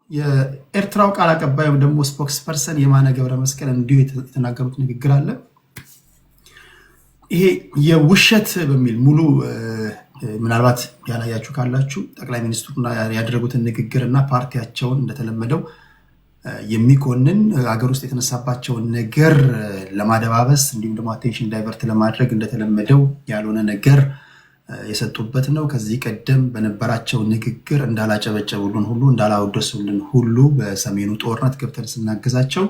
የኤርትራው ቃል አቀባይ ወይም ደግሞ ስፖክስ ፐርሰን የማነ ገብረ መስቀል እንዲሁ የተናገሩት ንግግር አለ። ይሄ የውሸት በሚል ሙሉ ምናልባት ያላያችሁ ካላችሁ ጠቅላይ ሚኒስትሩና ያደረጉትን ንግግርና ፓርቲያቸውን እንደተለመደው የሚኮንን ሀገር ውስጥ የተነሳባቸውን ነገር ለማደባበስ እንዲሁም ደግሞ አቴንሽን ዳይቨርት ለማድረግ እንደተለመደው ያልሆነ ነገር የሰጡበት ነው። ከዚህ ቀደም በነበራቸው ንግግር እንዳላጨበጨቡልን ሁሉ እንዳላወደሱልን ሁሉ በሰሜኑ ጦርነት ገብተን ስናገዛቸው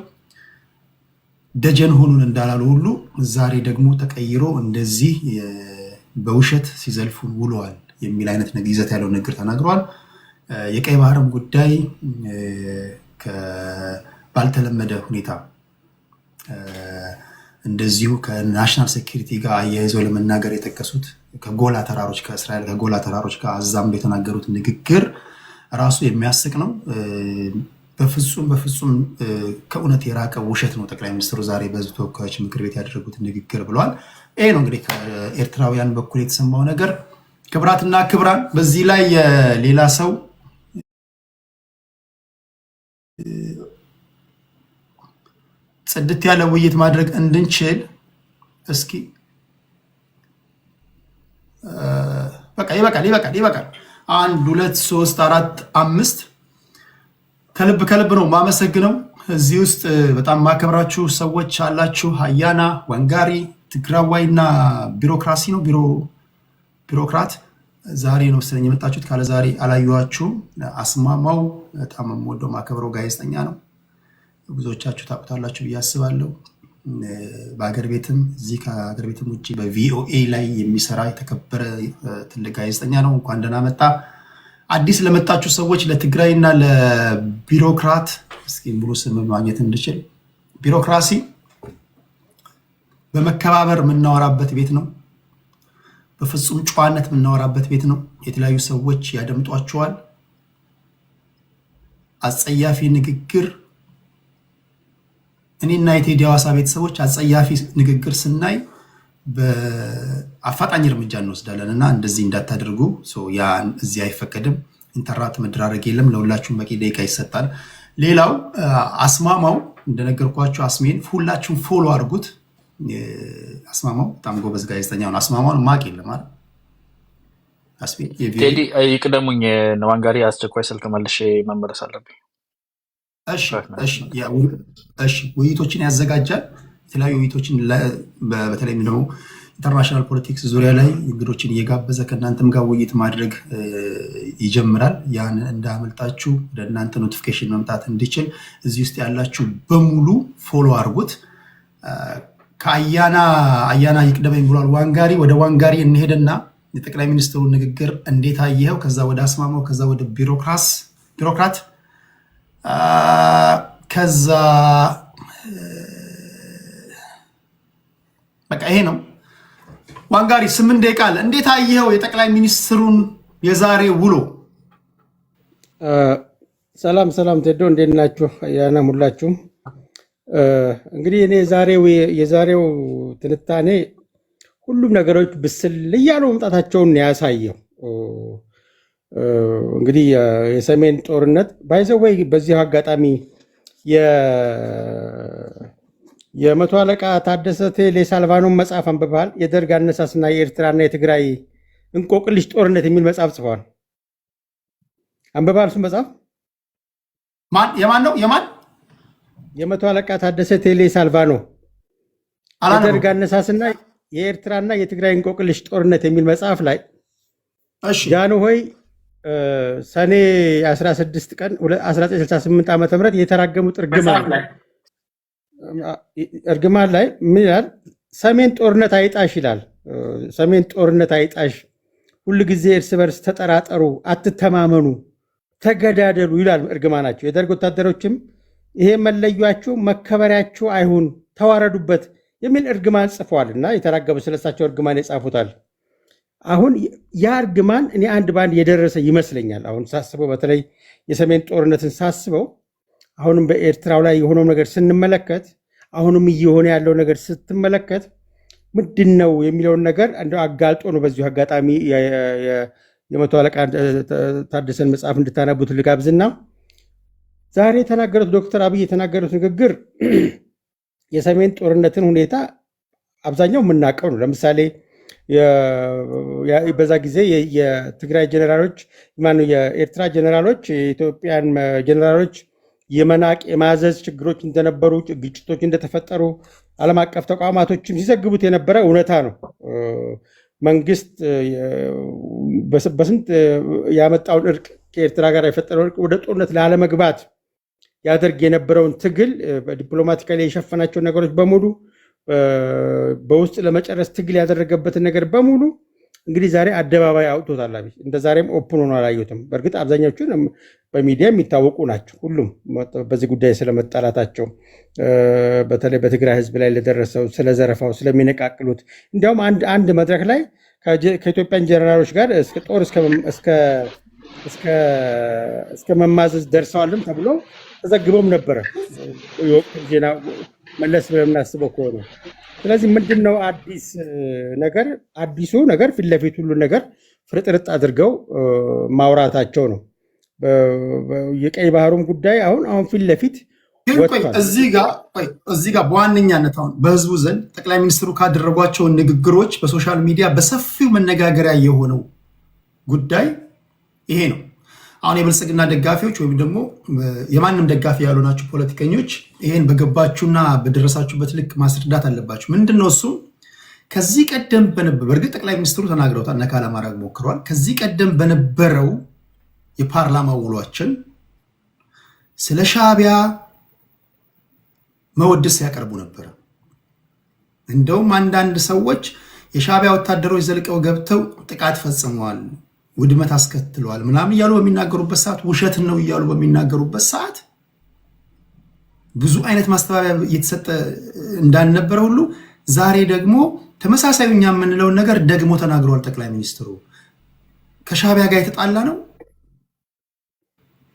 ደጀን ሆኑን እንዳላሉ ሁሉ ዛሬ ደግሞ ተቀይሮ እንደዚህ በውሸት ሲዘልፉን ውለዋል የሚል አይነት ይዘት ያለው ንግግር ተናግረዋል። የቀይ ባህርም ጉዳይ ባልተለመደ ሁኔታ እንደዚሁ ከናሽናል ሴኪሪቲ ጋር አያይዘው ለመናገር የጠቀሱት ከጎላ ተራሮች ከእስራኤል ከጎላ ተራሮች ጋር አዛምዶ የተናገሩት ንግግር ራሱ የሚያስቅ ነው። በፍጹም ከእውነት የራቀ ውሸት ነው ጠቅላይ ሚኒስትሩ ዛሬ በሕዝብ ተወካዮች ምክር ቤት ያደረጉት ንግግር ብለዋል። ይሄ ነው እንግዲህ ከኤርትራውያን በኩል የተሰማው ነገር። ክብራትና ክብራን፣ በዚህ ላይ ሌላ ሰው ጽድት ያለ ውይይት ማድረግ እንድንችል እስኪ በቃ ይበቃል። 1 2 3 4 5 ከልብ ነው ማመሰግነው። እዚህ ውስጥ በጣም ማከብራችሁ ሰዎች አላችሁ። አያና ወንጋሪ፣ ትግራዋይ እና ቢሮክራሲ ነው ቢሮክራት ዛሬ ነው ስለኝ የመጣችሁት። ካለ ዛሬ አላየኋችሁም። አስማማው በጣም የምወደው ማከብረው ጋዜጠኛ ነው። ብዙዎቻችሁ ታውቁታላችሁ ብዬ አስባለሁ። በሀገር ቤትም እዚህ ከሀገር ቤትም ውጭ በቪኦኤ ላይ የሚሰራ የተከበረ ትልቅ ጋዜጠኛ ነው። እንኳን ደህና መጣ። አዲስ ለመጣችሁ ሰዎች ለትግራይ እና ለቢሮክራት እስኪ ሙሉ ስም ማግኘት እንድችል፣ ቢሮክራሲ በመከባበር የምናወራበት ቤት ነው። በፍጹም ጨዋነት የምናወራበት ቤት ነው። የተለያዩ ሰዎች ያደምጧቸዋል። አጸያፊ ንግግር እኔና የቴዲ ሐዋሳ ቤተሰቦች አጸያፊ ንግግር ስናይ በአፋጣኝ እርምጃ እንወስዳለን እና እንደዚህ እንዳታደርጉ። ያ እዚህ አይፈቀድም። ኢንተራት መደራረግ የለም። ለሁላችሁም በቂ ደቂቃ ይሰጣል። ሌላው አስማማው እንደነገርኳችሁ አስሜን ሁላችሁም ፎሎ አድርጉት። አስማማው በጣም ጎበዝ ጋዜጠኛ ነው። አስማማውን ማቅ የለም አይደል? ቴዲ ይቅደሙኝ። ነዋንጋሪ አስቸኳይ ስልክ መልሼ መመለስ አለብኝ። እሺ ውይይቶችን ያዘጋጃል። የተለያዩ ውይይቶችን በተለይም ደግሞ ኢንተርናሽናል ፖለቲክስ ዙሪያ ላይ እንግዶችን እየጋበዘ ከእናንተም ጋር ውይይት ማድረግ ይጀምራል። ያን እንዳመልጣችሁ ወደ እናንተ ኖቲፊኬሽን መምጣት እንዲችል እዚህ ውስጥ ያላችሁ በሙሉ ፎሎ አድርጉት። ከአያና ይቅደመኝ ብሏል ዋንጋሪ። ወደ ዋንጋሪ እንሄድና የጠቅላይ ሚኒስትሩን ንግግር እንዴት አየኸው? ከዛ ወደ አስማማው፣ ከዛ ወደ ቢሮክራት ከዛ በቃ ይሄ ነው። ዋንጋሪ 8 ደቂቃ አለ። እንዴት አየኸው የጠቅላይ ሚኒስትሩን የዛሬ ውሎ? ሰላም ቴዶ፣ እንዴት ናችሁ? ያና ሁላችሁም። እንግዲህ እኔ የዛሬው ትንታኔ ሁሉም ነገሮች ብስል እያሉ መምጣታቸውን ያሳየው። እንግዲህ የሰሜን ጦርነት ባይዘወይ በዚህ አጋጣሚ የመቶ አለቃ ታደሰ ቴሌ ሳልቫኖን መጽሐፍ አንብበሃል? የደርግ አነሳስና የኤርትራና የትግራይ እንቆቅልሽ ጦርነት የሚል መጽሐፍ ጽፈዋል። አንብበሃል? እሱን መጽሐፍ የማን ነው? የመቶ አለቃ ታደሰ ቴሌ ሳልቫኖ የደርግ አነሳስና የኤርትራና የትግራይ እንቆቅልሽ ጦርነት የሚል መጽሐፍ ላይ ጃንሆይ ሰኔ 16 ቀን 1968 ዓ.ም የተራገሙት እርግማን ላይ ምን ይላል? ሰሜን ጦርነት አይጣሽ ይላል። ሰሜን ጦርነት አይጣሽ፣ ሁሉ ጊዜ እርስ በርስ ተጠራጠሩ፣ አትተማመኑ፣ ተገዳደሉ ይላል እርግማናቸው። የደርግ ወታደሮችም ይሄ መለያችሁ መከበሪያችሁ አይሁን፣ ተዋረዱበት የሚል እርግማን ጽፏል እና የተራገሙ ስለሳቸው እርግማን የጻፉታል። አሁን ያ እርግማን እኔ አንድ ባንድ የደረሰ ይመስለኛል። አሁን ሳስበው በተለይ የሰሜን ጦርነትን ሳስበው አሁንም በኤርትራው ላይ የሆነው ነገር ስንመለከት አሁንም እየሆነ ያለው ነገር ስትመለከት ምንድን ነው የሚለውን ነገር እንደው አጋልጦ ነው። በዚሁ አጋጣሚ የመቶ አለቃ ታደሰን መጽሐፍ እንድታነቡት ልጋብዝና ዛሬ የተናገሩት ዶክተር አብይ የተናገሩት ንግግር የሰሜን ጦርነትን ሁኔታ አብዛኛው የምናውቀው ነው። ለምሳሌ በዛ ጊዜ የትግራይ ጀነራሎች ማነው የኤርትራ ጀነራሎች የኢትዮጵያን ጀነራሎች የመናቅ የማዘዝ ችግሮች እንደነበሩ፣ ግጭቶች እንደተፈጠሩ ዓለም አቀፍ ተቋማቶችም ሲዘግቡት የነበረ እውነታ ነው። መንግስት በስንት ያመጣውን እርቅ ከኤርትራ ጋር የፈጠረውን እርቅ ወደ ጦርነት ላለመግባት ያደርግ የነበረውን ትግል በዲፕሎማቲካሊ የሸፈናቸው ነገሮች በሙሉ በውስጥ ለመጨረስ ትግል ያደረገበትን ነገር በሙሉ እንግዲህ ዛሬ አደባባይ አውጥቶታል። እንደ ዛሬም ኦፕን ሆኖ አላየሁትም። በእርግጥ አብዛኛዎቹን በሚዲያ የሚታወቁ ናቸው። ሁሉም በዚህ ጉዳይ ስለመጣላታቸው በተለይ በትግራይ ህዝብ ላይ ለደረሰው ስለዘረፋው ስለሚነቃቅሉት እንዲያውም አንድ መድረክ ላይ ከኢትዮጵያን ጀነራሎች ጋር ጦር እስከ መማዘዝ ደርሰዋልም ተብሎ ተዘግቦም ነበረ የወቅቱ ዜና መለስ ብለን የምናስበው ከሆነ። ስለዚህ ምንድን ነው አዲስ ነገር? አዲሱ ነገር ፊት ለፊት ሁሉ ነገር ፍርጥርጥ አድርገው ማውራታቸው ነው። የቀይ ባህሩም ጉዳይ አሁን ፊት ለፊት ወጥቷል። እዚህ ጋር በዋነኛነት አሁን በህዝቡ ዘንድ ጠቅላይ ሚኒስትሩ ካደረጓቸው ንግግሮች በሶሻል ሚዲያ በሰፊው መነጋገሪያ የሆነው ጉዳይ ይሄ ነው። አሁን የብልጽግና ደጋፊዎች ወይም ደግሞ የማንም ደጋፊ ያልሆናችሁ ፖለቲከኞች ይሄን በገባችሁና በደረሳችሁበት ልክ ማስረዳት አለባችሁ። ምንድነው እሱ? ከዚህ ቀደም በእርግጥ ጠቅላይ ሚኒስትሩ ተናግረውታል፣ ነካ ለማድረግ ሞክረዋል። ከዚህ ቀደም በነበረው የፓርላማ ውሏችን ስለ ሻዕቢያ መወደስ ያቀርቡ ነበር። እንደውም አንዳንድ ሰዎች የሻዕቢያ ወታደሮች ዘልቀው ገብተው ጥቃት ፈጽመዋል፣ ውድመት አስከትለዋል ምናምን እያሉ በሚናገሩበት ሰዓት፣ ውሸት ነው እያሉ በሚናገሩበት ሰዓት ብዙ አይነት ማስተባበያ እየተሰጠ እንዳልነበረ ሁሉ ዛሬ ደግሞ ተመሳሳይ እኛ የምንለውን ነገር ደግሞ ተናግረዋል ጠቅላይ ሚኒስትሩ። ከሻዕቢያ ጋር የተጣላ ነው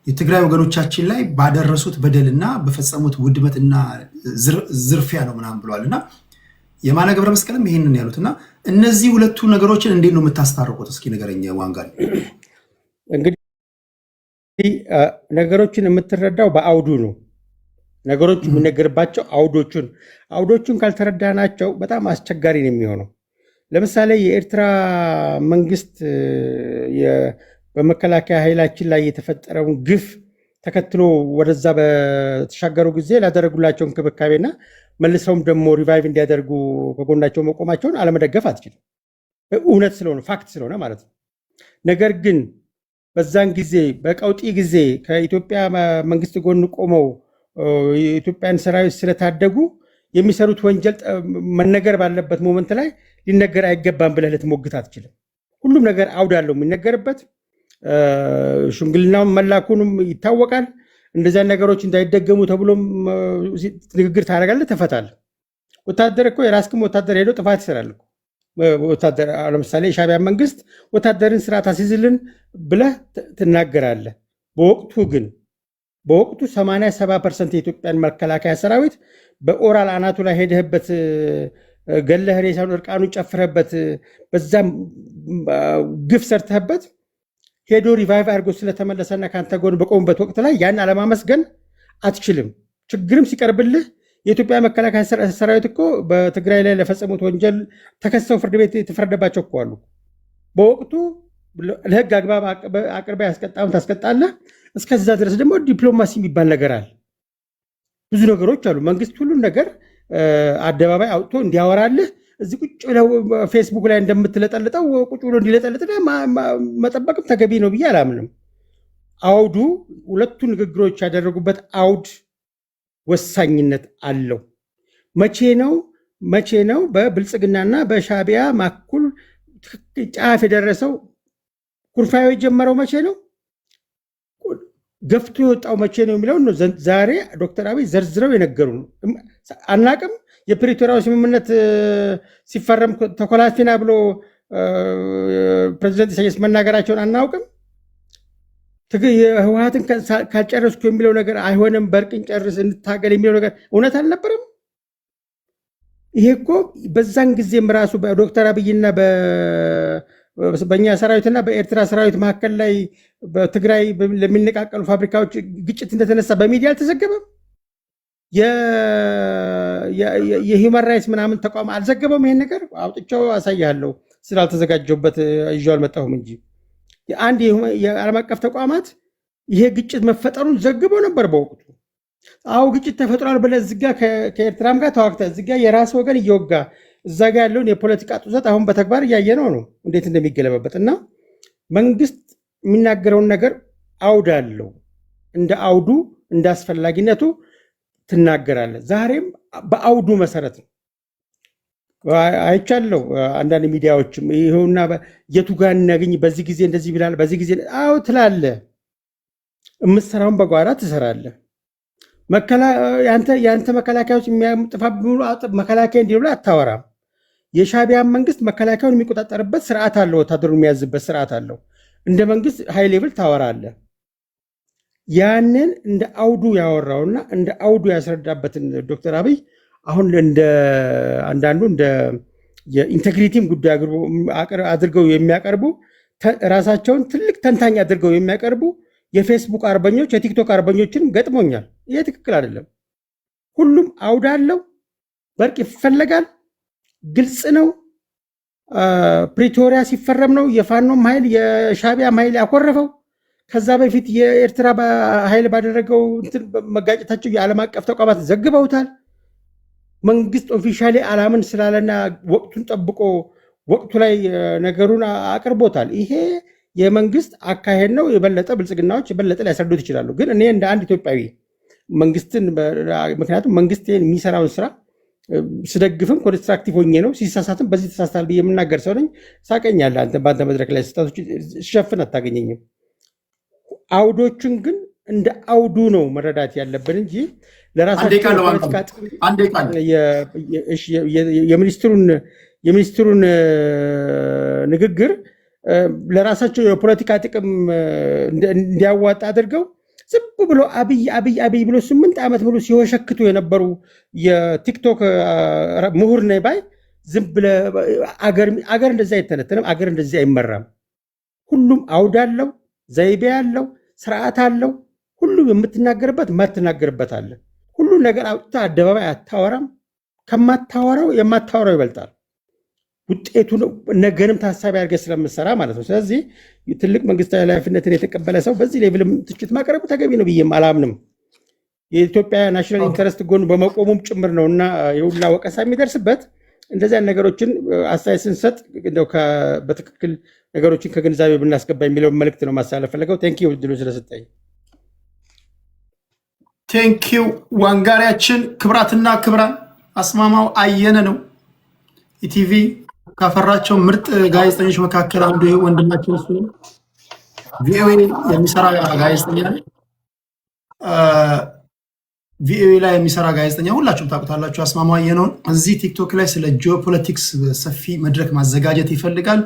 የትግራይ ወገኖቻችን ላይ ባደረሱት በደልና በፈጸሙት ውድመትና ዝርፊያ ነው ምናምን ብለዋል። እና የማነ ገብረ መስቀልም ይሄንን ያሉትና እነዚህ ሁለቱ ነገሮችን እንዴት ነው የምታስታርቁት? እስኪ ንገረኝ ዋንጋል። እንግዲህ ነገሮችን የምትረዳው በአውዱ ነው። ነገሮች የሚነገርባቸው አውዶቹን ካልተረዳናቸው በጣም አስቸጋሪ ነው የሚሆነው። ለምሳሌ የኤርትራ መንግስት በመከላከያ ኃይላችን ላይ የተፈጠረውን ግፍ ተከትሎ ወደዛ በተሻገሩ ጊዜ ላደረጉላቸው እንክብካቤና መልሰውም ደግሞ ሪቫይቭ እንዲያደርጉ ከጎናቸው መቆማቸውን አለመደገፍ አትችልም። እውነት ስለሆነ ፋክት ስለሆነ ማለት ነው። ነገር ግን በዛን ጊዜ በቀውጢ ጊዜ ከኢትዮጵያ መንግስት ጎን ቆመው የኢትዮጵያን ሰራዊት ስለታደጉ የሚሰሩት ወንጀል መነገር ባለበት ሞመንት ላይ ሊነገር አይገባም ብለህ ልትሞግት አትችልም። ሁሉም ነገር አውድ አለው የሚነገርበት። ሽምግልናውን መላኩንም ይታወቃል። እንደዚያን ነገሮች እንዳይደገሙ ተብሎም ንግግር ታደርጋለህ፣ ተፈታለህ። ወታደር እኮ የራስክም ወታደር ሄዶ ጥፋት ይሰራል። ወታደር ለምሳሌ የሻዕቢያ መንግስት ወታደርን ስርዓት አስይዝልን ብለህ ትናገራለህ። በወቅቱ 87% የኢትዮጵያን መከላከያ ሰራዊት በኦራል አናቱ ላይ ሄደህበት ገለህ ሬሳውን እርቃኑን ጨፍረህበት በዛም ግፍ ሰርተህበት ሄዶ ሪቫይቭ አድርጎ ስለተመለሰና ከአንተ ጎን በቆሙበት ወቅት ላይ ያን አለማመስገን አትችልም። ችግርም ሲቀርብልህ የኢትዮጵያ መከላከያ ሰራዊት እኮ በትግራይ ላይ ለፈጸሙት ወንጀል ተከሰው ፍርድ ቤት የተፈረደባቸው እኮ አሉ። በወቅቱ ለህግ አግባብ አቅርባ ያስቀጣውን ታስቀጣለህ። እስከዛ ድረስ ደግሞ ዲፕሎማሲ የሚባል ነገር አለ። ብዙ ነገሮች አሉ። መንግስት ሁሉን ነገር አደባባይ አውጥቶ እንዲያወራልህ እዚህ ቁጭ ብለው ፌስቡክ ላይ እንደምትለጠልጠው ቁጭ ብሎ እንዲለጠልጥ መጠበቅም ተገቢ ነው ብዬ አላምንም። አውዱ ሁለቱ ንግግሮች ያደረጉበት አውድ ወሳኝነት አለው። መቼ ነው በብልጽግናና በሻዕቢያ ማኩል ጫፍ የደረሰው? ኩርፋዩ የጀመረው መቼ ነው? ገፍቶ የወጣው መቼ ነው የሚለው ነው ዛሬ ዶክተር አብይ ዘርዝረው የነገሩ ነው። አናቅም። የፕሪቶሪያው ስምምነት ሲፈረም ተኮላፊና ብሎ ፕሬዚደንት ኢሳያስ መናገራቸውን አናውቅም። ህወሓትን ካልጨረስኩ የሚለው ነገር አይሆንም፣ በእርቅን ጨርስ እንታገል የሚለው ነገር እውነት አልነበረም። ይሄ እኮ በዛን ጊዜም ራሱ በዶክተር አብይና በእኛ ሰራዊትና በኤርትራ ሰራዊት መካከል ላይ በትግራይ ለሚነቃቀሉ ፋብሪካዎች ግጭት እንደተነሳ በሚዲያ አልተዘገበም? የሂውማን ራይትስ ምናምን ተቋም አልዘገበም? ይሄን ነገር አውጥቼው አሳያለሁ። ስላልተዘጋጀሁበት ይዤው አልመጣሁም እንጂ አንድ የዓለም አቀፍ ተቋማት ይሄ ግጭት መፈጠሩን ዘግበው ነበር በወቅቱ። አዎ ግጭት ተፈጥሯል ብለህ እዚህ ጋ ከኤርትራም ጋር ተዋግተህ እዚህ ጋ የራስ ወገን እየወጋ እዛ ጋ ያለውን የፖለቲካ ጡዘት አሁን በተግባር እያየነው ነው እንዴት እንደሚገለበበት። እና መንግስት የሚናገረውን ነገር አውድ አለው። እንደ አውዱ እንደ አስፈላጊነቱ ትናገራለህ። ዛሬም በአውዱ መሰረት ነው አይቻለው። አንዳንድ ሚዲያዎችም ይኸውና የቱ ጋር እናገኝ በዚህ ጊዜ እንደዚህ ብላል በዚህ ጊዜ አዎ ትላለህ። የምትሰራውን በጓራ ትሰራለህ። የአንተ መከላከያዎች የሚያጥፋ መከላከያ እንዲህ ብሎ አታወራም። የሻዕቢያን መንግስት መከላከያውን የሚቆጣጠርበት ስርዓት አለው፣ ወታደሩን የሚያዝበት ስርዓት አለው። እንደ መንግስት ሃይ ሌቭል ታወራለህ። ያንን እንደ አውዱ ያወራውና እንደ አውዱ ያስረዳበትን ዶክተር አብይ አሁን እንደ አንዳንዱ እንደ የኢንቴግሪቲም ጉዳይ አድርገው የሚያቀርቡ ራሳቸውን ትልቅ ተንታኝ አድርገው የሚያቀርቡ የፌስቡክ አርበኞች የቲክቶክ አርበኞችንም ገጥሞኛል። ይሄ ትክክል አይደለም። ሁሉም አውድ አለው። በርቅ ይፈለጋል። ግልጽ ነው። ፕሪቶሪያ ሲፈረም ነው የፋኖም ኃይል የሻዕቢያም ኃይል ያኮረፈው። ከዛ በፊት የኤርትራ ኃይል ባደረገው መጋጨታቸው የዓለም አቀፍ ተቋማት ዘግበውታል። መንግስት ኦፊሻሊ አላምን ስላለና ወቅቱን ጠብቆ ወቅቱ ላይ ነገሩን አቅርቦታል። ይሄ የመንግስት አካሄድ ነው። የበለጠ ብልጽግናዎች የበለጠ ሊያስረዱት ይችላሉ። ግን እኔ እንደ አንድ ኢትዮጵያዊ መንግስትን ምክንያቱም መንግስት የሚሰራውን ስራ ስደግፍም ኮንስትራክቲቭ ሆኜ ነው፣ ሲሳሳትም በዚህ ተሳስታል ብዬ የምናገር ሰው ነኝ። ሳቀኛለህ አንተ በአንተ መድረክ ላይ ስህተቶች ሲሸፍን አታገኘኝም። አውዶችን ግን እንደ አውዱ ነው መረዳት ያለብን እንጂ ለራሳቸው የሚኒስትሩን ንግግር ለራሳቸው የፖለቲካ ጥቅም እንዲያዋጣ አድርገው ዝም ብሎ አብይ ብሎ 8 ዓመት ሙሉ ሲወሸክቱ የነበሩ የቲክቶክ ምሁር ነኝ ባይ ዝም ብለህ አገር እንደዚህ አይተነተንም፣ አገር እንደዚህ አይመራም። ሁሉም አውድ አለው፣ ዘይቤ አለው፣ ስርዓት አለው። ሁሉም የምትናገርበት የማትናገርበት አለ። ሁሉ ነገር አውጥታ አደባባይ አታወራም። ከማታወራው የማታወራው ይበልጣል። ውጤቱ ነገንም ታሳቢ አድርገህ ስለምሰራ ማለት ነው። ስለዚህ ትልቅ መንግስታዊ ኃላፊነትን የተቀበለ ሰው በዚህ ሌቭልም ትችት ማቅረቡ ተገቢ ነው ብዬም አላምንም። የኢትዮጵያ ናሽናል ኢንተረስት ጎን በመቆሙም ጭምር ነው እና የሁላ ወቀሳ የሚደርስበት እንደዚያን ነገሮችን አስተያየት ስንሰጥ በትክክል ነገሮችን ከግንዛቤ ብናስገባ የሚለው መልእክት ነው ማሳለፍ ፈለገው። ቴንኪው ድሉ ስለሰጠኝ። ቴንኪው ዋንጋሪያችን። ክብራትና ክብራን አስማማው አየነ ነው ኢቲቪ ካፈራቸው ምርጥ ጋዜጠኞች መካከል አንዱ ወንድማችን እሱ ነው። ቪኦኤ የሚሰራ ጋዜጠኛ ነው። ቪኦኤ ላይ የሚሰራ ጋዜጠኛ ሁላችሁም ታውቁታላችሁ። አስማማው አየነውን እዚህ ቲክቶክ ላይ ስለ ጂኦፖለቲክስ ሰፊ መድረክ ማዘጋጀት ይፈልጋል።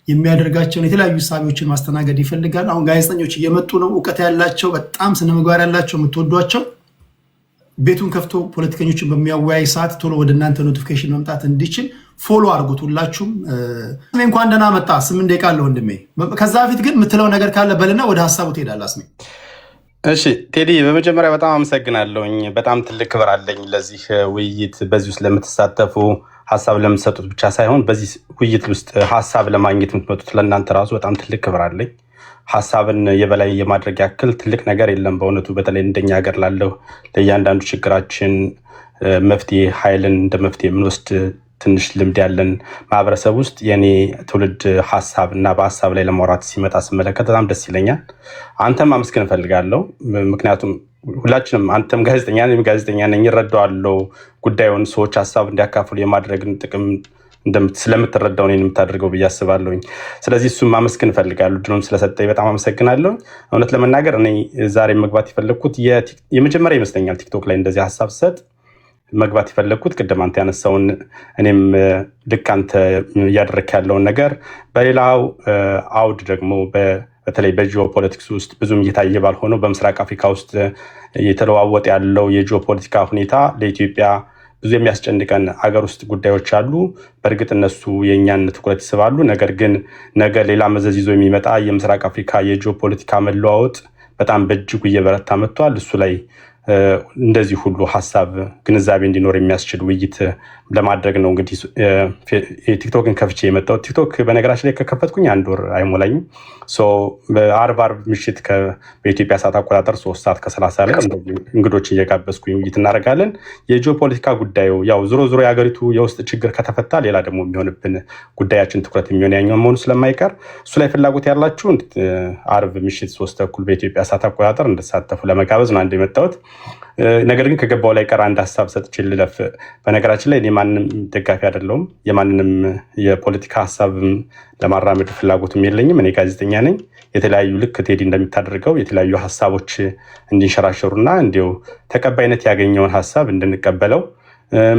የሚያደርጋቸውን የተለያዩ ሳቢዎችን ማስተናገድ ይፈልጋል። አሁን ጋዜጠኞች እየመጡ ነው፣ እውቀት ያላቸው በጣም ስነምግባር ያላቸው የምትወዷቸው። ቤቱን ከፍቶ ፖለቲከኞችን በሚያወያይ ሰዓት ቶሎ ወደ እናንተ ኖቲፊኬሽን መምጣት እንዲችል ፎሎ አድርጉት ሁላችሁም። እንኳን ደህና መጣ። 8 ደቂቃ አለ ወንድሜ። ከዛ በፊት ግን የምትለው ነገር ካለ በልና ወደ ሀሳቡ ትሄዳለህ። አስሜ እሺ ቴዲ፣ በመጀመሪያ በጣም አመሰግናለሁኝ። በጣም ትልቅ ክብር አለኝ ለዚህ ውይይት። በዚህ ውስጥ ለምትሳተፉ ሀሳብ ለምትሰጡት ብቻ ሳይሆን በዚህ ውይይት ውስጥ ሀሳብ ለማግኘት የምትመጡት ለእናንተ ራሱ በጣም ትልቅ ክብር አለኝ። ሀሳብን የበላይ የማድረግ ያክል ትልቅ ነገር የለም በእውነቱ። በተለይ እንደኛ ሀገር ላለው ለእያንዳንዱ ችግራችን መፍትሄ ኃይልን እንደ መፍትሄ የምንወስድ ትንሽ ልምድ ያለን ማህበረሰብ ውስጥ የኔ ትውልድ ሀሳብ እና በሀሳብ ላይ ለማውራት ሲመጣ ስመለከት በጣም ደስ ይለኛል። አንተም አመስገን እፈልጋለሁ። ምክንያቱም ሁላችንም አንተም ጋዜጠኛ ነኝ፣ ጋዜጠኛ ነኝ፣ እረዳዋለሁ ጉዳዩን ሰዎች ሀሳብ እንዲያካፍሉ የማድረግን ጥቅም ስለምትረዳው ነው የምታደርገው ብዬ አስባለሁኝ። ስለዚህ እሱም ማመስገን እፈልጋለሁ። ድሎም ስለሰጠኝ በጣም አመሰግናለሁ። እውነት ለመናገር እኔ ዛሬ መግባት የፈለግኩት የመጀመሪያ ይመስለኛል ቲክቶክ ላይ እንደዚህ ሀሳብ ሰጥ መግባት የፈለግኩት ቅድም አንተ ያነሳውን እኔም ልክ አንተ እያደረክ ያለውን ነገር በሌላው አውድ ደግሞ በተለይ በጂኦፖለቲክስ ውስጥ ብዙም እየታየ ባልሆነው በምስራቅ አፍሪካ ውስጥ እየተለዋወጠ ያለው የጂኦፖለቲካ ሁኔታ ለኢትዮጵያ ብዙ የሚያስጨንቀን አገር ውስጥ ጉዳዮች አሉ። በእርግጥ እነሱ የእኛን ትኩረት ይስባሉ። ነገር ግን ነገ ሌላ መዘዝ ይዞ የሚመጣ የምስራቅ አፍሪካ የጂኦፖለቲካ መለዋወጥ በጣም በእጅጉ እየበረታ መጥቷል። እሱ ላይ እንደዚህ ሁሉ ሀሳብ ግንዛቤ እንዲኖር የሚያስችል ውይይት ለማድረግ ነው እንግዲህ ቲክቶክን ከፍቼ የመጣው። ቲክቶክ በነገራችን ላይ ከከፈትኩኝ 1 ወር አይሞላኝም። በአርብ ምሽት በኢትዮጵያ ሰዓት አቆጣጠር 3 ሰዓት ከ30 ላይ እንግዶች እየጋበዝኩኝ ውይይት እናደርጋለን። የጂኦፖለቲካ ጉዳዩ ያው ዞሮ ዞሮ የሀገሪቱ የውስጥ ችግር ከተፈታ ሌላ ደግሞ የሚሆንብን ጉዳያችን ትኩረት የሚሆን ያኛው መሆኑ ስለማይቀር እሱ ላይ ፍላጎት ያላችሁ አርብ ምሽት 3 ተኩል በኢትዮጵያ ሰዓት አቆጣጠር እንድትሳተፉ ለመጋበዝ ነው አንድ የመጣሁት። ነገር ግን ከገባው ላይ ቀር አንድ ሀሳብ ሰጥቼ ልለፍ። በነገራችን ላይ እኔ ማንም ደጋፊ አይደለሁም። የማንንም የፖለቲካ ሀሳብ ለማራመድ ፍላጎትም የለኝም። እኔ ጋዜጠኛ ነኝ። የተለያዩ ልክ ቴዲ እንደሚታደርገው የተለያዩ ሀሳቦች እንዲንሸራሸሩና እንዲሁ ተቀባይነት ያገኘውን ሀሳብ እንድንቀበለው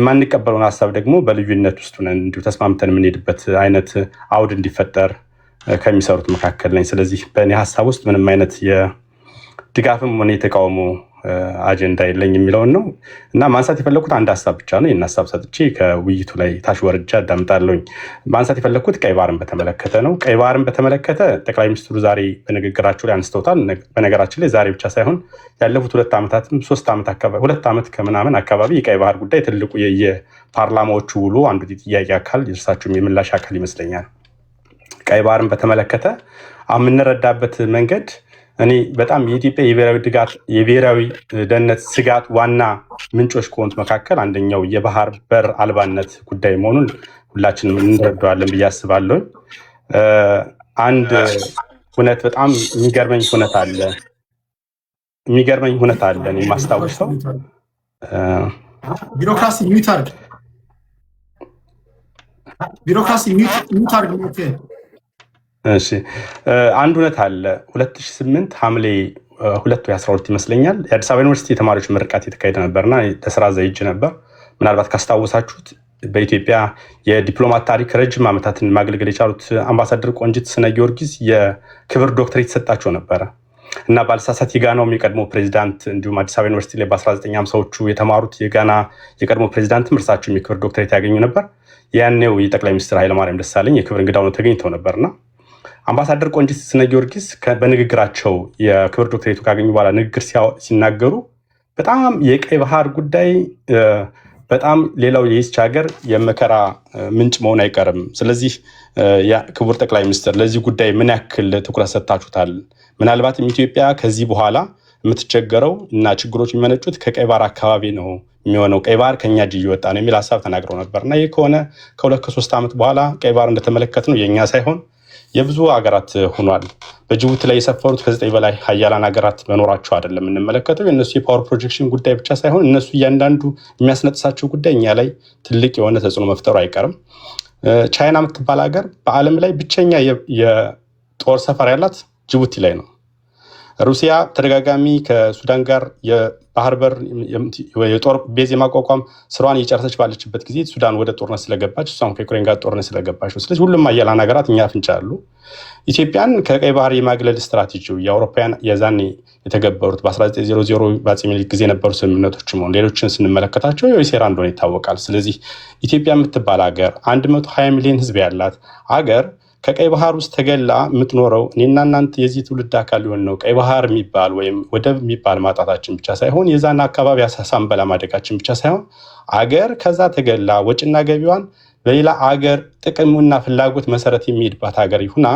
ማንቀበለውን ሀሳብ ደግሞ በልዩነት ውስጥ ነን እንዲሁ ተስማምተን የምንሄድበት አይነት አውድ እንዲፈጠር ከሚሰሩት መካከል ነኝ። ስለዚህ በእኔ ሀሳብ ውስጥ ምንም አይነት የድጋፍም ሆነ የተቃውሞ አጀንዳ የለኝ የሚለውን ነው እና ማንሳት የፈለኩት አንድ ሀሳብ ብቻ ነው። ይህን ሀሳብ ሰጥቼ ከውይይቱ ላይ ታች ወርጃ አዳምጣለሁኝ። ማንሳት የፈለኩት ቀይ ባህርን በተመለከተ ነው። ቀይ ባህርን በተመለከተ ጠቅላይ ሚኒስትሩ ዛሬ በንግግራቸው ላይ አንስተውታል። በነገራችን ላይ ዛሬ ብቻ ሳይሆን ያለፉት 2 ዓመታትም 3 ዓመት አካባቢ 2 ዓመት ከምናምን አካባቢ የቀይ ባህር ጉዳይ ትልቁ የፓርላማዎቹ ውሎ አንዱ ጥያቄ አካል የእርሳቸውም የምላሽ አካል ይመስለኛል። ቀይ ባህርን በተመለከተ የምንረዳበት መንገድ እኔ በጣም የኢትዮጵያ የብሔራዊ ደህንነት ስጋት ዋና ምንጮች ከሆኑት መካከል አንደኛው የባህር በር አልባነት ጉዳይ መሆኑን ሁላችንም እንረዳዋለን ብዬ አስባለሁ። አንድ ሁነት በጣም የሚገርመኝ ሁነት አለ እኔ የማስታውሰው ቢሮክራሲ ሚዩት አድርግ። እሺ አንድ እውነት አለ። 2008 ሐምሌ 2 ወይ 12 ይመስለኛል የአዲስ አበባ ዩኒቨርሲቲ የተማሪዎች ምርቃት የተካሄደ ነበርና ለስራ ዘይጅ ነበር። ምናልባት ካስታወሳችሁት በኢትዮጵያ የዲፕሎማት ታሪክ ረጅም ዓመታትን ማገልገል የቻሉት አምባሳደር ቆንጂት ስነ ጊዮርጊስ የክብር ዶክተሬት የተሰጣቸው ነበረ እና ባልሳሳት የጋናው የቀድሞ ፕሬዚዳንት እንዲሁም አዲስ አበባ ዩኒቨርሲቲ ላይ በ1950ዎቹ የተማሩት የጋና የቀድሞ ፕሬዚዳንትም እርሳቸውም የክብር ዶክተሬት ያገኙ ነበር። ያኔው የጠቅላይ ሚኒስትር ኃይለማርያም ደሳለኝ የክብር እንግዳ ሆነው ተገኝተው ነበርና አምባሳደር ቆንጂት ስነ ጊዮርጊስ በንግግራቸው የክብር ዶክተሬቱ ካገኙ በኋላ ንግግር ሲናገሩ በጣም የቀይ ባህር ጉዳይ በጣም ሌላው የይስች ሀገር የመከራ ምንጭ መሆን አይቀርም። ስለዚህ ክቡር ጠቅላይ ሚኒስትር ለዚህ ጉዳይ ምን ያክል ትኩረት ሰጥታችሁታል? ምናልባትም ኢትዮጵያ ከዚህ በኋላ የምትቸገረው እና ችግሮች የሚመነጩት ከቀይ ባህር አካባቢ ነው የሚሆነው፣ ቀይ ባህር ከኛ እጅ እየወጣ ነው የሚል ሀሳብ ተናግረው ነበር እና ይህ ከሆነ ከ2-3 ዓመት በኋላ ቀይ ባህር እንደተመለከት ነው የእኛ ሳይሆን የብዙ ሀገራት ሆኗል። በጅቡቲ ላይ የሰፈሩት ከ9 በላይ ሀያላን ሀገራት መኖራቸው አይደለም የምንመለከተው። የእነሱ የፓወር ፕሮጀክሽን ጉዳይ ብቻ ሳይሆን እነሱ እያንዳንዱ የሚያስነጥሳቸው ጉዳይ እኛ ላይ ትልቅ የሆነ ተጽዕኖ መፍጠሩ አይቀርም። ቻይና የምትባል ሀገር በዓለም ላይ ብቸኛ የጦር ሰፈር ያላት ጅቡቲ ላይ ነው። ሩሲያ ተደጋጋሚ ከሱዳን ጋር የባህር በር የጦር ቤዝ የማቋቋም ስራዋን እየጨረሰች ባለችበት ጊዜ ሱዳን ወደ ጦርነት ስለገባች እሷም ከዩክሬን ጋር ጦርነት ስለገባች ነው። ስለዚህ ሁሉም ሀያላን ሀገራት እኛ አፍንጫ አሉ። ኢትዮጵያን ከቀይ ባህር የማግለል ስትራቴጂው የአውሮፓውያን የዛኔ የተገበሩት በ1900 በአፄ ምኒልክ ጊዜ የነበሩ ስምምነቶች መሆን ሌሎችን ስንመለከታቸው የሴራ እንደሆነ ይታወቃል። ስለዚህ ኢትዮጵያ የምትባል ሀገር 120 ሚሊዮን ህዝብ ያላት ሀገር ከቀይ ባህር ውስጥ ተገላ የምትኖረው እኔና እናንተ የዚህ ትውልድ አካል ሊሆን ነው። ቀይ ባህር የሚባል ወይም ወደብ የሚባል ማጣታችን ብቻ ሳይሆን የዛን አካባቢ ሳንበላ ማደጋችን ብቻ ሳይሆን አገር ከዛ ተገላ ወጭና ገቢዋን በሌላ አገር ጥቅሙና ፍላጎት መሰረት የሚሄድባት ሀገር ይሁና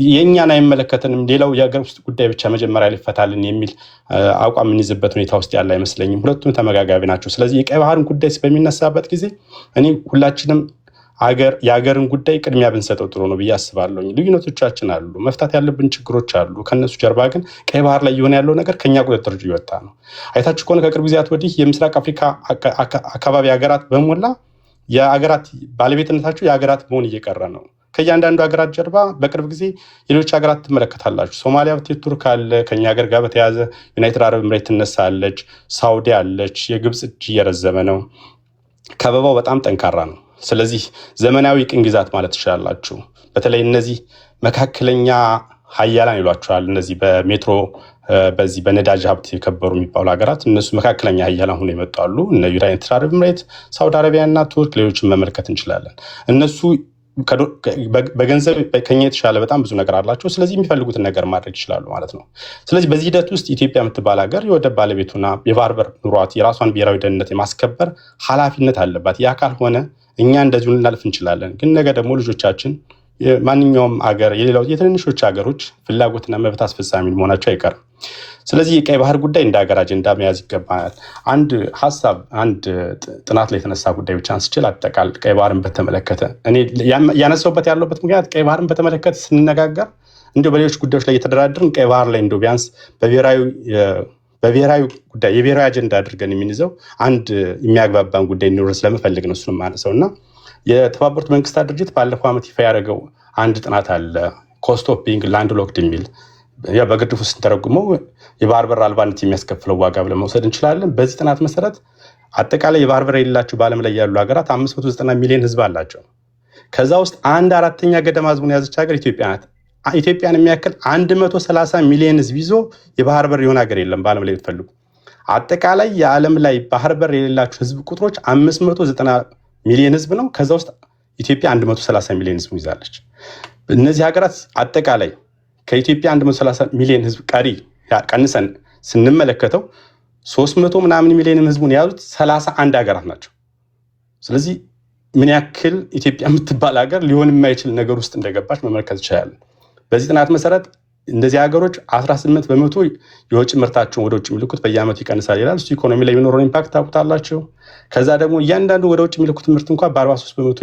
የእኛን አይመለከተንም፣ ሌላው የሀገር ውስጥ ጉዳይ ብቻ መጀመሪያ ሊፈታልን የሚል አቋም የምንይዝበት ሁኔታ ውስጥ ያለ አይመስለኝም። ሁለቱም ተመጋጋቢ ናቸው። ስለዚህ የቀይ ባህርን ጉዳይ በሚነሳበት ጊዜ እኔ ሁላችንም የሀገርን ጉዳይ ቅድሚያ ብንሰጠው ጥሩ ነው ብዬ አስባለሁ። ልዩነቶቻችን አሉ፣ መፍታት ያለብን ችግሮች አሉ። ከነሱ ጀርባ ግን ቀይ ባህር ላይ የሆነ ያለው ነገር ከኛ ቁጥጥር እየወጣ ነው። አይታችሁ ከሆነ ከቅርብ ጊዜያት ወዲህ የምስራቅ አፍሪካ አካባቢ ሀገራት በሞላ የሀገራት ባለቤትነታቸው የሀገራት መሆን እየቀረ ነው። ከእያንዳንዱ ሀገራት ጀርባ በቅርብ ጊዜ የሌሎች ሀገራት ትመለከታላችሁ። ሶማሊያ ብትሄድ ቱርክ አለ፣ ከኛ ሀገር ጋር በተያያዘ ዩናይትድ አረብ ኤምሬት ትነሳለች፣ ሳውዲ አለች። የግብፅ እጅ እየረዘመ ነው። ከበባው በጣም ጠንካራ ነው። ስለዚህ ዘመናዊ ቅኝ ግዛት ማለት ትችላላችሁ። በተለይ እነዚህ መካከለኛ ሀያላን ይሏቸዋል። እነዚህ በሜትሮ በዚህ በነዳጅ ሀብት የከበሩ የሚባሉ ሀገራት እነሱ መካከለኛ ሀያላን ሆነው ይመጣሉ። እነ ዩናይትድ አረብ ኤምሬት፣ ሳውዲ አረቢያ እና ቱርክ፣ ሌሎችን መመልከት እንችላለን። እነሱ በገንዘብ ከኛ የተሻለ በጣም ብዙ ነገር አላቸው። ስለዚህ የሚፈልጉትን ነገር ማድረግ ይችላሉ ማለት ነው። ስለዚህ በዚህ ሂደት ውስጥ ኢትዮጵያ የምትባል ሀገር የወደብ ባለቤቱና የባህር በር ኑሯት የራሷን ብሔራዊ ደህንነት የማስከበር ኃላፊነት አለባት። ያ ካልሆነ እኛ እንደዚሁ ልናልፍ እንችላለን። ግን ነገ ደግሞ ልጆቻችን ማንኛውም ሀገር የሌላው የትንንሾች ሀገሮች ፍላጎትና መብት አስፈጻሚ መሆናቸው አይቀርም። ስለዚህ የቀይ ባህር ጉዳይ እንደ ሀገር አጀንዳ መያዝ ይገባናል። አንድ ሀሳብ አንድ ጥናት ላይ የተነሳ ጉዳይ ብቻ አንስችል አጠቃል ቀይ ባህርን በተመለከተ እኔ ያነሳውበት ያለበት ምክንያት ቀይ ባህርን በተመለከተ ስንነጋገር እንዲሁ በሌሎች ጉዳዮች ላይ እየተደራደርን ቀይ ባህር ላይ እንዲሁ ቢያንስ በብሔራዊ ጉዳይ የብሔራዊ አጀንዳ አድርገን የምንይዘው አንድ የሚያግባባን ጉዳይ እንዲኖር ስለምፈልግ ነው እሱን ማነሳው እና የተባበሩት መንግስታት ድርጅት ባለፈው ዓመት ይፋ ያደረገው አንድ ጥናት አለ ኮስት ኦፍ ቢንግ ላንድ ሎክድ የሚል በግርድፉ ስንተረጉመው የባህር በር አልባነት የሚያስከፍለው ዋጋ ብለን መውሰድ እንችላለን። በዚህ ጥናት መሰረት አጠቃላይ የባህር በር የሌላቸው በዓለም ላይ ያሉ ሀገራት 590 ሚሊዮን ህዝብ አላቸው። ከዛ ውስጥ 1/4 ገደማ ህዝቡን የያዘች ሀገር ኢትዮጵያ ናት። ኢትዮጵያን የሚያክል 130 ሚሊዮን ህዝብ ይዞ የባህር በር የሆነ ሀገር የለም በዓለም ላይ ብትፈልጉ። አጠቃላይ የዓለም ላይ ባህር በር የሌላቸው ህዝብ ቁጥሮች 590 ሚሊዮን ህዝብ ነው። ከዛ ውስጥ ኢትዮጵያ 130 ሚሊዮን ህዝብ ይዛለች። እነዚህ ሀገራት አጠቃላይ ከኢትዮጵያ 130 ሚሊዮን ህዝብ ቀሪ ቀንሰን ስንመለከተው 300 ምናምን ሚሊዮን ህዝቡን የያዙት 31 ሀገራት ናቸው። ስለዚህ ምን ያክል ኢትዮጵያ የምትባል ሀገር ሊሆን የማይችል ነገር ውስጥ እንደገባች መመልከት ይችላል። በዚህ ጥናት መሰረት እንደዚህ ሀገሮች 18% የውጭ ምርታቸውን ወደ ውጭ የሚልኩት በየዓመቱ ይቀንሳል ይላል። እሱ ኢኮኖሚ ላይ የሚኖረውን ኢምፓክት ታውቁታላችሁ። ከዛ ደግሞ እያንዳንዱ ወደ ውጭ የሚልኩት ምርት እንኳን በ43%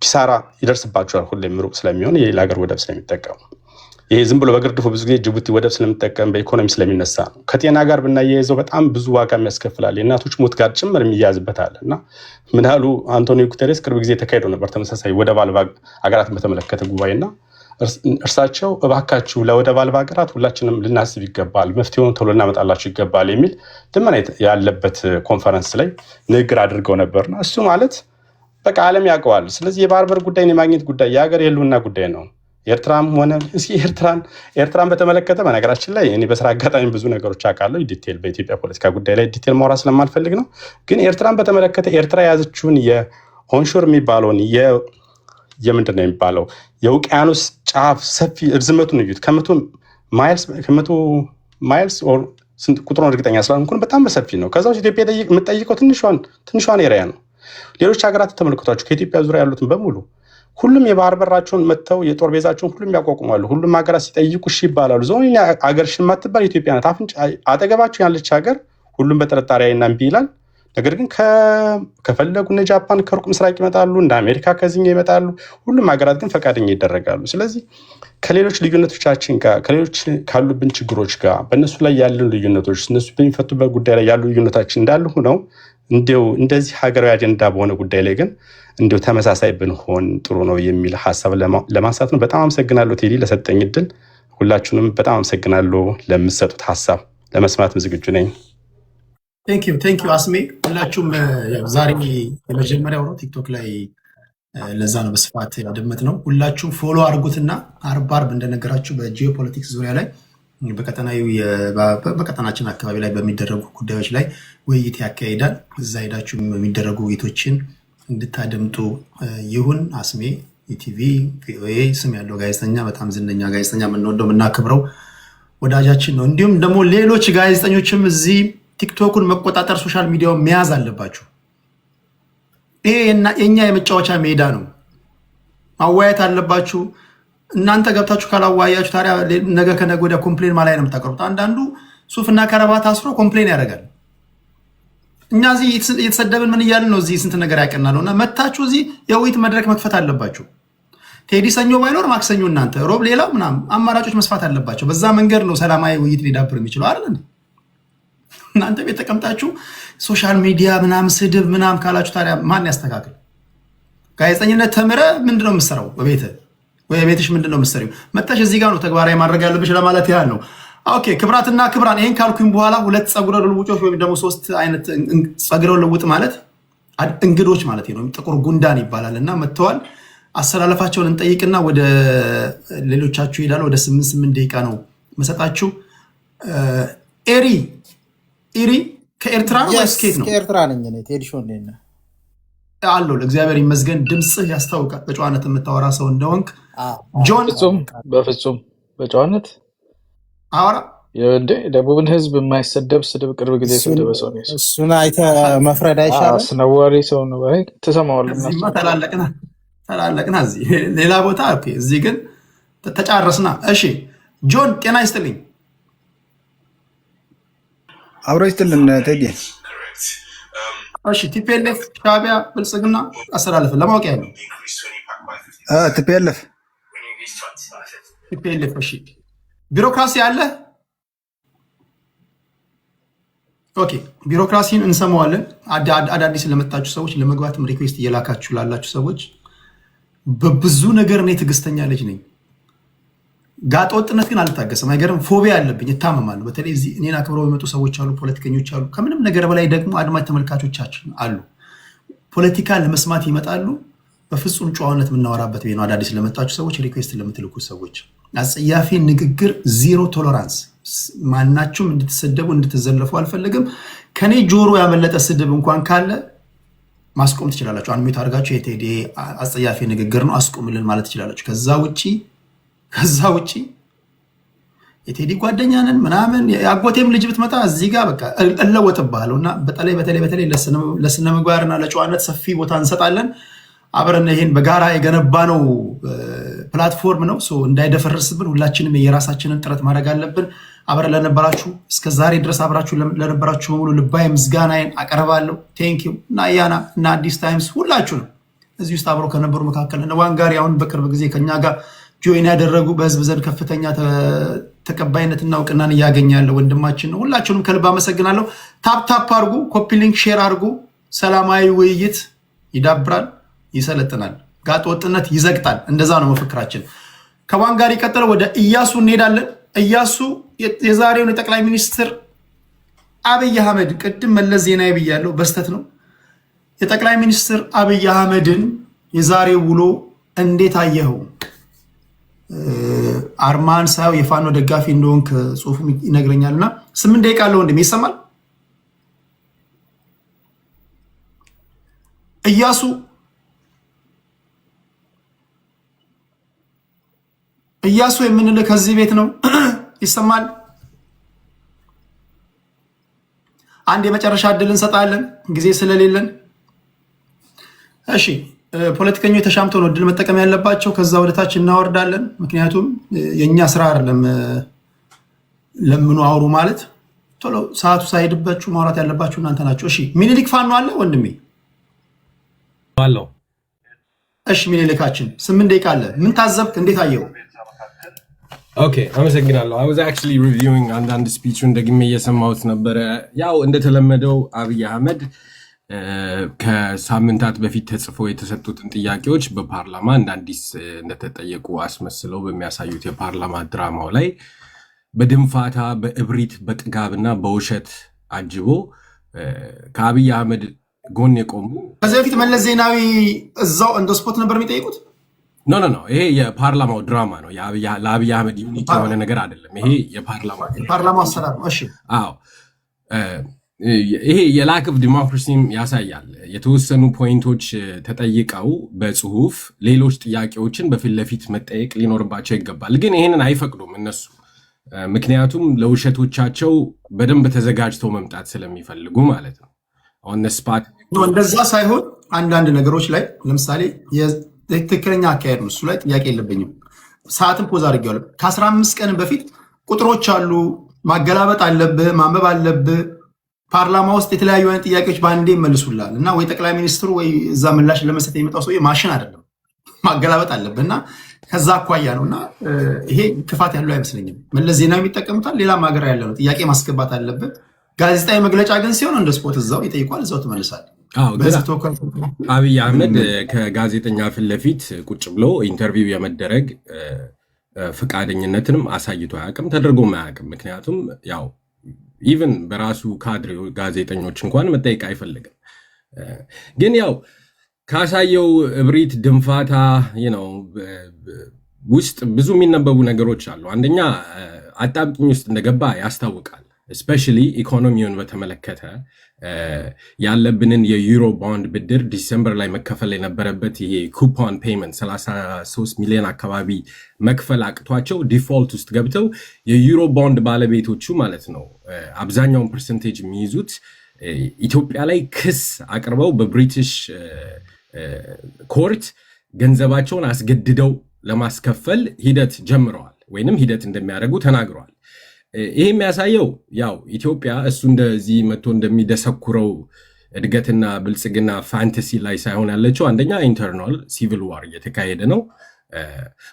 ኪሳራ ይደርስባቸዋል። ሁሌም ሩቅ ስለሚሆን የሌላ ሀገር ወደብ ስለሚጠቀሙ ይሄ ዝም ብሎ በግርድፉ ብዙ ጊዜ ጅቡቲ ወደብ ስለሚጠቀም በኢኮኖሚ ስለሚነሳ ነው። ከጤና ጋር ብናያይዘው በጣም ብዙ ዋጋ የሚያስከፍላል። የእናቶች ሞት ጋር ጭምር የሚያያዝበታል እና ምን ያህሉ አንቶኒዮ ጉተሬስ ቅርብ ጊዜ ተካሂዶ ነበር ተመሳሳይ ወደብ አልባ ሀገራትን በተመለከተ ጉባኤና እርሳቸው እባካችሁ ለወደብ አልባ ሀገራት ሁላችንም ልናስብ ይገባል፣ መፍትሄውን ቶሎ እናመጣላችሁ ይገባል የሚል ልመና ያለበት ኮንፈረንስ ላይ ንግግር አድርገው ነበርና እሱ ማለት በቃ ዓለም ያውቀዋል። ስለዚህ የባህር በር ጉዳይን የማግኘት ጉዳይ የሀገር የህልውና ጉዳይ ነው። ኤርትራም ሆነ ኤርትራን በተመለከተ በነገራችን ላይ እኔ በስራ አጋጣሚ ብዙ ነገሮች አውቃለሁ። ዲቴል በኢትዮጵያ ፖለቲካ ጉዳይ ላይ ዲቴል ማውራት ስለማልፈልግ ነው። ግን ኤርትራን በተመለከተ ኤርትራ የያዘችውን የኦንሾር የሚባለውን የምንድን ነው የሚባለው የውቅያኖስ ጫፍ ሰፊ እርዝመቱን እዩት። ከመቶ ማይልስ ቁጥሩን እርግጠኛ ስላልሆንኩ በጣም በሰፊ ነው። ከዛ ውስጥ ኢትዮጵያ የምትጠይቀው ትንሿን ኤሪያ ነው። ሌሎች ሀገራት ተመልክቷቸው ከኢትዮጵያ ዙሪያ ያሉትን በሙሉ ሁሉም የባህር በራቸውን መጥተው የጦር ቤዛቸውን ሁሉም ያቋቁማሉ። ሁሉም ሀገራት ሲጠይቁ እሺ ይባላሉ። ዞን ሀገር እሺ የማትባል ኢትዮጵያ ናት። አጠገባቸው ያለች ሀገር ሁሉም በጥርጣሬ አይና እምቢ ይላል። ነገር ግን ከፈለጉ እነ ጃፓን ከሩቅ ምስራቅ ይመጣሉ፣ እንደ አሜሪካ ከዚህኛው ይመጣሉ። ሁሉም ሀገራት ግን ፈቃደኛ ይደረጋሉ። ስለዚህ ከሌሎች ልዩነቶቻችን ጋር ከሌሎች ካሉብን ችግሮች ጋር በእነሱ ላይ ያሉን ልዩነቶች እነሱ በሚፈቱበት ጉዳይ ላይ ያሉ ልዩነታችን እንዳሉ ሆነው እንዲው እንደዚህ ሀገራዊ አጀንዳ በሆነ ጉዳይ ላይ ግን እንዲው ተመሳሳይ ብንሆን ጥሩ ነው የሚል ሀሳብ ለማንሳት ነው። በጣም አመሰግናለሁ ቴዲ ለሰጠኝ እድል። ሁላችሁንም በጣም አመሰግናለሁ ለምትሰጡት ሀሳብ ለመስማት ዝግጁ ነኝ። ቴንክ ዩ አስሜ። ሁላችሁም ዛሬ የመጀመሪያው ነው ቲክቶክ ላይ ለዛ ነው በስፋት ያደመጥ ነው። ሁላችሁም ፎሎ አድርጉትና አርብ እንደነገራችሁ በጂኦፖለቲክስ ዙሪያ ላይ በቀጠናችን አካባቢ ላይ በሚደረጉ ጉዳዮች ላይ ውይይት ያካሂዳል። እዛ ሄዳችሁ የሚደረጉ ውይይቶችን እንድታደምጡ ይሁን። አስሜ ኢቲቪ ቪኦኤ ስም ያለው ጋዜጠኛ፣ በጣም ዝነኛ ጋዜጠኛ፣ የምንወደው የምናከብረው ወዳጃችን ነው። እንዲሁም ደግሞ ሌሎች ጋዜጠኞችም እዚህ ቲክቶኩን መቆጣጠር ሶሻል ሚዲያውን መያዝ አለባችሁ። ይሄ የኛ የመጫወቻ ሜዳ ነው። ማዋየት አለባችሁ። እናንተ ገብታችሁ ካላዋያችሁ ታዲያ ነገ ከነገ ወዲያ ኮምፕሌን ማላይ ነው የምታቀርቡት። አንዳንዱ ሱፍና ከረባት አስሮ ኮምፕሌን ያደርጋል። እኛ እዚህ እየተሰደብን ምን እያልን ነው? እዚህ ስንት ነገር ያቀናል እና መታችሁ እዚህ የውይይት መድረክ መክፈት አለባችሁ። ቴዲ ሰኞ ባይኖር ማክሰኞ እናንተ ሮብ ሌላው ምናምን አማራጮች መስፋት አለባቸው። በዛ መንገድ ነው ሰላማዊ ውይይት ሊዳብር የሚችለው አይደል? እናንተ ቤት ተቀምጣችሁ ሶሻል ሚዲያ ምናምን ስድብ ምናምን ካላችሁ ታዲያ ማን ያስተካክል? ጋዜጠኝነት ተምረ ምንድነው የምትሰራው? በቤትሽ ምንድነው የምትሰሪው? መጣሽ እዚህ ጋር ነው ተግባራዊ ማድረግ ያለብሽ ለማለት ያህል ነው። ኦኬ ክብራትና ክብራን፣ ይሄን ካልኩኝ በኋላ ሁለት ጸጉረ ልውጦች ወይም ደግሞ ሶስት አይነት ጸጉረ ልውጥ ማለት እንግዶች ማለት ነው። ጥቁር ጉንዳን ይባላል እና መጥተዋል። አሰላለፋቸውን እንጠይቅና ወደ ሌሎቻችሁ ይሄዳል። ወደ 8 ደቂቃ ነው መሰጣችሁ። ኤሪ ከኤርትራ ወይስ ከየት ነው? ከኤርትራ ነኝ እኔ። ቴዲ ሾው እንዴት ነህ? አለሁ ለእግዚአብሔር ይመስገን። ድምፅህ ያስታውቃል በጨዋነት የምታወራ ሰው እንደሆንክ። ጆን በፍጹም በጨዋነት አወራ እንዴ? ደቡብን ህዝብ የማይሰደብ ስድብ ቅርብ ጊዜ የሰደበ ሰው ነው። እሱን አይተህ መፍረድ አይሻልም? አስነዋሪ ሰው ነው። ትሰማዋለህ። እዚህማ ተላለቅና እዚህ ሌላ ቦታ ኦኬ፣ እዚህ ግን ተጫረስና። እሺ ጆን ጤና ይስጥልኝ። አብሮ ይስጥልን ቴዲ። እሺ ቲፒኤልኤፍ ሻዕቢያ ብልጽግና አስተላለፈ ለማወቅ ያለው ቲፒኤልኤፍ እሺ ቢሮክራሲ አለ። ኦኬ ቢሮክራሲን እንሰማዋለን። አዳዲስ ለመጣችሁ ሰዎች ለመግባትም ሪኩዌስት እየላካችሁ ላላችሁ ሰዎች በብዙ ነገር እኔ ትዕግስተኛ ልጅ ነኝ። ጋጠ ወጥነት ግን አልታገስም። አይገርም፣ ፎቢያ አለብኝ፣ እታመማለሁ። በተለይ እዚህ እኔን አክብረው የሚመጡ ሰዎች አሉ፣ ፖለቲከኞች አሉ። ከምንም ነገር በላይ ደግሞ አድማጭ ተመልካቾቻችን አሉ። ፖለቲካ ለመስማት ይመጣሉ። በፍጹም ጨዋነት የምናወራበት ነው። አዳዲስ ለመጣችሁ ሰዎች፣ ሪኩዌስት ለምትልኩ ሰዎች አጸያፊ ንግግር ዚሮ ቶለራንስ። ማናችሁም እንድትሰደቡ እንድትዘለፉ አልፈልግም። ከኔ ጆሮ ያመለጠ ስድብ እንኳን ካለ ማስቆም ትችላላችሁ። አንሚት አድርጋችሁ የቴዲ አጸያፊ ንግግር ነው አስቆምልን ማለት ትችላላችሁ። ከዛ ውጪ የቴዲ ጓደኛ ነን ምናምን የአጎቴም ልጅ ብትመጣ እዚህ ጋር በቃ እለወጥብሃለሁ። እና በተለይ ለስነ ምግባርና ለጨዋነት ሰፊ ቦታ እንሰጣለን። አብረን ይሄን በጋራ የገነባነው ፕላትፎርም ነው። እንዳይደፈርስብን ሁላችንም የራሳችንን ጥረት ማድረግ አለብን። አብረን ለነበራችሁ እስከዛሬ ድረስ አብራችሁ ለነበራችሁ በሙሉ ልባዊ ምስጋናዬን አቀርባለሁ። ቴንኪው እና ያና እና አዲስ ታይምስ ሁላችሁንም እዚህ ውስጥ አብረው ከነበሩ መካከል እነ ዋንጋሪ አሁን በቅርብ ጊዜ ከኛ ጋር ጆይን ያደረጉ በህዝብ ዘንድ ከፍተኛ ተቀባይነትና እውቅናን እያገኘ ያለ ወንድማችን ነው። ሁላችሁንም ከልብ አመሰግናለሁ። ታፕ አድርጉ፣ ኮፒ ሊንክ ሼር አድርጉ። ሰላማዊ ውይይት ይዳብራል፣ ይሰለጥናል፣ ጋጥ ወጥነት ይዘግጣል። እንደዛ ነው መፈክራችን። ከዋንጋሪ ቀጥለው ወደ ኢያሱ እንሄዳለን። ኢያሱ የዛሬውን የጠቅላይ ሚኒስትር አብይ አህመድ ቅድም መለስ ዜናዊ ብያለሁ፣ በስተት ነው። የጠቅላይ ሚኒስትር አብይ አህመድን የዛሬው ውሎ እንዴት አየኸው? አርማን ሳየው የፋኖ ደጋፊ እንደሆንክ ጽሁፉ ይነግረኛል። እና 8 ደቂቃ አለው ወንድሜ፣ ይሰማል? ኢያሱ የምንልህ ከዚህ ቤት ነው። ይሰማል? አንድ የመጨረሻ እድል እንሰጣለን ጊዜ ስለሌለን። እሺ ፖለቲከኞች ተሻምተው ነው እድል መጠቀም ያለባቸው። ከዛ ወደታች እናወርዳለን። ምክንያቱም የእኛ ስራ አይደለም ለምኑ አውሩ ማለት። ቶሎ ሰዓቱ ሳይሄድባችሁ ማውራት ያለባችሁ እናንተ ናቸው። እሺ ሚኒሊክ ፋኖ አለ ወንድሜ አለው። እሺ ሚኒሊካችን 8 ደቂቃ አለ። ምን ታዘብክ? እንዴት አየው? ኦኬ አመሰግናለሁ። I was actually reviewing አንዳንድ ስፒቹን ደግሜ እየሰማሁት ነበረ። ያው እንደተለመደው አብይ አህመድ ከሳምንታት በፊት ተጽፎ የተሰጡትን ጥያቄዎች በፓርላማ እንደ አዲስ እንደተጠየቁ አስመስለው በሚያሳዩት የፓርላማ ድራማው ላይ በድንፋታ በእብሪት በጥጋብና በውሸት አጅቦ ከአብይ አህመድ ጎን የቆሙ ከዚህ በፊት መለስ ዜናዊ እዛው እንደ ስፖት ነበር የሚጠይቁት። ኖ ይሄ የፓርላማው ድራማ ነው። ለአብይ አህመድ ዩኒክ የሆነ ነገር አይደለም። ይሄ የፓርላማ አሰራር ነው። እሺ አዎ ይሄ የላክ ኦፍ ዲሞክራሲም ያሳያል። የተወሰኑ ፖይንቶች ተጠይቀው በጽሁፍ ሌሎች ጥያቄዎችን በፊት ለፊት መጠየቅ ሊኖርባቸው ይገባል። ግን ይሄንን አይፈቅዱም እነሱ፣ ምክንያቱም ለውሸቶቻቸው በደንብ ተዘጋጅተው መምጣት ስለሚፈልጉ ማለት ነው። ኦን ስፓት እንደዛ ሳይሆን አንዳንድ ነገሮች ላይ ለምሳሌ ትክክለኛ አካሄድ ነው። እሱ ላይ ጥያቄ የለብኝም። ሰዓትን ፖዝ አድርጌዋለሁ። ከ15 ቀን በፊት ቁጥሮች አሉ፣ ማገላበጥ አለብህ፣ ማንበብ አለብህ። ፓርላማ ውስጥ የተለያዩ አይነት ጥያቄዎች በአንዴ ይመልሱላል እና ወይ ጠቅላይ ሚኒስትሩ ወይ እዛ ምላሽ ለመስጠት የሚመጣው ሰው ማሽን አይደለም፣ ማገላበጥ አለብህ እና ከዛ አኳያ ነው። እና ይሄ ክፋት ያለው አይመስለኝም። መለስ ዜናዊ የሚጠቀሙታል፣ ሌላም ሀገር ያለ ነው። ጥያቄ ማስገባት አለብህ። ጋዜጣዊ መግለጫ ግን ሲሆን እንደ ስፖርት እዛው ይጠይቋል፣ እዛው ትመልሳለህ። አብይ አህመድ ከጋዜጠኛ ፊት ለፊት ቁጭ ብሎ ኢንተርቪው የመደረግ ፈቃደኝነትንም አሳይቶ አያውቅም፣ ተደርጎም አያውቅም። ምክንያቱም ያው ኢቨን በራሱ ካድሬ ጋዜጠኞች እንኳን መጠየቅ አይፈልግም። ግን ያው ካሳየው እብሪት ድንፋታ ውስጥ ብዙ የሚነበቡ ነገሮች አሉ። አንደኛ አጣብቂኝ ውስጥ እንደገባ ያስታውቃል። እስፔሻሊ ኢኮኖሚውን በተመለከተ ያለብንን የዩሮ ቦንድ ብድር ዲሴምበር ላይ መከፈል የነበረበት ይሄ ኩፖን ፔመንት 33 ሚሊዮን አካባቢ መክፈል አቅቷቸው ዲፎልት ውስጥ ገብተው የዩሮ ቦንድ ባለቤቶቹ ማለት ነው አብዛኛውን ፐርሰንቴጅ የሚይዙት ኢትዮጵያ ላይ ክስ አቅርበው በብሪቲሽ ኮርት ገንዘባቸውን አስገድደው ለማስከፈል ሂደት ጀምረዋል ወይንም ሂደት እንደሚያደርጉ ተናግረዋል። ይሄ የሚያሳየው ያው ኢትዮጵያ እሱ እንደዚህ መጥቶ እንደሚደሰኩረው እድገትና ብልጽግና ፋንታሲ ላይ ሳይሆን ያለችው አንደኛ ኢንተርናል ሲቪል ዋር እየተካሄደ ነው።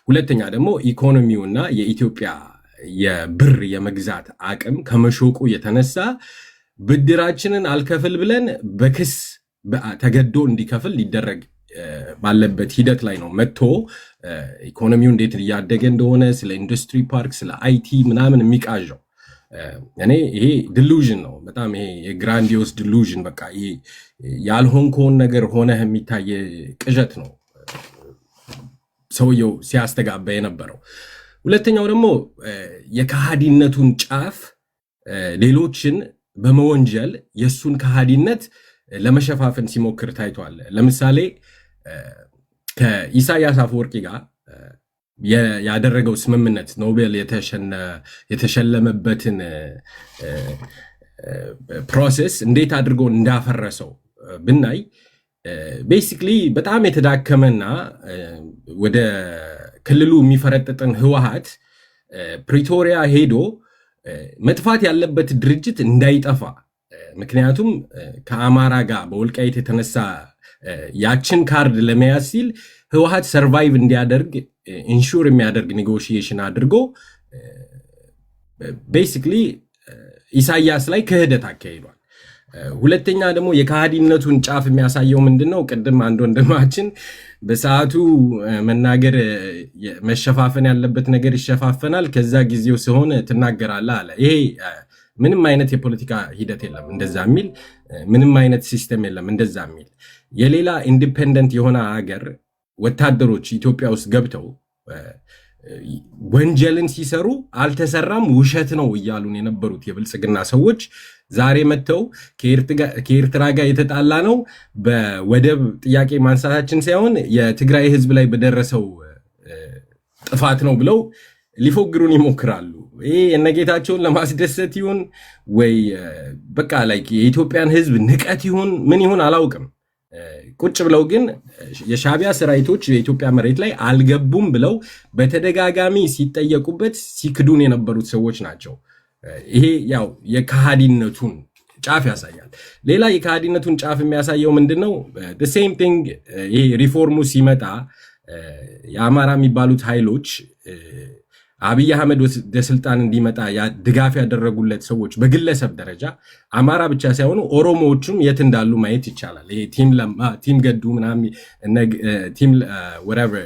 ሁለተኛ ደግሞ ኢኮኖሚውና የኢትዮጵያ የብር የመግዛት አቅም ከመሾቁ የተነሳ ብድራችንን አልከፍል ብለን በክስ ተገዶ እንዲከፍል ሊደረግ ባለበት ሂደት ላይ ነው መጥቶ ኢኮኖሚው እንዴት እያደገ እንደሆነ ስለ ኢንዱስትሪ ፓርክ ስለ አይቲ ምናምን የሚቃዣው። እኔ ይሄ ዲሉዥን ነው በጣም ይሄ የግራንዲዮስ ዲሉዥን በቃ ይሄ ያልሆንከውን ነገር ሆነህ የሚታይ ቅዠት ነው ሰውየው ሲያስተጋባ የነበረው። ሁለተኛው ደግሞ የከሃዲነቱን ጫፍ ሌሎችን በመወንጀል የሱን ከሃዲነት ለመሸፋፈን ሲሞክር ታይቷል። ለምሳሌ ከኢሳያስ አፈወርቂ ጋር ያደረገው ስምምነት ኖቤል የተሸለመበትን ፕሮሰስ እንዴት አድርጎ እንዳፈረሰው ብናይ ቤሲክሊ በጣም የተዳከመና ወደ ክልሉ የሚፈረጥጥን ህወሓት ፕሪቶሪያ ሄዶ መጥፋት ያለበት ድርጅት እንዳይጠፋ ምክንያቱም ከአማራ ጋር በወልቃይት የተነሳ ያችን ካርድ ለመያዝ ሲል ህወሓት ሰርቫይቭ እንዲያደርግ ኢንሹር የሚያደርግ ኔጎሽዬሽን አድርጎ ቤሲክሊ ኢሳያስ ላይ ክህደት አካሂዷል። ሁለተኛ ደግሞ የከሃዲነቱን ጫፍ የሚያሳየው ምንድነው? ቅድም አንድ ወንድማችን በሰዓቱ መናገር መሸፋፈን ያለበት ነገር ይሸፋፈናል፣ ከዛ ጊዜው ሲሆን ትናገራለህ አለ። ይሄ ምንም አይነት የፖለቲካ ሂደት የለም እንደዛ የሚል ምንም አይነት ሲስተም የለም እንደዛ የሚል። የሌላ ኢንዲፔንደንት የሆነ ሀገር ወታደሮች ኢትዮጵያ ውስጥ ገብተው ወንጀልን ሲሰሩ አልተሰራም ውሸት ነው እያሉን የነበሩት የብልጽግና ሰዎች ዛሬ መጥተው ከኤርትራ ጋር የተጣላ ነው በወደብ ጥያቄ ማንሳታችን ሳይሆን የትግራይ ህዝብ ላይ በደረሰው ጥፋት ነው ብለው ሊፎግሩን ይሞክራሉ። ይሄ እነጌታቸውን ለማስደሰት ይሁን ወይ በቃ ላይ የኢትዮጵያን ህዝብ ንቀት ይሁን ምን ይሁን አላውቅም። ቁጭ ብለው ግን የሻዕቢያ ሰራዊቶች የኢትዮጵያ መሬት ላይ አልገቡም ብለው በተደጋጋሚ ሲጠየቁበት ሲክዱን የነበሩት ሰዎች ናቸው። ይሄ ያው የከሃዲነቱን ጫፍ ያሳያል። ሌላ የከሃዲነቱን ጫፍ የሚያሳየው ምንድነው? the same thing ይሄ ሪፎርሙ ሲመጣ የአማራ የሚባሉት ኃይሎች አብይ አህመድ ወደ ስልጣን እንዲመጣ ድጋፍ ያደረጉለት ሰዎች በግለሰብ ደረጃ አማራ ብቻ ሳይሆኑ ኦሮሞዎቹም የት እንዳሉ ማየት ይቻላል። ይሄ ቲም ገዱ ምናምን ቲም whatever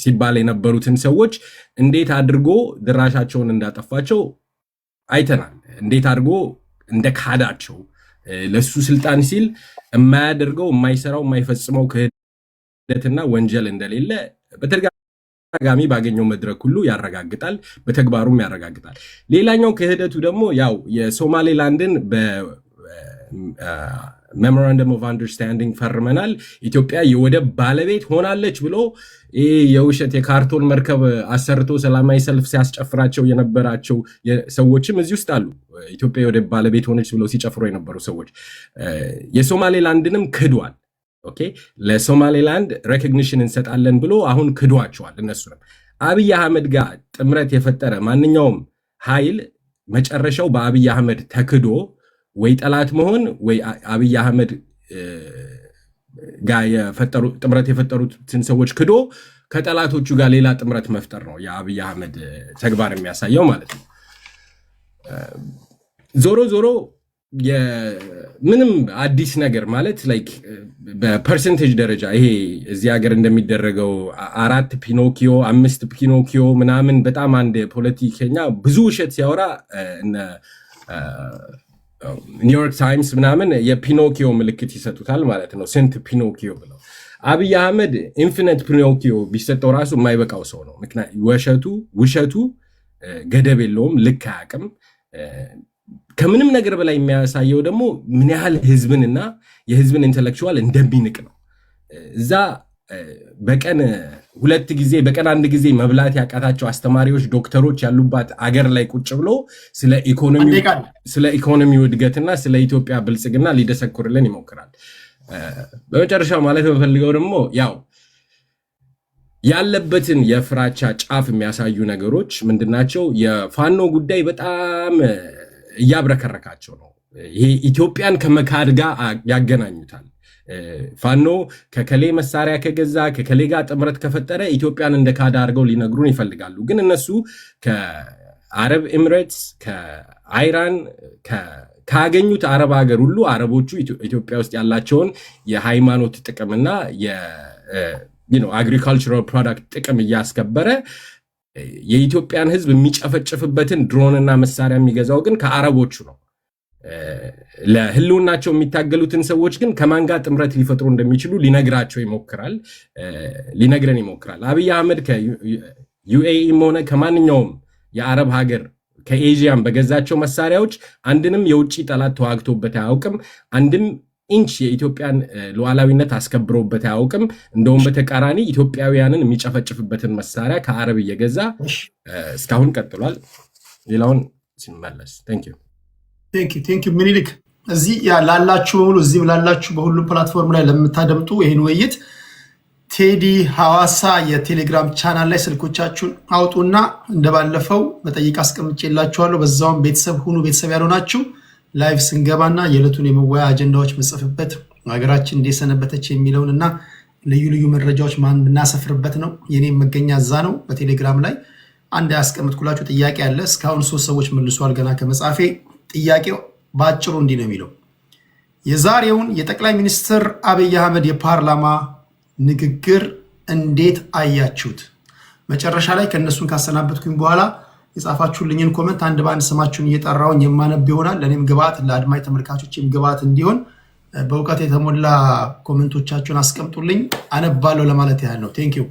ሲባል የነበሩትን ሰዎች እንዴት አድርጎ ድራሻቸውን እንዳጠፋቸው አይተናል። እንዴት አድርጎ እንደ ካዳቸው ለሱ ስልጣን ሲል የማያደርገው የማይሰራው የማይፈጽመው ክህደትና ወንጀል እንደሌለ በተደጋጋሚ ባገኘው መድረክ ሁሉ ያረጋግጣል፣ በተግባሩም ያረጋግጣል። ሌላኛው ክህደቱ ደግሞ ያው የሶማሌላንድን በሜሞራንደም ኦፍ አንደርስታንዲንግ ፈርመናል፣ ኢትዮጵያ የወደብ ባለቤት ሆናለች ብሎ የውሸት የካርቶን መርከብ አሰርቶ ሰላማዊ ሰልፍ ሲያስጨፍራቸው የነበራቸው ሰዎችም እዚህ ውስጥ አሉ። ኢትዮጵያ የወደብ ባለቤት ሆነች ብለው ሲጨፍሩ የነበሩ ሰዎች የሶማሌላንድንም ክዷል። ኦኬ ለሶማሌላንድ ሬኮግኒሽን እንሰጣለን ብሎ አሁን ክዷቸዋል። እነሱንም አብይ አህመድ ጋር ጥምረት የፈጠረ ማንኛውም ኃይል መጨረሻው በአብይ አህመድ ተክዶ ወይ ጠላት መሆን ወይ አብይ አህመድ ጋር ጥምረት የፈጠሩትን ሰዎች ክዶ ከጠላቶቹ ጋር ሌላ ጥምረት መፍጠር ነው የአብይ አህመድ ተግባር የሚያሳየው ማለት ነው። ዞሮ ዞሮ ምንም አዲስ ነገር ማለት ላይክ በፐርሰንቴጅ ደረጃ ይሄ እዚህ ሀገር እንደሚደረገው 4 ፒኖኪዮ 5 ፒኖኪዮ ምናምን በጣም አንድ ፖለቲከኛ ብዙ ውሸት ሲያወራ ኒውዮርክ ታይምስ ምናምን የፒኖኪዮ ምልክት ይሰጡታል ማለት ነው። ስንት ፒኖኪዮ ብለው አብይ አህመድ ኢንፊኒት ፒኖኪዮ ቢሰጠው ራሱ የማይበቃው ሰው ነው። ምክንያቱም ውሸቱ ገደብ የለውም፣ ልክ አያውቅም። ከምንም ነገር በላይ የሚያሳየው ደግሞ ምን ያህል ህዝብንና የህዝብን ኢንተሌክቹዋል እንደሚንቅ ነው። እዛ በቀን አንድ ጊዜ መብላት ያቃታቸው አስተማሪዎች፣ ዶክተሮች ያሉባት አገር ላይ ቁጭ ብሎ ስለ ኢኮኖሚው እድገትና ስለ ኢትዮጵያ ብልጽግና ሊደሰኩርልን ይሞክራል። በመጨረሻ ማለት የምፈልገው ደግሞ ያው ያለበትን የፍራቻ ጫፍ የሚያሳዩ ነገሮች ምንድናቸው? የፋኖ ጉዳይ በጣም እያብረከረካቸው ነው። ይሄ ኢትዮጵያን ከመካድ ጋር ያገናኙታል። ፋኖ ከከሌ መሳሪያ ከገዛ ከከሌ ጋር ጥምረት ከፈጠረ ኢትዮጵያን እንደ ካዳ አድርገው ሊነግሩን ይፈልጋሉ። ግን እነሱ ከአረብ ኤሚሬትስ ከአይራን ካገኙት አረብ ሀገር ሁሉ አረቦቹ ኢትዮጵያ ውስጥ ያላቸውን የሃይማኖት ጥቅምና አግሪካልቸራል ፕሮዳክት ጥቅም እያስከበረ የኢትዮጵያን ህዝብ የሚጨፈጭፍበትን ድሮንና መሳሪያ የሚገዛው ግን ከአረቦቹ ነው። ለህልውናቸው የሚታገሉትን ሰዎች ግን ከማን ጋር ጥምረት ሊፈጥሩ እንደሚችሉ ሊነግረን ይሞክራል። አብይ አህመድ ከዩኤኢም ሆነ ከማንኛውም የአረብ ሀገር ከኤዥያም በገዛቸው መሳሪያዎች አንድንም የውጭ ጠላት ተዋግቶበት አያውቅም። አንድም ኢንች የኢትዮጵያን ሉዓላዊነት አስከብሮበት አያውቅም። እንደውም በተቃራኒ ኢትዮጵያውያንን የሚጨፈጭፍበትን መሳሪያ ከአረብ እየገዛ እስካሁን ቀጥሏል። ሌላውን ሲመለስ ቴንክ ዩ ምኒልክ። እዚህ ላላችሁ በሙሉ እዚህም ላላችሁ በሁሉም ፕላትፎርም ላይ ለምታደምጡ ይህን ውይይት ቴዲ ሐዋሳ የቴሌግራም ቻናል ላይ ስልኮቻችሁን አውጡና እንደባለፈው በጠይቅ አስቀምጬላችኋለሁ። በዛውም ቤተሰብ ሁኑ። ቤተሰብ ያልሆናችሁ ላይቭ ስንገባና የዕለቱን የመወያ አጀንዳዎች መጽፍበት ሀገራችን እንደሰነበተች የሚለውን እና ልዩ ልዩ መረጃዎች የምናሰፍርበት ነው። የኔም መገኛ እዛ ነው። በቴሌግራም ላይ አንድ ያስቀምጥኩላችሁ ጥያቄ አለ። እስካሁን 3 ሰዎች መልሷል ገና ከመጻፌ። ጥያቄው በአጭሩ እንዲህ ነው የሚለው የዛሬውን የጠቅላይ ሚኒስትር አብይ አህመድ የፓርላማ ንግግር እንዴት አያችሁት? መጨረሻ ላይ ከእነሱን ካሰናበትኩኝ በኋላ የጻፋችሁልኝን ኮመንት አንድ በአንድ ስማችሁን እየጠራውኝ የማነብ ይሆናል። ለእኔም ግብዓት ለአድማጭ ተመልካቾችም ግብዓት እንዲሆን በእውቀት የተሞላ ኮመንቶቻችሁን አስቀምጡልኝ፣ አነባለሁ ለማለት ያህል ነው። ቴንክ ዩ።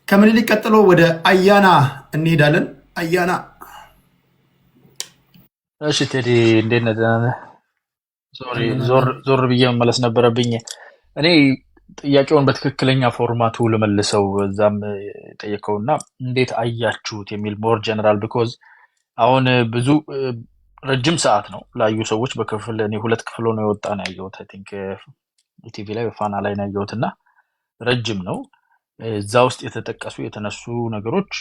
ከምኒልክ ቀጥሎ ወደ አያና እንሄዳለን። አያና። እሺ ቴዲ እንዴት ነህ? ደህና ነህ? ሶሪ ዞር ብዬ መመለስ ነበረብኝ። እኔ ጥያቄውን በትክክለኛ ፎርማቱ ልመልሰው እዛም ጠየቀውና እንዴት አያችሁት የሚል ሞር ጀነራል ቢኮዝ አሁን ብዙ ረጅም ሰዓት ነው ላዩ ሰዎች በክፍል እኔ 2 ክፍል ነው የወጣ ነው ያየሁት። አይ ቲንክ ቲቪ ላይ በፋና ላይ ነው ያየሁትና ረጅም ነው። እዛ ውስጥ የተጠቀሱ የተነሱ ነገሮች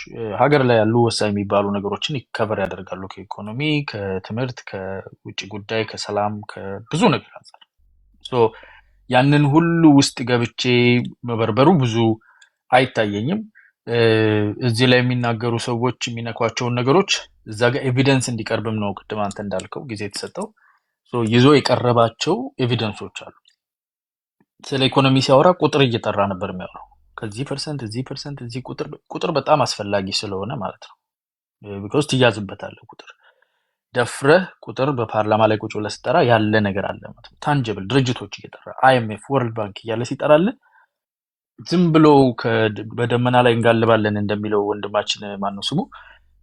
ሀገር ላይ ያሉ ወሳኝ የሚባሉ ነገሮችን ይከቨር ያደርጋሉ። ከኢኮኖሚ፣ ከትምህርት፣ ከውጭ ጉዳይ፣ ከሰላም፣ ከብዙ ነገር አንፃር ያንን ሁሉ ውስጥ ገብቼ መበርበሩ ብዙ አይታየኝም። እዚህ ላይ የሚናገሩ ሰዎች የሚነኳቸውን ነገሮች እዛ ጋር ኤቪደንስ እንዲቀርብም ነው ቅድም አንተ እንዳልከው ጊዜ የተሰጠው ይዞ የቀረባቸው ኤቪደንሶች አሉ። ስለ ኢኮኖሚ ሲያወራ ቁጥር እየጠራ ነበር የሚያወራው። ከዚህ ፐርሰንት እዚህ ፐርሰንት እዚህ ቁጥር በጣም አስፈላጊ ስለሆነ ማለት ነው። ቢኮዝ ትያዝበታለህ ቁጥር ደፍረህ ቁጥር በፓርላማ ላይ ቁጭ ብለህ ስጠራ ያለ ነገር አለ ማለት ነው። ታንጀብል ድርጅቶች እየጠራ አይኤምኤፍ፣ ወርልድ ባንክ እያለ ሲጠራልህ ዝም ብሎ በደመና ላይ እንጋልባለን እንደሚለው ወንድማችን ማነው ስሙ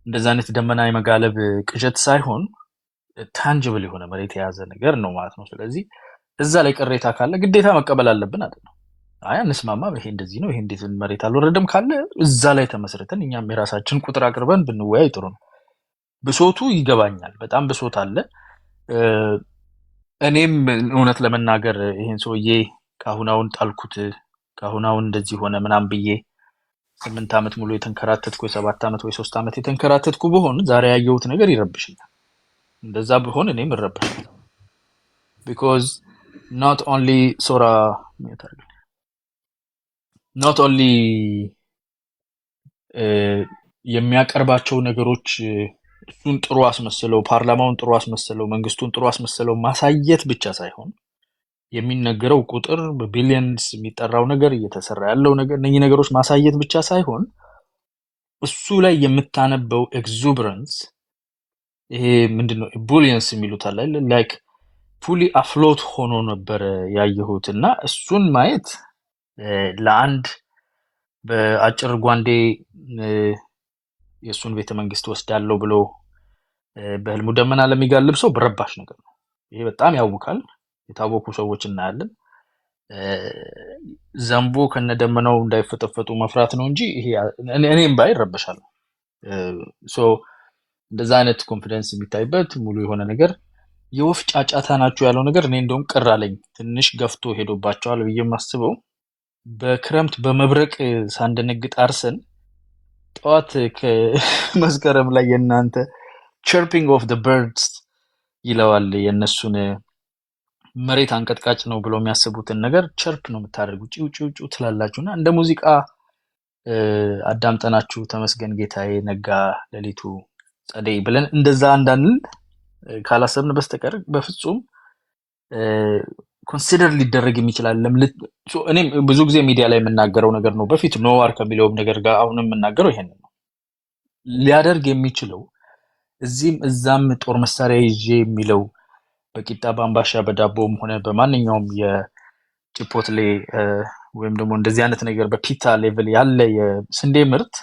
እንደዛ አይነት ደመና የመጋለብ ቅዠት ሳይሆን ታንጀብል የሆነ መሬት የያዘ ነገር ነው ማለት ነው። ስለዚህ እዛ ላይ ቅሬታ ካለ ግዴታ መቀበል አለብን አይደል ነው። አይ አንስማማ፣ ይሄ እንደዚህ ነው፣ ይሄ እንዴት መሬት አልወረደም ካለ እዛ ላይ ተመስርተን እኛም የራሳችን ቁጥር አቅርበን ብንወያይ ጥሩ ነው። ብሶቱ ይገባኛል፣ በጣም ብሶት አለ። እኔም እውነት ለመናገር ይሄን ሰውዬ ካሁናውን ጣልኩት፣ ካሁናውን እንደዚህ ሆነ ምናም ብዬ 8 ዓመት ሙሉ የተንከራተትኩ 7 ዓመት ወይ 3 ዓመት የተንከራተትኩ በሆን ዛሬ ያየሁት ነገር ይረብሽኛል። እንደዛ ቢሆን እኔም እረብሻለሁ። because not only የሚያቀርባቸው ነገሮች እሱን ጥሩ አስመስለው ፓርላማውን ጥሩ አስመስለው መንግስቱን ጥሩ አስመስለው ማሳየት ብቻ ሳይሆን የሚነገረው ቁጥር በቢሊየንስ የሚጠራው ነገር እየተሰራ ያለው ነገር እነኚህ ነገሮች ማሳየት ብቻ ሳይሆን እሱ ላይ የምታነበው ኤግዙብራንስ ይሄ ምንድነው ቡሊየንስ የሚሉት አለ ላይክ ፉሊ አፍሎት ሆኖ ነበር ያየሁትና እሱን ማየት ለአንድ በአጭር ጓንዴ የእሱን ቤተ መንግስት ወስዳለሁ ብሎ በህልሙ ደመና ለሚጋልብ ሰው በረባሽ ነገር ነው። ይሄ በጣም ያውካል። የታወቁ ሰዎች እናያለን። ዘንቦ ከነደመናው እንዳይፈጠፈጡ መፍራት ነው እንጂ ይሄ እኔም ባይ ይረበሻል። ሶ እንደዛ አይነት ኮንፊደንስ የሚታይበት ሙሉ የሆነ ነገር የወፍ ጫጫታ ናቸው ያለው ነገር እኔ እንደውም ቅር አለኝ። ትንሽ ገፍቶ ሄዶባቸዋል ብዬ የማስበው በክረምት በመብረቅ ሳንደነግጥ አርሰን ጠዋት ከመስከረም ላይ የእናንተ chirping of the birds ይለዋል የነሱን መሬት አንቀጥቃጭ ነው ብሎ የሚያስቡትን ነገር ቸርፕ ነው የምታደርጉት ጪው ጪው ጪው ትላላችሁና እንደ ሙዚቃ አዳምጠናችሁ ተመስገን ጌታዬ ነጋ ሌሊቱ ጸደይ ብለን እንደዛ እንዳንል ካላሰብን በስተቀር በፍጹም ኮንሲደር ሊደረግ የሚችላል። እኔም ብዙ ጊዜ ሚዲያ ላይ የምናገረው ነገር ነው። በፊት ኖዋር ከሚለውም ነገር ጋር አሁንም የምናገረው ይሄንን ነው። ሊያደርግ የሚችለው እዚህም እዛም ጦር መሳሪያ ይዤ የሚለው በቂጣ በአምባሻ በዳቦም ሆነ በማንኛውም የጭፖትሌ ወይም ደግሞ እንደዚህ አይነት ነገር በፒታ ሌቭል ያለ የስንዴ ምርት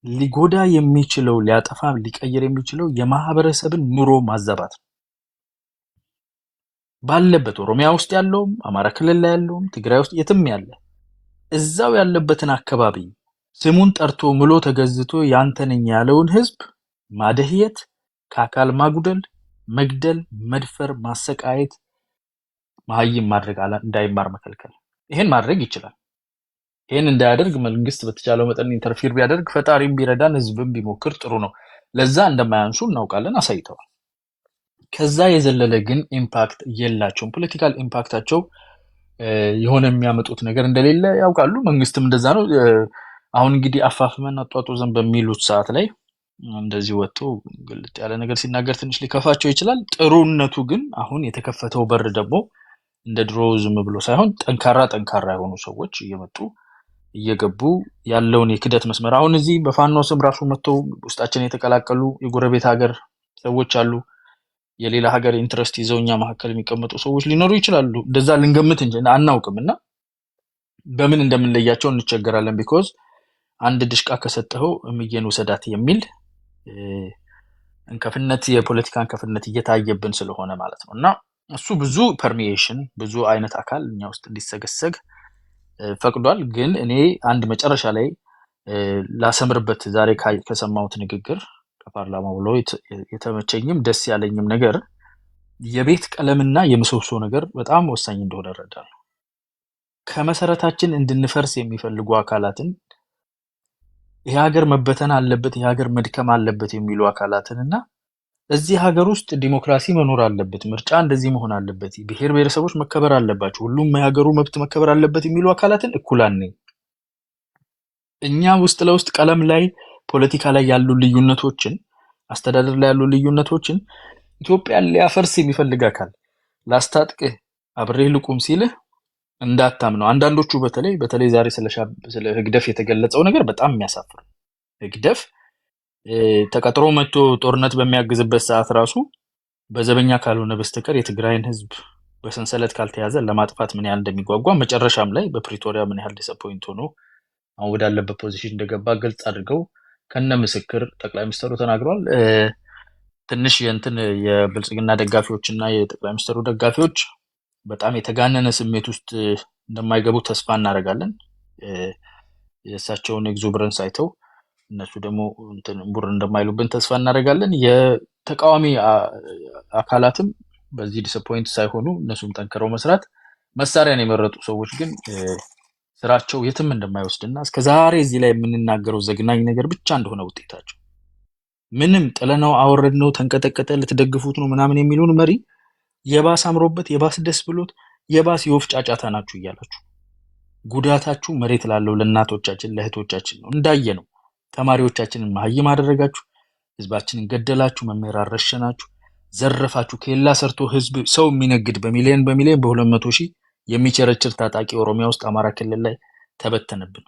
ሊጎዳ የሚችለው ሊያጠፋ ሊቀየር የሚችለው የማህበረሰብን ኑሮ ማዛባት ነው። ባለበት ኦሮሚያ ውስጥ ያለውም አማራ ክልል ላይ ያለውም ትግራይ ውስጥ የትም ያለ እዛው ያለበትን አካባቢ ስሙን ጠርቶ ምሎ ተገዝቶ ያንተነኝ ያለውን ህዝብ ማደህየት፣ ከአካል ማጉደል፣ መግደል፣ መድፈር፣ ማሰቃየት፣ ማህይም ማድረግ እንዳይማር መከልከል። ይሄን ማድረግ ይችላል። ይሄን እንዳያደርግ መንግስት በተቻለው መጠን ኢንተርፊር ቢያደርግ ፈጣሪም ቢረዳን ህዝብም ቢሞክር ጥሩ ነው። ለዛ እንደማያንሱ እናውቃለን፣ አሳይተዋል። ከዛ የዘለለ ግን ኢምፓክት የላቸውም። ፖለቲካል ኢምፓክታቸው የሆነ የሚያመጡት ነገር እንደሌለ ያውቃሉ። መንግስትም እንደዛ ነው። አሁን እንግዲህ አፋፍመን አጧጡዘን በሚሉት ሰዓት ላይ እንደዚህ ወጥቶ ግልጥ ያለ ነገር ሲናገር ትንሽ ሊከፋቸው ይችላል። ጥሩነቱ ግን አሁን የተከፈተው በር ደግሞ እንደ ድሮ ዝም ብሎ ሳይሆን ጠንካራ የሆኑ ሰዎች እየመጡ እየገቡ ያለውን የክደት መስመር አሁን እዚህ በፋኖ ስም ራሱ መጥተው ውስጣችን የተቀላቀሉ የጎረቤት ሀገር ሰዎች አሉ። የሌላ ሀገር ኢንትረስት ይዘው እኛ መካከል የሚቀመጡ ሰዎች ሊኖሩ ይችላሉ። እንደዛ ልንገምት እንጂ አናውቅምና በምን እንደምንለያቸው እንቸገራለን። ቢኮዝ አንድ ድሽቃ ከሰጠኸው እምዬን ውሰዳት የሚል እንከፍነት የፖለቲካ እንከፍነት እየታየብን ስለሆነ ማለት ነው። እና እሱ ብዙ ፐርሚዬሽን ብዙ አይነት አካል እኛ ውስጥ እንዲሰገሰግ ፈቅዷል። ግን እኔ አንድ መጨረሻ ላይ ላሰምርበት ዛሬ ከሰማሁት ንግግር ከፓርላማው ብሎ የተመቸኝም ደስ ያለኝም ነገር የቤት ቀለምና የምሰሶ ነገር በጣም ወሳኝ እንደሆነ እረዳለሁ። ከመሰረታችን እንድንፈርስ የሚፈልጉ አካላትን ይሄ ሀገር መበተን አለበት፣ ይሄ ሀገር መድከም አለበት የሚሉ አካላትንና እዚህ ሀገር ውስጥ ዲሞክራሲ መኖር አለበት፣ ምርጫ እንደዚህ መሆን አለበት፣ ብሔር ብሔረሰቦች መከበር አለባቸው፣ ሁሉም የሀገሩ መብት መከበር አለበት የሚሉ አካላትን እኩላን ነኝ። እኛ ውስጥ ለውስጥ ቀለም ላይ ፖለቲካ ላይ ያሉ ልዩነቶችን አስተዳደር ላይ ያሉ ልዩነቶችን ኢትዮጵያን ሊያፈርስ የሚፈልግ አካል ላስታጥቅህ አብሬህ ልቁም ሲልህ እንዳታምነው። አንዳንዶቹ በተለይ ዛሬ ስለ ህግደፍ የተገለጸው ነገር በጣም የሚያሳፍር ህግደፍ ተቀጥሮ መጥቶ ጦርነት በሚያግዝበት ሰዓት ራሱ በዘበኛ ካልሆነ በስተቀር የትግራይን ህዝብ በሰንሰለት ካልተያዘ ለማጥፋት ምን ያህል እንደሚጓጓ መጨረሻም ላይ በፕሪቶሪያ ምን ያህል ዲስአፖይንት ሆኖ አሁን ወዳለበት ፖዚሽን እንደገባ ግልጽ አድርገው ከነ ምስክር ጠቅላይ ሚኒስትሩ ተናግረዋል። ትንሽ የብልጽግና ደጋፊዎችና የጠቅላይ ሚኒስትሩ ደጋፊዎች በጣም የተጋነነ ስሜት ውስጥ እንደማይገቡ ተስፋ እናደርጋለን። የእሳቸውን ኤግዞብረንስ አይተው እነሱ ደግሞ ቡር እንደማይሉብን ተስፋ እናደርጋለን። የተቃዋሚ አካላትም በዚህ ዲስአፖይንት ሳይሆኑ እነሱም ጠንክረው መስራት መሳሪያን የመረጡ ሰዎች ግን ስራቸው የትም እንደማይወስድና እስከዛሬ እዚህ ላይ የምንናገረው ዘግናኝ ነገር ብቻ እንደሆነ ውጤታቸው ምንም ጥለነው አወረድነው ተንቀጠቀጠ ልትደግፉት ነው ምናምን የሚሉን መሪ የባስ አምሮበት የባስ ደስ ብሎት የባስ የወፍ ጫጫታ ናችሁ እያላችሁ ጉዳታችሁ መሬት ላለው ለእናቶቻችን ለእህቶቻችን ነው። እንዳየ ነው ተማሪዎቻችንን መሀይም አደረጋችሁ፣ ህዝባችንን ገደላችሁ፣ መምህር አረሸናችሁ፣ ዘረፋችሁ። ከሌላ ሰርቶ ህዝብ ሰው የሚነግድ በሚሊዮን በ200 ሺህ የሚቸረችር ታጣቂ ኦሮሚያ ውስጥ አማራ ክልል ላይ ተበተነብን።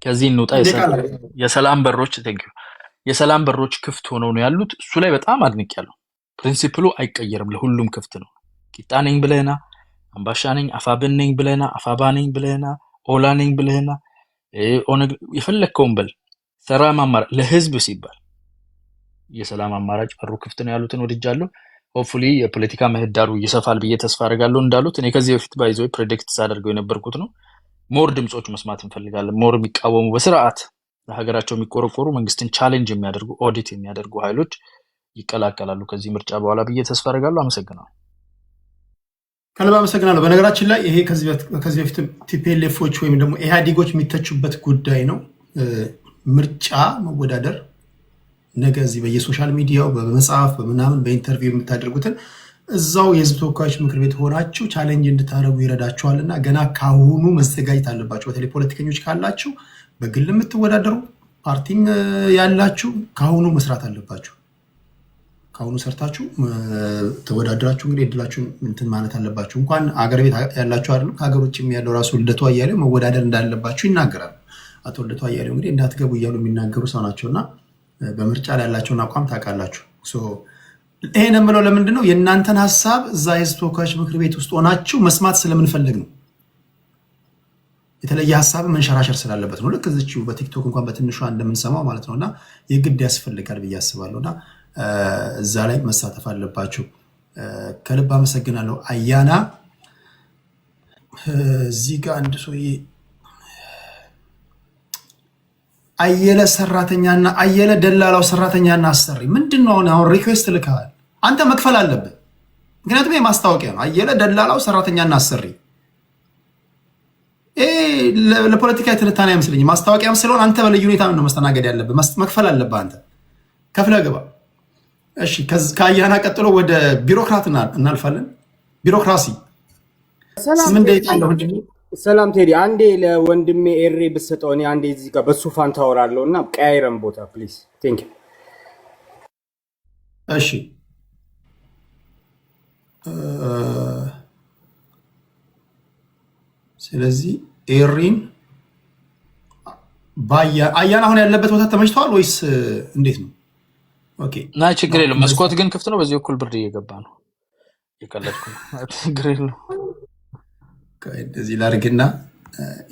ከዚህ እንውጣ። የሰላም በሮች ክፍት ሆነው ነው ያሉት። እሱ ላይ በጣም አድንቄያለሁ። ፕሪንሲፕሉ አይቀየርም፣ ለሁሉም ክፍት ነው። ቂጣ ነኝ ብለህና፣ አምባሻ ነኝ አፋብን ነኝ ብለህና፣ አፋባ ነኝ ብለህና፣ ኦላ ነኝ ብለህና፣ ኦነግ የፈለግከውን በል። ሰላም አማራጭ ለህዝብ ሲባል የሰላም አማራጭ በሩ ክፍት ነው ያሉትን ወድጃለሁ። ሆፕፉሊ የፖለቲካ ምህዳሩ ይሰፋል ብዬ ተስፋ አደርጋለሁ እንዳሉት እኔ ከዚህ በፊት ባይዞ ፕሬዲክት ሳደርገው የነበርኩት ነው። ሞር ድምጾች መስማት እንፈልጋለን። ሞር የሚቃወሙ በስርዓት ለሀገራቸው የሚቆረቆሩ መንግስትን ቻሌንጅ የሚያደርጉ ኦዲት የሚያደርጉ ኃይሎች ይቀላቀላሉ ከዚህ ምርጫ በኋላ ብዬ ተስፋ አደርጋለሁ። አመሰግናለሁ። ከልብ አመሰግናለሁ። በነገራችን ላይ ይሄ ከዚህ በፊት ቲፒኤልኤፎች ወይም ደግሞ ኢህአዴጎች የሚተቹበት ጉዳይ ነው። ምርጫ መወዳደር ነገ እዚህ በየሶሻል ሚዲያው በመጽሐፍ በምናምን በኢንተርቪው የምታደርጉትን እዛው የህዝብ ተወካዮች ምክር ቤት ሆናችሁ ቻሌንጅ እንድታደርጉ ይረዳችኋልና ገና ካሁኑ መዘጋጀት አለባችሁ። በተለይ ፖለቲከኞች ካላችሁ በግል የምትወዳደሩ ፓርቲም ያላችሁ ካሁኑ መስራት አለባችሁ። ካሁኑ ሰርታችሁ ተወዳደራችሁ እንግዲህ እድላችሁን እንትን ማለት አለባችሁ። እንኳን አገር ቤት ያላችሁ አይደለም ከሀገር ውጭም ያለው ራሱ ልደቱ አያሌው መወዳደር እንዳለባችሁ ይናገራሉ። አቶ ልደቱ አያሌው እንግዲህ እንዳትገቡ እያሉ የሚናገሩ ሰው ናቸውና በምርጫ ላይ ያላቸውን አቋም ታውቃላችሁ። ይሄን የምለው ለምንድን ነው? የእናንተን ሀሳብ እዛ የህዝብ ተወካዮች ምክር ቤት ውስጥ ሆናችሁ መስማት ስለምንፈልግ ነው። የተለየ ሀሳብ መንሸራሸር ስላለበት ነው። ልክ እዚችው በቲክቶክ እንኳን በትንሿ እንደምንሰማው ማለት ነውና የግድ ያስፈልጋል ብዬ አስባለሁና እዛ ላይ መሳተፍ አለባችሁ። ከልብ አመሰግናለሁ። አያና እዚህ ጋር አንድ ሰውዬ አየለ ሰራተኛና አየለ ደላላው ሰራተኛና አሰሪ ምንድን ነው? አሁን ሪኩዌስት ልከሃል። አንተ መክፈል አለብህ። ምክንያቱም የማስታወቂያ ነው። አየለ ደላላው ሰራተኛና አሰሪ ለፖለቲካ ትንታኔ አይመስለኝም። ማስታወቂያም ስለሆነ አንተ በልዩ ሁኔታ ነው መስተናገድ ያለብህ። መክፈል አለብህ። አንተ ከፍለህ ግባ። እሺ፣ ከአያና ቀጥሎ ወደ ቢሮክራት እናልፋለን። ቢሮክራሲ ምን ደቂቃ አለው? ሰላም ቴዲ፣ አንዴ ለወንድሜ ኤሬ ብትሰጠው እኔ አንዴ እዚህ ጋር በሱ ፋንታ አወራለሁ እና ቀያይረን ቦታ ፕሊዝ። ቴንክ ዩ። እሺ፣ ስለዚህ ኤሪን አያና አሁን ያለበት ቦታ ተመችተዋል ወይስ እንዴት ነው? ኦኬ፣ ና ችግር የለውም። መስኮት ግን ክፍት ነው። በዚህ በኩል ብርድ እየገባ ነው። የቀለድኩ ነው። ችግር የለውም። እንደዚህ ላድርግና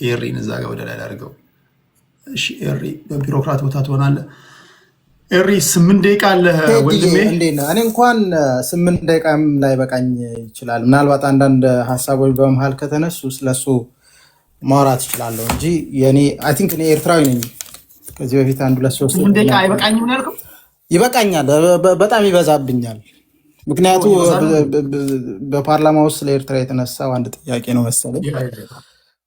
ኤሪን እዛ ጋር ወደ ላይ ላድርገው። እሺ ኤሪ በቢሮክራት ቦታ ትሆናለህ። ኤሪ 8 ደቂቃ አለ ወንድሜ። እኔ እንኳን 8 ደቂቃም ላይ በቃኝ ይችላል። ምናልባት አንዳንድ ሀሳቦች በመሀል ከተነሱ ስለሱ ማውራት እችላለሁ እንጂ የኔ አይ ቲንክ እኔ ኤርትራዊ ነኝ። ከዚህ በፊት 1-2-3 8 ደቂቃ አይበቃኝም ነው ያልከው? ይበቃኛል፣ በጣም ይበዛብኛል። ምክንያቱ በፓርላማ ውስጥ ለኤርትራ የተነሳው አንድ ጥያቄ ነው መሰለኝ።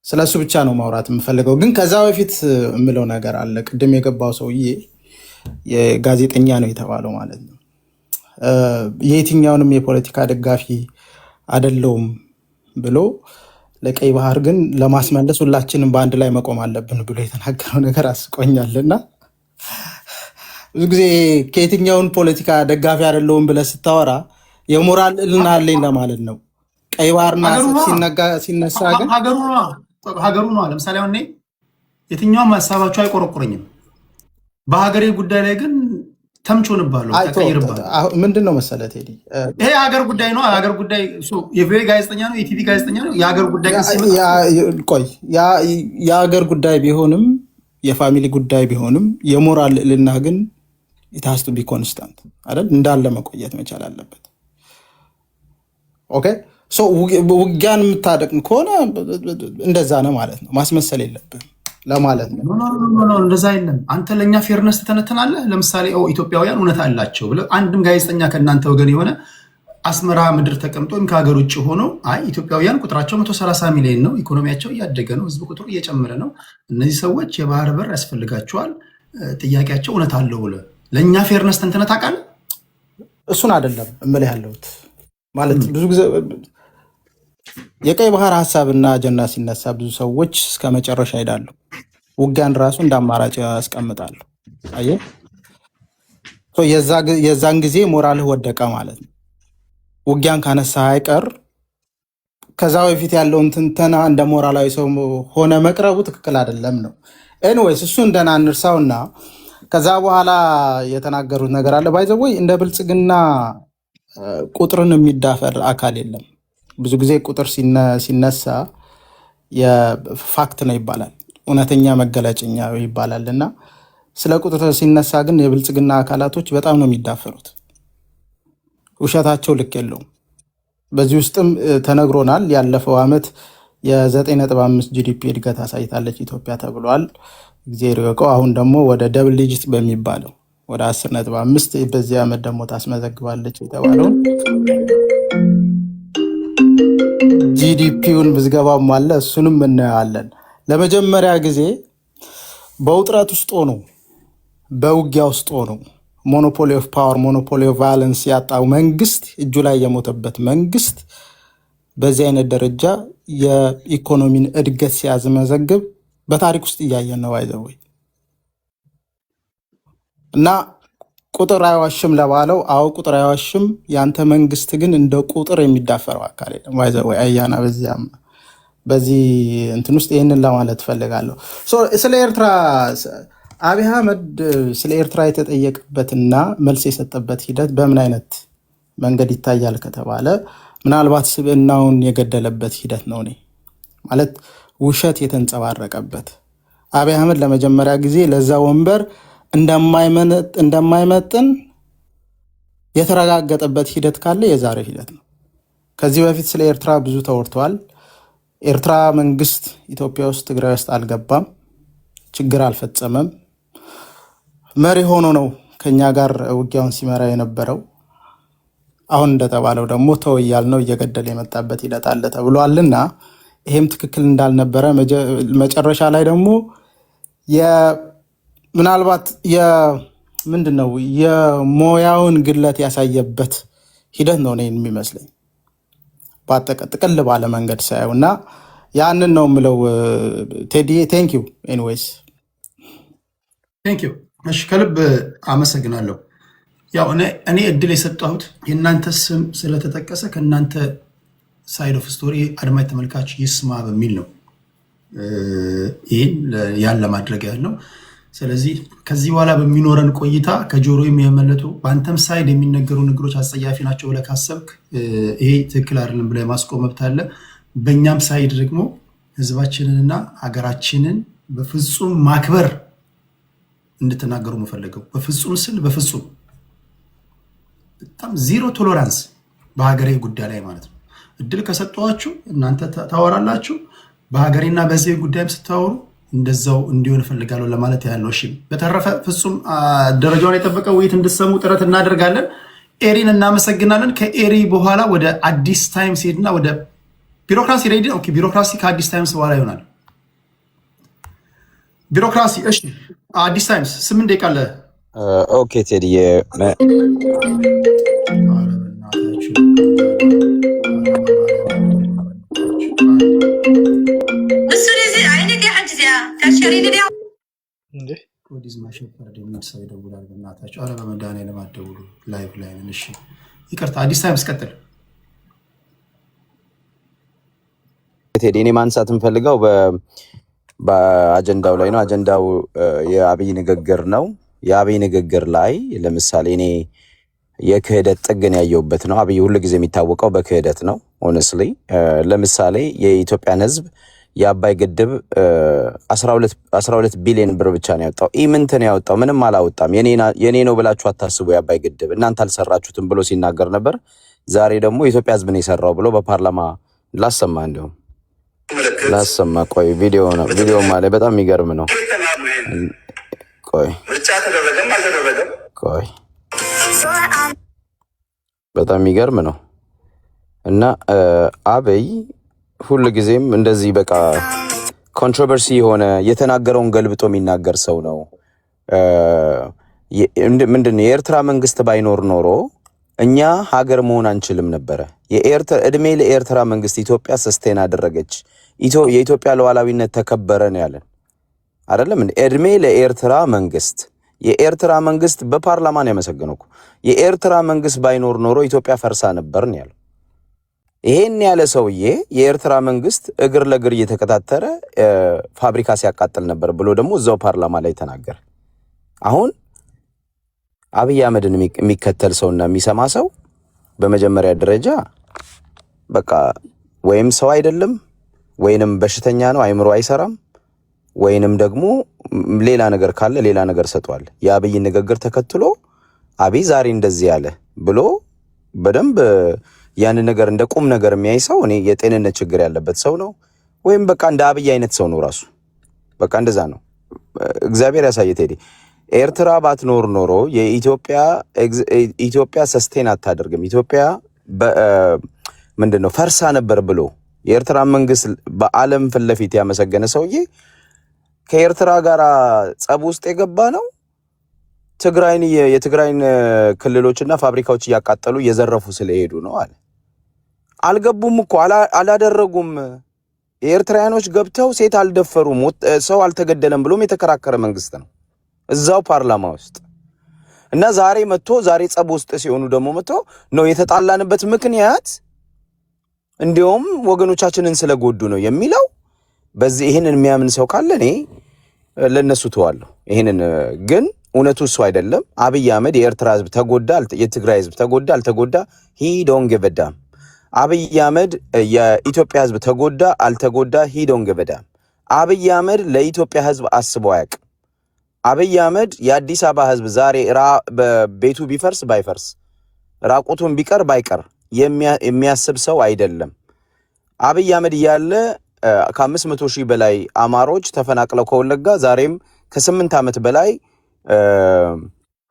ስለሱ ብቻ ነው ማውራት የምፈልገው። ግን ከዛ በፊት የምለው ነገር አለ። ቅድም የገባው ሰውዬ የጋዜጠኛ ነው የተባለው ማለት ነው። የየትኛውንም የፖለቲካ ደጋፊ አይደለውም ብሎ ለቀይ ባህር ግን ለማስመለስ ሁላችንም በአንድ ላይ መቆም አለብን ብሎ የተናገረው ነገር አስቆኛልና ብዙ ብዙ ጊዜ ከየትኛውን ፖለቲካ ደጋፊ አይደለሁም ብለህ ስታወራ የሞራል እልና አለኝ ለማለት ነው። ቀይ ባህርና ሲነሳ ግን ሀገሩ ነው። ለምሳሌ አሁን የትኛውም ሀሳባቸው አይቆረቁረኝም። በሀገሬ ጉዳይ ላይ ግን ተምቾንባለሁ፣ ተቀይርባለሁ። ምንድን ነው መሰለህ ቴዲ፣ ይሄ የሀገር ጉዳይ ነው። የሀገር ጉዳይ የቪኦኤ ጋዜጠኛ ነው፣ የቲቪ ጋዜጠኛ ነው። የሀገር ጉዳይ ቆይ የሀገር ጉዳይ ቢሆንም የፋሚሊ ጉዳይ ቢሆንም የሞራል ልዕልና ግን ኢታስቱ ቢ ኮንስታንት አይደል? እንዳለ መቆየት መቻል አለበት። ኦኬ ሶ ውጊያን የምታደቅም ከሆነ እንደዛ ነው ማለት ነው። ማስመሰል የለብህም ለማለት ነው። እንደዛ የለም። አንተ ለእኛ ፌርነስ ትተነትናለህ። ለምሳሌ ኢትዮጵያውያን እውነት አላቸው ብለህ አንድም ጋዜጠኛ ከእናንተ ወገን የሆነ አስመራ ምድር ተቀምጦ ወይም ከሀገር ውጭ ሆኖ አይ ኢትዮጵያውያን ቁጥራቸው 130 ሚሊዮን ነው፣ ኢኮኖሚያቸው እያደገ ነው፣ ህዝብ ቁጥሩ እየጨመረ ነው፣ እነዚህ ሰዎች የባህር በር ያስፈልጋቸዋል፣ ጥያቄያቸው እውነት አለው ብለህ ለእኛ ፌርነስ ተንትነህ ታውቃለህ? እሱን አይደለም እምልህ ያለሁት ማለት ብዙ ጊዜ የቀይ ባህር ሀሳብና አጀንዳ ሲነሳ ብዙ ሰዎች እስከ መጨረሻ ይሄዳሉ። ውጊያን ራሱ እንደ አማራጭ ያስቀምጣሉ። አየህ የዛን ጊዜ ሞራልህ ወደቀ ማለት ነው። ውጊያን ካነሳ አይቀር ከዛ በፊት ያለውን ትንተና እንደ ሞራላዊ ሰው ሆነ መቅረቡ ትክክል አይደለም ነው። ኤኒዌይስ እሱ እንደና እንርሳውና ከዛ በኋላ የተናገሩት ነገር አለ። ባይዘወይ እንደ ብልጽግና ቁጥርን የሚዳፈር አካል የለም። ብዙ ጊዜ ቁጥር ሲነሳ የፋክት ነው ይባላል፣ እውነተኛ መገለጫኛ ይባላል። እና ስለ ቁጥር ሲነሳ ግን የብልጽግና አካላቶች በጣም ነው የሚዳፈሩት። ውሸታቸው ልክ የለውም። በዚህ ውስጥም ተነግሮናል። ያለፈው ዓመት የ9.5 ጂዲፒ እድገት አሳይታለች ኢትዮጵያ ተብሏል። እግዚአብሔር ይወቀው። አሁን ደግሞ ወደ ደብል ዲጂት በሚባለው ወደ 10.5 በዚህ ዓመት ደግሞ ታስመዘግባለች የተባለውን ጂዲፒውን ምዝገባም አለ። እሱንም እናያለን። ለመጀመሪያ ጊዜ በውጥረት ውስጥ ሆኖ በውጊያ ውስጥ ሆኖ ሞኖፖሊ ኦፍ ፓወር ሞኖፖሊ ኦፍ ቫዮለንስ ያጣው መንግስት እጁ ላይ የሞተበት መንግስት በዚህ አይነት ደረጃ የኢኮኖሚን እድገት ሲያስመዘግብ በታሪክ ውስጥ እያየን ነው። አይዘወይ እና ቁጥር አይዋሽም ለባለው አዎ ቁጥር አይዋሽም። ያንተ መንግስት ግን እንደ ቁጥር የሚዳፈረው አካል የለም። አይዘወይ አያና በዚህ እንትን ውስጥ ይህንን ለማለት ፈልጋለሁ። ስለ ኤርትራ አብይ አህመድ ስለ ኤርትራ የተጠየቀበትና መልስ የሰጠበት ሂደት በምን አይነት መንገድ ይታያል ከተባለ ምናልባት ስብዕናውን የገደለበት ሂደት ነው። እኔ ማለት ውሸት የተንጸባረቀበት አብይ አህመድ ለመጀመሪያ ጊዜ ለዛ ወንበር እንደማይመጥን የተረጋገጠበት ሂደት ካለ የዛሬ ሂደት ነው። ከዚህ በፊት ስለ ኤርትራ ብዙ ተወርተዋል። ኤርትራ መንግስት ኢትዮጵያ ውስጥ ትግራይ ውስጥ አልገባም፣ ችግር አልፈጸመም፣ መሪ ሆኖ ነው ከኛ ጋር ውጊያውን ሲመራ የነበረው። አሁን እንደተባለው ደግሞ ተወያል ነው እየገደለ የመጣበት ሂደት አለ ተብሏልና ይሄም ትክክል እንዳልነበረ መጨረሻ ላይ ደግሞ ምናልባት ምንድነው የሞያውን ግለት ያሳየበት ሂደት ነው እኔን የሚመስለኝ ጥቅል ባለ መንገድ ሳየው እና ያንን ነው የምለው። ቴዲ ቴንክ ዩ ኤኒዌይስ ቴንክ ዩ። እሺ ከልብ አመሰግናለሁ። ያው እኔ እድል የሰጠሁት የእናንተ ስም ስለተጠቀሰ ከእናንተ ሳይድ ኦፍ ስቶሪ አድማጭ ተመልካች ይስማ በሚል ነው ይህን ያን ለማድረግ ያህል ነው። ስለዚህ ከዚህ በኋላ በሚኖረን ቆይታ ከጆሮ የሚያመለጡ በአንተም ሳይድ የሚነገሩ ነገሮች አስጸያፊ ናቸው ብለህ ካሰብክ ይሄ ትክክል አይደለም ብለህ ማስቆም መብት አለ። በእኛም ሳይድ ደግሞ ህዝባችንንና ሀገራችንን በፍጹም ማክበር እንድትናገሩ መፈለገው። በፍጹም ስል በፍጹም በጣም ዜሮ ቶሎራንስ በሀገሬ ጉዳይ ላይ ማለት ነው። እድል ከሰጠኋችሁ እናንተ ታወራላችሁ። በሀገሬና በዚህ ጉዳይም ስታወሩ እንደዛው እንዲሆን እፈልጋለሁ ለማለት ያህል ነው። እሺ በተረፈ ፍጹም ደረጃውን የጠበቀ ውይይት እንድሰሙ ጥረት እናደርጋለን። ኤሪን እናመሰግናለን። ከኤሪ በኋላ ወደ አዲስ ታይምስ ሄድና ወደ ቢሮክራሲ ሬዲ። ኦኬ ቢሮክራሲ ከአዲስ ታይምስ በኋላ ይሆናል። ቢሮክራሲ እሺ፣ አዲስ ታይምስ 8 ደቂቃ አለ። ኦኬ ቴዲዬ ይቅርታ አዲስ ታይምስ ቀጥል። ቴዲ እኔ ማንሳት የምፈልገው በአጀንዳው ላይ ነው። አጀንዳው የአብይ ንግግር ነው። የአብይ ንግግር ላይ ለምሳሌ እኔ የክህደት ጥግን ያየሁበት ነው። አብይ ሁሉ ጊዜ የሚታወቀው በክህደት ነው። ሆነስሊ ለምሳሌ የኢትዮጵያን ሕዝብ የአባይ ግድብ 12 ቢሊዮን ብር ብቻ ነው ያወጣው። ኢምንት ነው ያወጣው፣ ምንም አላወጣም። የኔ ነው ብላችሁ አታስቡ፣ የአባይ ግድብ እናንተ አልሰራችሁትም ብሎ ሲናገር ነበር። ዛሬ ደግሞ የኢትዮጵያ ሕዝብ ነው የሰራው ብሎ በፓርላማ ላሰማ፣ እንዲሁም ላሰማ። ቆይ ቪዲዮ ነው፣ ቪዲዮ ማለት በጣም የሚገርም ነው። ቆይ ቆይ በጣም የሚገርም ነው። እና አብይ ሁሉ ጊዜም እንደዚህ በቃ ኮንትሮቨርሲ የሆነ የተናገረውን ገልብጦ የሚናገር ሰው ነው። ምንድነው የኤርትራ መንግስት ባይኖር ኖሮ እኛ ሀገር መሆን አንችልም ነበረ። እድሜ ለኤርትራ መንግስት፣ ኢትዮጵያ ሰስቴን አደረገች፣ የኢትዮጵያ ሉዓላዊነት ተከበረ ነው ያለን አይደለም። እድሜ ለኤርትራ መንግስት። የኤርትራ መንግስት በፓርላማ ነው ያመሰገነው። የኤርትራ መንግስት ባይኖር ኖሮ ኢትዮጵያ ፈርሳ ነበር ነው ያለው። ይሄን ያለ ሰውዬ የኤርትራ መንግስት እግር ለእግር እየተከታተረ ፋብሪካ ሲያቃጥል ነበር ብሎ ደግሞ እዛው ፓርላማ ላይ ተናገረ። አሁን አብይ አህመድን የሚከተል ሰውና የሚሰማ ሰው በመጀመሪያ ደረጃ በቃ ወይም ሰው አይደለም ወይንም በሽተኛ ነው፣ አይምሮ አይሰራም፣ ወይንም ደግሞ ሌላ ነገር ካለ ሌላ ነገር ሰጧል። የአብይ ንግግር ተከትሎ አብይ ዛሬ እንደዚህ ያለ ብሎ በደንብ ያን ነገር እንደ ቁም ነገር የሚያይ ሰው እኔ የጤንነት ችግር ያለበት ሰው ነው ወይም በቃ እንደ አብይ አይነት ሰው ነው ራሱ። በቃ እንደዛ ነው። እግዚአብሔር ያሳየ ቴዲ። ኤርትራ ባትኖር ኖሮ ኢትዮጵያ ሰስቴን አታደርግም። ኢትዮጵያ ምንድነው ፈርሳ ነበር ብሎ የኤርትራ መንግስት በዓለም ፊት ለፊት ያመሰገነ ሰውዬ ከኤርትራ ጋር ጸብ ውስጥ የገባ ነው። የትግራይን ክልሎችና ፋብሪካዎች እያቃጠሉ እየዘረፉ ስለሄዱ ነው አለ። አልገቡም እኮ አላደረጉም። የኤርትራውያኖች ገብተው ሴት አልደፈሩም፣ ሰው አልተገደለም ብሎም የተከራከረ መንግስት ነው እዛው ፓርላማ ውስጥ። እና ዛሬ ጸብ ውስጥ ሲሆኑ ደግሞ መጥቶ ነው የተጣላንበት ምክንያት እንዲያውም ወገኖቻችንን ስለጎዱ ነው የሚለው። በዚህ ይሄንን የሚያምን ሰው ካለ እኔ ለነሱ ተዋለሁ። ይሄንን ግን እውነቱ እሱ አይደለም። አብይ አህመድ የኤርትራ ህዝብ ተጎዳ፣ የትግራይ ህዝብ ተጎዳ አልተጎዳ ሂ ዶንት ጊቭ አ ዳም። አብይ አህመድ የኢትዮጵያ ህዝብ ተጎዳ አልተጎዳ ሂ ዶንት ጊቭ አ ዳም። አብይ አህመድ ለኢትዮጵያ ህዝብ አስቦ አያውቅም። አብይ አህመድ የአዲስ አበባ ህዝብ ዛሬ ቤቱ ቢፈርስ ባይፈርስ ራቁቱን ቢቀር ባይቀር የሚያስብ ሰው አይደለም። አብይ አህመድ እያለ ከ500 ሺህ በላይ አማሮች ተፈናቅለው ከወለጋ ዛሬም ከ8 ዓመት በላይ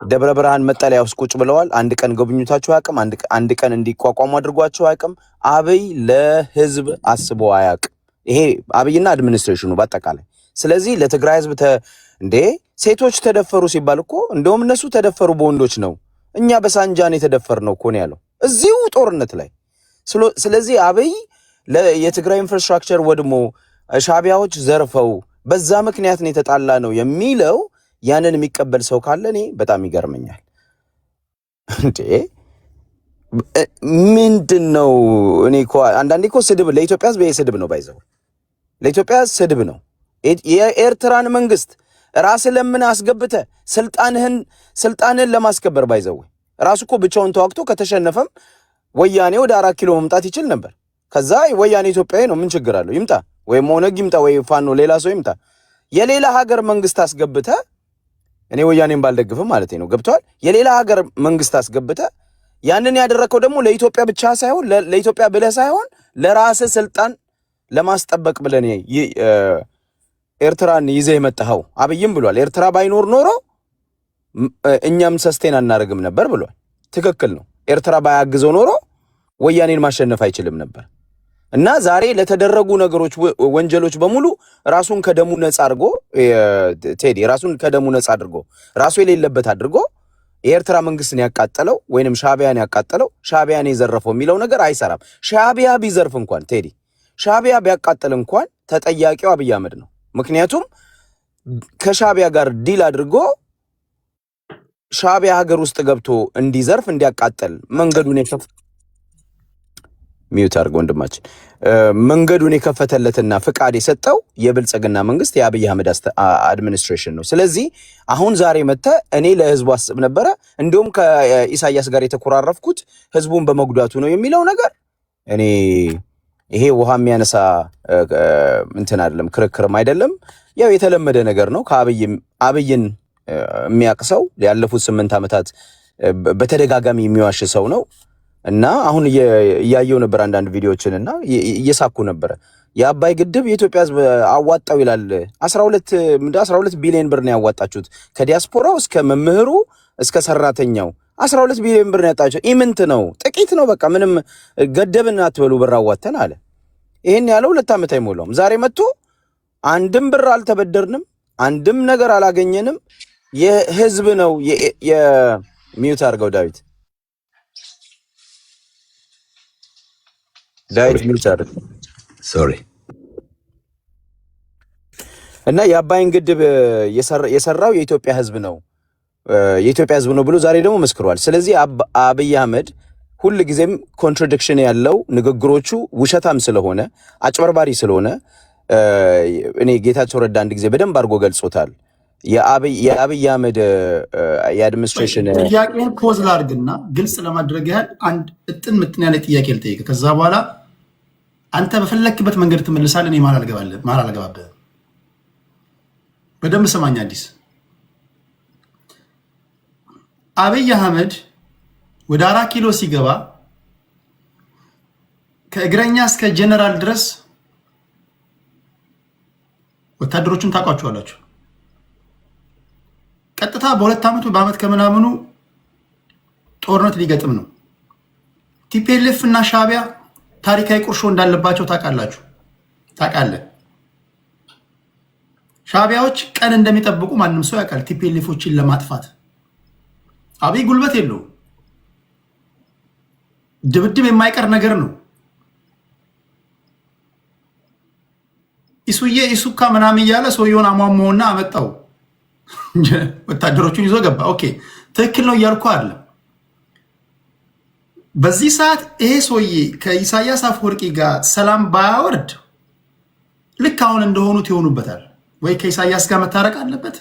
ደብረ ብርሃን መጠለያ ውስጥ ቁጭ ብለዋል። አንድ ቀን ጎብኝታቸው አያውቅም። አንድ ቀን እንዲቋቋሙ አድርጓቸው አያውቅም። አብይ ለህዝብ አስቦ አያውቅም። ይሄ አብይና አድሚኒስትሬሽኑ በአጠቃላይ። ስለዚህ ለትግራይ ህዝብ እንዴ ሴቶች ተደፈሩ ሲባል እኮ እንደውም እነሱ ተደፈሩ በወንዶች ነው፣ እኛ በሳንጃን የተደፈርነው እኮ ነው ያለው እዚሁ ጦርነት ላይ። ስለዚህ አብይ የትግራይ ኢንፍራስትራክቸር ወድሞ ሻቢያዎች ዘርፈው በዛ ምክንያት ነው የተጣላ ነው የሚለው ያንን የሚቀበል ሰው ካለ እኔ በጣም ይገርመኛል። እንዴ ምንድነው? እኔ እኮ አንዳንዴ እኮ ስድብ ለኢትዮጵያ ህዝብ ስድብ ነው ባይዘው፣ ለኢትዮጵያ ስድብ ነው። የኤርትራን መንግስት ራስ ለምን አስገብተ ስልጣንህን ለማስከበር ባይዘው ራሱ እኮ ብቻውን ተዋግቶ ከተሸነፈም ወያኔ ወደ 4 ኪሎ መምጣት ይችል ነበር። ከዛ ወያኔ ኢትዮጵያዊ ነው ምን ችግር አለው? ይምጣ፣ ወይ ኦነግ ይምጣ፣ ወይ ፋኖ ሌላ ሰው ይምጣ። የሌላ ሀገር መንግስት አስገብተ እኔ ወያኔን ባልደግፍም ማለት ነው ገብቷል። የሌላ ሀገር መንግስት አስገብተ ያንን ያደረከው ደግሞ ለኢትዮጵያ ብቻ ሳይሆን ለኢትዮጵያ ብለህ ሳይሆን ለራስ ስልጣን ለማስጠበቅ ብለን ኤርትራን ይዘህ የመጣኸው አብይም ብሏል። ኤርትራ ባይኖር ኖሮ እኛም ሰስቴን አናደርግም ነበር ብሏል። ትክክል ነው። ኤርትራ ባያግዘው ኖሮ ወያኔን ማሸነፍ አይችልም ነበር። እና ዛሬ ለተደረጉ ነገሮች ወንጀሎች በሙሉ ራሱን ከደሙ ነፃ አድርጎ ቴዲ ራሱን ከደሙ ነፃ አድርጎ ራሱ የሌለበት አድርጎ የኤርትራ መንግስትን ያቃጠለው ወይንም ሻቢያን ያቃጠለው ሻቢያን የዘረፈው የሚለው ነገር አይሰራም። ሻቢያ ቢዘርፍ እንኳን ቴዲ ሻቢያ ቢያቃጥል እንኳን ተጠያቂው አብይ አህመድ ነው። ምክንያቱም ከሻቢያ ጋር ዲል አድርጎ ሻቢያ ሀገር ውስጥ ገብቶ እንዲዘርፍ እንዲያቃጥል መንገዱን የከፈተለትና ፍቃድ የሰጠው የብልጽግና መንግስት የአብይ አህመድ አድሚኒስትሬሽን ነው። ስለዚህ አሁን ዛሬ መተ እኔ ለህዝቡ አስብ ነበረ እንዲሁም ከኢሳያስ ጋር የተኮራረፍኩት ህዝቡን በመጉዳቱ ነው የሚለው ነገር እኔ ይሄ ውሃ የሚያነሳ እንትን አይደለም፣ ክርክርም አይደለም። ያው የተለመደ ነገር ነው። አብይን የሚያቅሰው ያለፉት 8 ዓመታት በተደጋጋሚ የሚዋሽ ሰው ነው እና አሁን እያየው ነበር አንዳንድ ቪዲዮዎችን እና እየሳኩ ነበር። የአባይ ግድብ የኢትዮጵያ ህዝብ አዋጣው ይላል። 12 ቢሊዮን ብር ነው ያዋጣችሁት ከዲያስፖራው እስከ መምህሩ እስከ ሰራተኛው 12 ቢሊዮን ብር ነው ያጣችሁት። ኢምንት ነው፣ ጥቂት ነው። በቃ ምንም ገደብን አትበሉ፣ ብር አዋተን አለ። ይሄን ያለው 2 ዓመት አይሞላውም። ዛሬ መጥቶ አንድም ብር አልተበደርንም፣ አንድም ነገር አላገኘንም፣ የህዝብ ነው የሚዩት አድርገው ዳዊት ሚዩት አድርገው ሶሪ። እና የአባይን ግድብ የሰራው የኢትዮጵያ ህዝብ ነው ብሎ ዛሬ ደግሞ መስክሯል። ስለዚህ አብይ አህመድ ሁል ጊዜም ኮንትራዲክሽን ያለው ንግግሮቹ ውሸታም ስለሆነ አጭበርባሪ ስለሆነ እኔ ጌታቸው ረዳ አንድ ጊዜ በደንብ አድርጎ ገልጾታል። የአብይ አህመድ የአድሚኒስትሬሽን ጥያቄን ፖዝ ላድርግና ግልጽ ለማድረግ ያህል አንድ ምጥን ያለ ጥያቄ ልጠይቅ። ከዛ በኋላ አንተ በፈለክበት መንገድ ትመልሳለህ። እኔ ማል አልገባብህም። በደንብ ሰማኝ አዲስ አብይ አህመድ ወደ 4 ኪሎ ሲገባ ከእግረኛ እስከ ጀነራል ድረስ ወታደሮቹን ታቋቸዋላችሁ። ቀጥታ በሁለት ዓመቱ በአመት ከምናምኑ ጦርነት ሊገጥም ነው። ቲፒኤልኤፍ እና ሻዕቢያ ታሪካዊ ቁርሾ እንዳለባቸው ታውቃለህ። ሻዕቢያዎች ቀን እንደሚጠብቁ ማንም ሰው ያውቃል። ቲፒኤልኤፎችን ለማጥፋት አብይ ጉልበት የለውም። ድብድብ የማይቀር ነገር ነው። ኢሱካ ምናምን እያለ ሰውየውን አሟሟውና አመጣው ወታደሮቹን ይዞ ገባ። ኦኬ ትክክል ነው እያልኩ አይደለም። በዚህ ሰዓት ይሄ ሰውዬ ከኢሳያስ አፈወርቂ ጋር ሰላም ባያወርድ ልክ አሁን እንደሆኑት ይሆኑበታል። ወይ ከኢሳያስ ጋር መታረቅ አለበት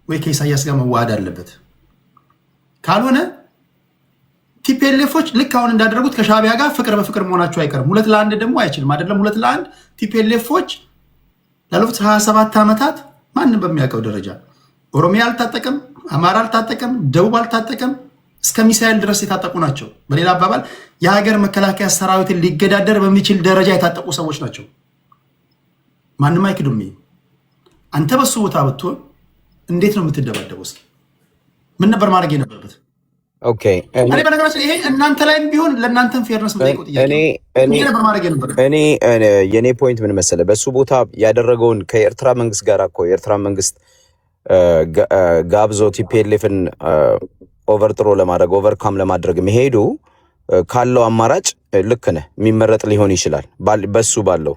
ወይ ከኢሳያስ ጋር መዋሃድ አለበት። ካልሆነ ቲፒኤልኤፎች ልክ አሁን እንዳደረጉት ከሻዕቢያ ጋር ፍቅር በፍቅር መሆናቸው አይቀርም። 2-1 ደግሞ አይችልም አይደለም። 2-1 ቲፒኤልኤፎች ላለፉት 27 ዓመታት ማንም በሚያውቀው ደረጃ ኦሮሚያ አልታጠቀም፣ አማራ አልታጠቀም፣ ደቡብ አልታጠቀም፣ እስከ ሚሳኤል ድረስ የታጠቁ ናቸው። በሌላ አባባል የሀገር መከላከያ ሰራዊትን ሊገዳደር በሚችል ደረጃ የታጠቁ ሰዎች ናቸው። ማንም አይክዱም። አንተ በሱ ቦታ ብትሆን እንዴት ነው የምትደባደበው? እስኪ ምን ነበር ማድረግ የነበረበት? ኦኬ እኔ በነገራችን ይሄ እናንተ ላይም ቢሆን ለእናንተም ፌርነስ የምጠይቀው ጥያቄ ነበር ማድረግ የነበረበት። የኔ ፖይንት ምን መሰለህ፣ በሱ ቦታ ያደረገውን ከኤርትራ መንግስት ጋር እኮ የኤርትራ መንግስት ጋብዞ ቲፒኤልኤፍን ኦቨርጥሮ ለማድረግ ኦቨርካም ለማድረግ መሄዱ ካለው አማራጭ ልክ ነህ፣ የሚመረጥ ሊሆን ይችላል በሱ ባለው።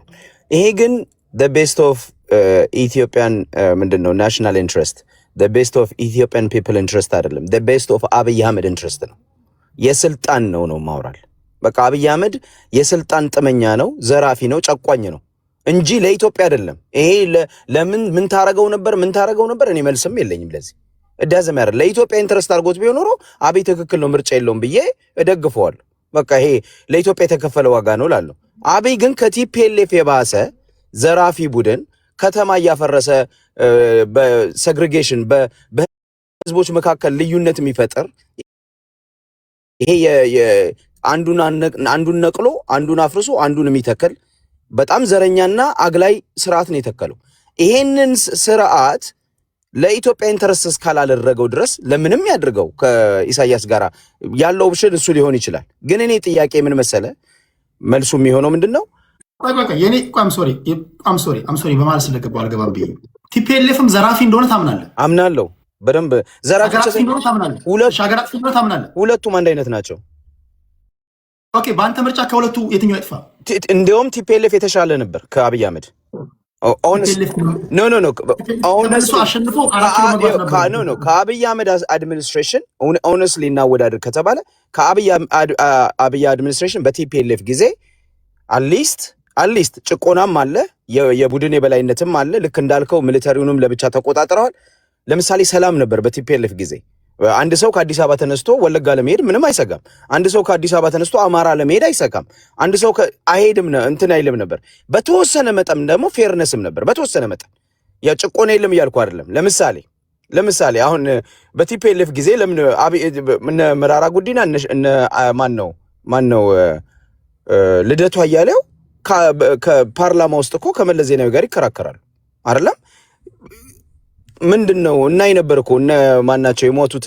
ይሄ ግን the best of ኢትዮጵያን ምንድነው ናሽናል ኢንትረስት the best of Ethiopian people interest አይደለም፣ the best of አብይ አህመድ ኢንትረስት ነው። የስልጣን ነው ማውራል። በቃ አብይ አህመድ የስልጣን ጥመኛ ነው፣ ዘራፊ ነው፣ ጨቋኝ ነው እንጂ ለኢትዮጵያ አይደለም። ይሄ ለምን ምን ታረገው ነበር እኔ መልስም የለኝም ለዚህ እዳዘም ያረ ለኢትዮጵያ ኢንትረስት አድርጎት ቢሆን ኖሮ አብይ ትክክል ነው ምርጫ የለውም ብዬ እደግፈዋለሁ። በቃ ይሄ ለኢትዮጵያ የተከፈለ ዋጋ ነው ላለው። አብይ ግን ከቲፒኤልኤፍ የባሰ ዘራፊ ቡድን ከተማ እያፈረሰ በሴግሪጌሽን በህዝቦች መካከል ልዩነት የሚፈጥር ይሄ አንዱን ነቅሎ አንዱን አፍርሶ አንዱን የሚተክል በጣም ዘረኛና አግላይ ስርዓት ነው የተከለው። ይሄንን ስርዓት ለኢትዮጵያ ኢንተረስት እስካላደረገው ድረስ ለምንም ያድርገው ከኢሳያስ ጋር ያለው ኦፕሽን እሱ ሊሆን ይችላል። ግን እኔ ጥያቄ ምን መሰለ መልሱ የሚሆነው ምንድነው? የኔ አም ሶሪ በማለት ስለገባው አልገባም ብዬ ቲፒኤልኤፍም ዘራፊ እንደሆነ ታምናለህ? አምናለሁ በደንብ ዘራፊ እንደሆነ ታምናለህ? ሻገራት እንደሆነ ታምናለህ? ሁለቱም አንድ አይነት ናቸው። ኦኬ በአንተ ምርጫ ከሁለቱ የትኛው ይጥፋ? እንደውም ቲፒኤልኤፍ የተሻለ ነበር ከአብይ አህመድ። ከአብይ አህመድ አድሚኒስትሬሽን ኦነስትሊ እናወዳደር ከተባለ ከአብይ አድሚኒስትሬሽን በቲፒኤልኤፍ ጊዜ አትሊስት ጭቆናም አለ፣ የቡድን የበላይነትም አለ። ልክ እንዳልከው ሚሊተሪውንም ለብቻ ተቆጣጥረዋል። ለምሳሌ ሰላም ነበር በቲፒኤልኤፍ ጊዜ። አንድ ሰው ከአዲስ አበባ ተነስቶ ወለጋ ለመሄድ ምንም አይሰጋም። አንድ ሰው ከአዲስ አበባ ተነስቶ አማራ ለመሄድ አይሰጋም። አንድ ሰው አይሄድም እንትን አይልም ነበር። በተወሰነ መጠን ደግሞ ፌርነስም ነበር። በተወሰነ መጠን ያ ጭቆና የለም እያልኩ አይደለም። ለምሳሌ አሁን በቲፒኤልኤፍ ጊዜ ለምን እነ መራራ ጉዲና ማን ነው ልደቱ አያሌው ከፓርላማ ውስጥ እኮ ከመለስ ዜናዊ ጋር ይከራከራሉ አይደለም? ምንድነው እናይ ነበር እኮ እነ ማናቸው የሞቱት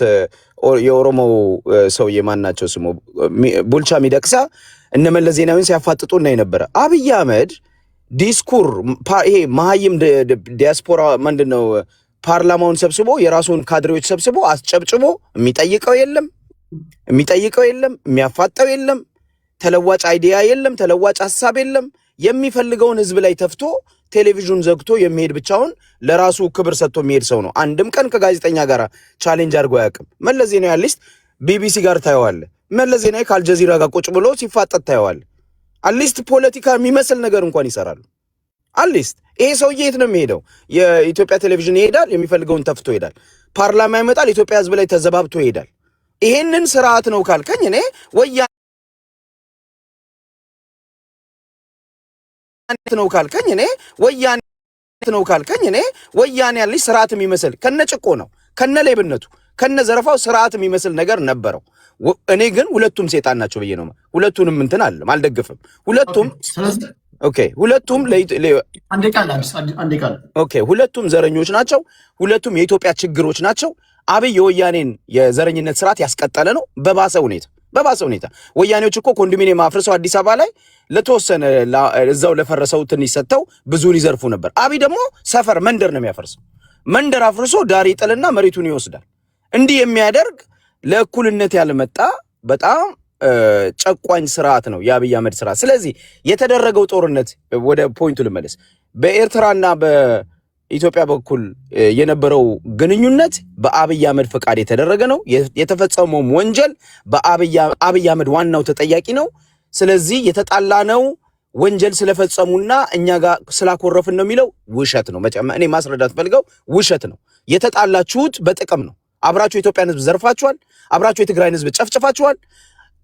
የኦሮሞ ሰውዬ ማናቸው ስሙ ቡልቻ ሚደቅሳ እነ መለስ ዜናዊን ሲያፋጥጡ እናይ ነበር። አብይ አህመድ ዲስኩር ይሄ መሀይም ዲያስፖራ ምንድነው ፓርላማውን ሰብስቦ የራሱን ካድሬዎች ሰብስቦ አስጨብጭቦ የሚጠይቀው የለም፣ የሚያፋጠው የለም፣ ተለዋጭ አይዲያ የለም፣ ተለዋጭ ሐሳብ የለም። የሚፈልገውን ህዝብ ላይ ተፍቶ ቴሌቪዥን ዘግቶ የሚሄድ ብቻውን ለራሱ ክብር ሰጥቶ የሚሄድ ሰው ነው። አንድም ቀን ከጋዜጠኛ ጋር ቻሌንጅ አድርጎ አያውቅም። መለስ ዜናዊ አትሊስት ቢቢሲ ጋር ታየዋለህ። መለስ ዜናዊ ከአልጀዚራ ጋር ቁጭ ብሎ ሲፋጠጥ ታየዋለህ። አትሊስት ፖለቲካ የሚመስል ነገር እንኳን ይሰራሉ። አትሊስት ይሄ ሰውዬ የት ነው የሚሄደው? የኢትዮጵያ ቴሌቪዥን ይሄዳል፣ የሚፈልገውን ተፍቶ ይሄዳል። ፓርላማ ይመጣል፣ ኢትዮጵያ ህዝብ ላይ ተዘባብቶ ይሄዳል። ይሄንን ስርዓት ነው ካልከኝ እኔ ወያኔ ነው ካልከኝ እኔ ወያኔ ያለች ስርዓት የሚመስል ከነጭቆ ነው ከነሌብነቱ ከነዘረፋው ስርዓት የሚመስል ነገር ነበረው። እኔ ግን ሁለቱም ሴጣን ናቸው ብዬ ነው ሁለቱንም እንትን አልደግፍም። ሁለቱም ኦኬ ሁለቱም ሁለቱም ዘረኞች ናቸው። ሁለቱም የኢትዮጵያ ችግሮች ናቸው። አብይ የወያኔን የዘረኝነት ስርዓት ያስቀጠለ ነው በባሰ ሁኔታ። ወያኔዎች እኮ ኮንዶሚኒየም አፍርሰው አዲስ አበባ ላይ ለተወሰነ እዛው ለፈረሰው ትንሽ ሰጥተው ብዙን ይዘርፉ ነበር። አብይ ደግሞ ሰፈር መንደር ነው የሚያፈርሰው። መንደር አፍርሶ ዳር ይጥልና መሬቱን ይወስዳል። እንዲህ የሚያደርግ ለእኩልነት ያልመጣ በጣም ጨቋኝ ስርዓት ነው የአብይ አህመድ ስርዓት። ስለዚህ የተደረገው ጦርነት ወደ ፖይንቱ ልመለስ። በኤርትራና በኢትዮጵያ በኩል የነበረው ግንኙነት በአብይ አህመድ ፈቃድ የተደረገ ነው። የተፈጸመው ወንጀል በአብይ አህመድ ዋናው ተጠያቂ ነው። ስለዚህ የተጣላነው ወንጀል ስለፈጸሙና እኛ ጋር ስላኮረፍን ነው የሚለው ውሸት ነው። እኔ ማስረዳት ፈልገው ውሸት ነው። የተጣላችሁት በጥቅም ነው። አብራችሁ የኢትዮጵያን ህዝብ ዘርፋችኋል። አብራችሁ የትግራይን ህዝብ ጨፍጭፋችኋል።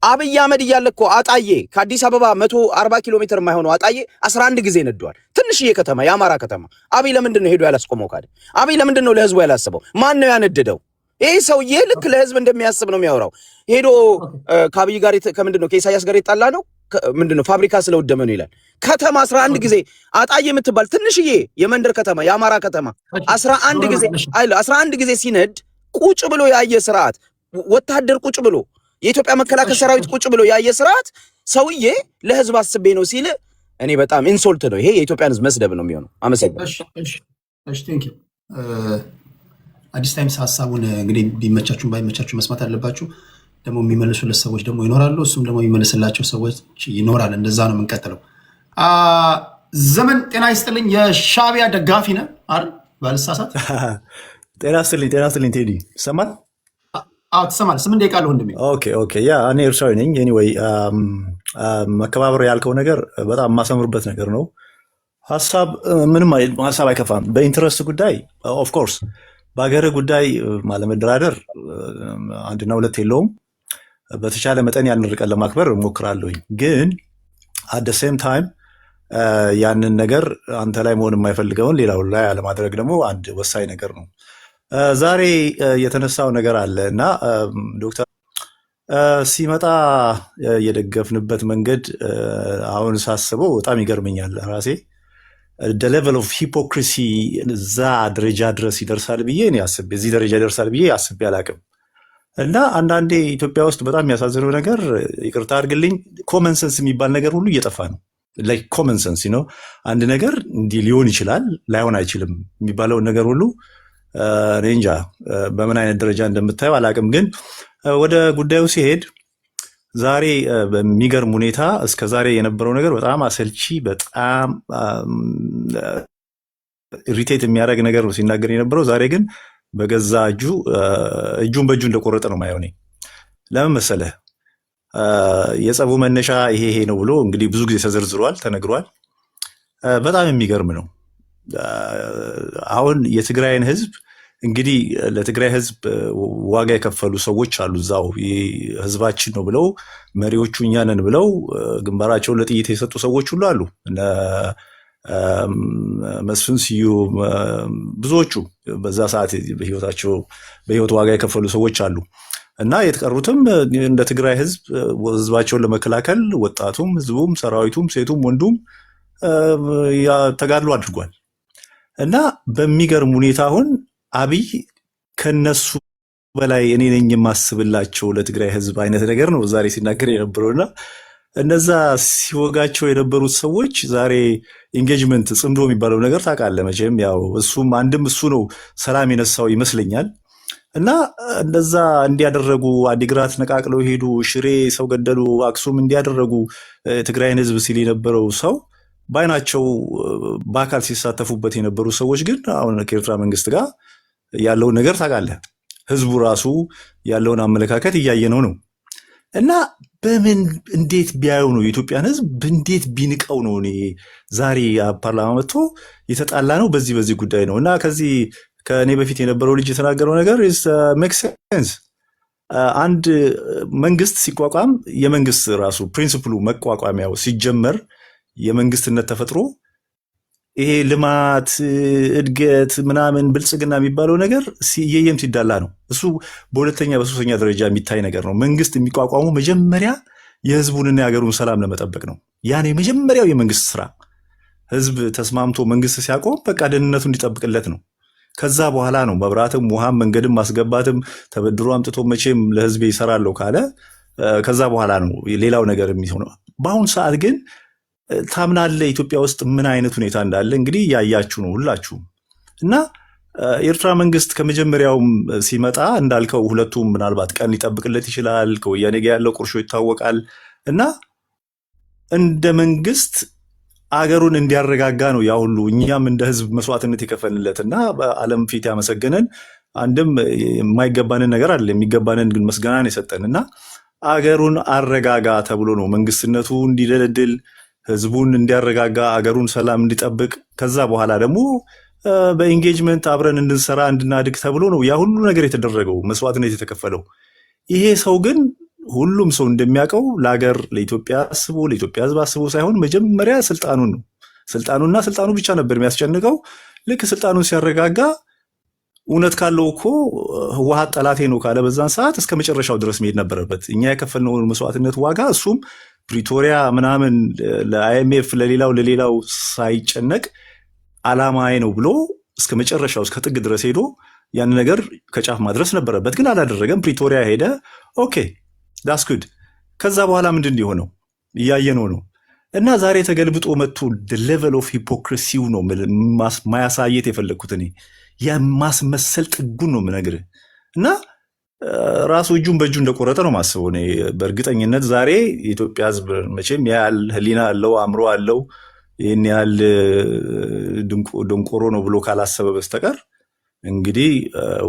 አብይ አህመድ እያለ እኮ አጣዬ ከአዲስ አበባ 140 ኪሎ ሜትር የማይሆነው አጣዬ 11 ጊዜ ነዷል። ትንሽዬ ከተማ፣ የአማራ ከተማ። አብይ ለምንድን ነው ሄዶ ያላስቆመው? ካደ አብይ ለምንድን ነው ለህዝቡ ያላሰበው? ማን ነው ያነደደው? ይሄ ሰውዬ ልክ ለህዝብ እንደሚያስብ ነው የሚያወራው። ሄዶ ከአብይ ጋር ከምንድን ነው ከኢሳያስ ጋር የጣላ ነው ምንድን ነው ፋብሪካ ስለወደመ ነው ይላል። ከተማ 11 ጊዜ አጣዬ የምትባል ትንሽዬ የመንደር ከተማ፣ የአማራ ከተማ 11 ጊዜ ሲነድ ቁጭ ብሎ ያየ ስርዓት፣ ወታደር ቁጭ ብሎ የኢትዮጵያ መከላከያ ሰራዊት ቁጭ ብሎ ያየ ስርዓት ሰውዬ ለህዝብ አስቤ ነው ሲል እኔ በጣም ኢንሶልት ነው። ይሄ የኢትዮጵያን ህዝብ መስደብ ነው የሚሆነው። አመሰግናለሁ። አዲስ ታይምስ ሀሳቡን እንግዲህ ቢመቻችሁም ባይመቻችሁ መስማት አለባችሁ። ደግሞ የሚመልሱለት ሰዎች ደግሞ ይኖራሉ፣ እሱም ደግሞ የሚመልስላቸው ሰዎች ይኖራል። እንደዛ ነው የምንቀጥለው። ዘመን ጤና ይስጥልኝ። የሻዕቢያ ደጋፊ ነህ አይደል? ባልሳሳት። ጤና ይስጥልኝ ቴዲ። ይሰማል? ትሰማለህ? 8 ደቂቃ አለ ወንድሜ። ኦኬ። ያ እኔ ኤርትራዊ ነኝ። ኤኒዌይ መከባበር ያልከው ነገር በጣም የማሰምርበት ነገር ነው። ሀሳብ ምንም ሀሳብ አይከፋም። በኢንትረስት ጉዳይ ኦፍኮርስ በሀገር ጉዳይ ማለመደራደር አንድና ሁለት የለውም። በተቻለ መጠን ያንን ርቀን ለማክበር እሞክራለሁኝ። ግን አደ ሴም ታይም ያንን ነገር አንተ ላይ መሆን የማይፈልገውን ሌላው ላይ አለማድረግ ደግሞ አንድ ወሳኝ ነገር ነው። ዛሬ የተነሳው ነገር አለ እና ዶክተር ሲመጣ የደገፍንበት መንገድ አሁን ሳስበው በጣም ይገርመኛል ራሴ። ሌቨል ኦፍ ሂፖክሪሲ እዛ ደረጃ ድረስ ይደርሳል ብዬ እዚህ ደረጃ ይደርሳል ብዬ አስቤ አላቅም። እና አንዳንዴ ኢትዮጵያ ውስጥ በጣም የሚያሳዝነው ነገር ይቅርታ አድርግልኝ፣ ኮመን ሰንስ የሚባል ነገር ሁሉ እየጠፋ ነው። ላይክ ኮመን ሰንስ ነው። አንድ ነገር እንዲህ ሊሆን ይችላል ላይሆን አይችልም የሚባለውን ነገር ሁሉ እኔ እንጃ በምን አይነት ደረጃ እንደምታየው አላቅም። ግን ወደ ጉዳዩ ሲሄድ ዛሬ በሚገርም ሁኔታ እስከ ዛሬ የነበረው ነገር በጣም አሰልቺ፣ በጣም ኢሪቴት የሚያደርግ ነገር ነው ሲናገር የነበረው። ዛሬ ግን በገዛ እጁን በእጁ እንደቆረጠ ነው ማየው። እኔ ለምን መሰለህ የጸቡ መነሻ ይሄ ነው ብሎ እንግዲህ ብዙ ጊዜ ተዘርዝሯል፣ ተነግሯል። በጣም የሚገርም ነው። አሁን የትግራይን ህዝብ እንግዲህ ለትግራይ ህዝብ ዋጋ የከፈሉ ሰዎች አሉ። እዛው ህዝባችን ነው ብለው መሪዎቹ እኛ ነን ብለው ግንባራቸውን ለጥይት የሰጡ ሰዎች ሁሉ አሉ። መስፍን ስዩም፣ ብዙዎቹ በዛ ሰዓት በህይወት ዋጋ የከፈሉ ሰዎች አሉ እና የተቀሩትም እንደ ትግራይ ህዝብ ህዝባቸውን ለመከላከል ወጣቱም፣ ህዝቡም፣ ሰራዊቱም፣ ሴቱም፣ ወንዱም ተጋድሎ አድርጓል እና በሚገርም ሁኔታ አሁን አብይ ከነሱ በላይ እኔ ነኝ የማስብላቸው ለትግራይ ህዝብ አይነት ነገር ነው ዛሬ ሲናገር የነበረውና እነዛ ሲወጋቸው የነበሩት ሰዎች ዛሬ ኢንጌጅመንት ጽምዶ የሚባለው ነገር ታውቃለህ መቼም። ያው እሱም አንድም እሱ ነው ሰላም የነሳው ይመስለኛል። እና እንደዛ እንዲያደረጉ አዲግራት ነቃቅለው ሄዱ፣ ሽሬ ሰው ገደሉ፣ አክሱም እንዲያደረጉ ትግራይን ህዝብ ሲል የነበረው ሰው በአይናቸው በአካል ሲሳተፉበት የነበሩ ሰዎች ግን አሁን ከኤርትራ መንግስት ጋር ያለውን ነገር ታውቃለህ። ህዝቡ ራሱ ያለውን አመለካከት እያየነው ነው። እና በምን እንዴት ቢያየው ነው የኢትዮጵያን ህዝብ እንዴት ቢንቀው ነው እኔ ዛሬ ፓርላማ መጥቶ የተጣላ ነው በዚህ ጉዳይ ነው። እና ከዚህ ከእኔ በፊት የነበረው ልጅ የተናገረው ነገር ሜክስ ሴንስ። አንድ መንግስት ሲቋቋም የመንግስት ራሱ ፕሪንሲፕሉ መቋቋሚያው ሲጀመር የመንግስትነት ተፈጥሮ ይሄ ልማት እድገት ምናምን ብልጽግና የሚባለው ነገር እየየም ሲዳላ ነው። እሱ በሁለተኛ በሶስተኛ ደረጃ የሚታይ ነገር ነው። መንግስት የሚቋቋሙ መጀመሪያ የህዝቡንና የሀገሩን ሰላም ለመጠበቅ ነው። ያን የመጀመሪያው የመንግስት ስራ ህዝብ ተስማምቶ መንግስት ሲያቆም በቃ ደህንነቱ እንዲጠብቅለት ነው። ከዛ በኋላ ነው መብራትም ውሃም መንገድም ማስገባትም ተበድሮ አምጥቶ መቼም ለህዝቤ ይሰራለሁ ካለ ከዛ በኋላ ነው ሌላው ነገር የሚሆነው። በአሁኑ ሰዓት ግን ታምናለ ኢትዮጵያ ውስጥ ምን አይነት ሁኔታ እንዳለ እንግዲህ ያያችሁ ነው ሁላችሁም። እና የኤርትራ መንግስት ከመጀመሪያውም ሲመጣ እንዳልከው ሁለቱም ምናልባት ቀን ሊጠብቅለት ይችላል። ከወያኔ ጋር ያለው ቁርሾ ይታወቃል። እና እንደ መንግስት አገሩን እንዲያረጋጋ ነው ያ ሁሉ እኛም እንደ ህዝብ መስዋዕትነት የከፈልለት እና በዓለም ፊት ያመሰገነን አንድም የማይገባንን ነገር አለ የሚገባንን ግን መስገናን የሰጠን እና አገሩን አረጋጋ ተብሎ ነው መንግስትነቱ እንዲደለድል ህዝቡን እንዲያረጋጋ አገሩን ሰላም እንዲጠብቅ ከዛ በኋላ ደግሞ በኢንጌጅመንት አብረን እንድንሰራ እንድናድግ ተብሎ ነው ያ ሁሉ ነገር የተደረገው መስዋዕትነት የተከፈለው። ይሄ ሰው ግን ሁሉም ሰው እንደሚያውቀው ለሀገር ለኢትዮጵያ አስቦ ለኢትዮጵያ ህዝብ አስቦ ሳይሆን መጀመሪያ ስልጣኑን ነው ስልጣኑና ስልጣኑ ብቻ ነበር የሚያስጨንቀው። ልክ ስልጣኑን ሲያረጋጋ እውነት ካለው እኮ ህወሓት ጠላቴ ነው ካለ በዛን ሰዓት እስከ መጨረሻው ድረስ መሄድ ነበረበት። እኛ የከፈልነውን መስዋዕትነት ዋጋ እሱም ፕሪቶሪያ ምናምን ለአይኤምኤፍ ለሌላው ሳይጨነቅ አላማዬ ነው ብሎ እስከ መጨረሻው እስከ ጥግ ድረስ ሄዶ ያን ነገር ከጫፍ ማድረስ ነበረበት። ግን አላደረገም። ፕሪቶሪያ ሄደ። ኦኬ ዳስ ጉድ። ከዛ በኋላ ምንድን የሆነው እያየነው ነው። እና ዛሬ ተገልብጦ መጥቶ ሌቨል ኦፍ ሂፖክሪሲው ነው ማያሳየት የፈለግኩት እኔ የማስመሰል ጥጉን ነው የምነግርህ። እና ራሱ እጁን በእጁ እንደቆረጠ ነው ማስበው እኔ በእርግጠኝነት። ዛሬ የኢትዮጵያ ህዝብ መቼም ያህል ህሊና አለው አእምሮ አለው ይህን ያህል ደንቆሮ ነው ብሎ ካላሰበ በስተቀር እንግዲህ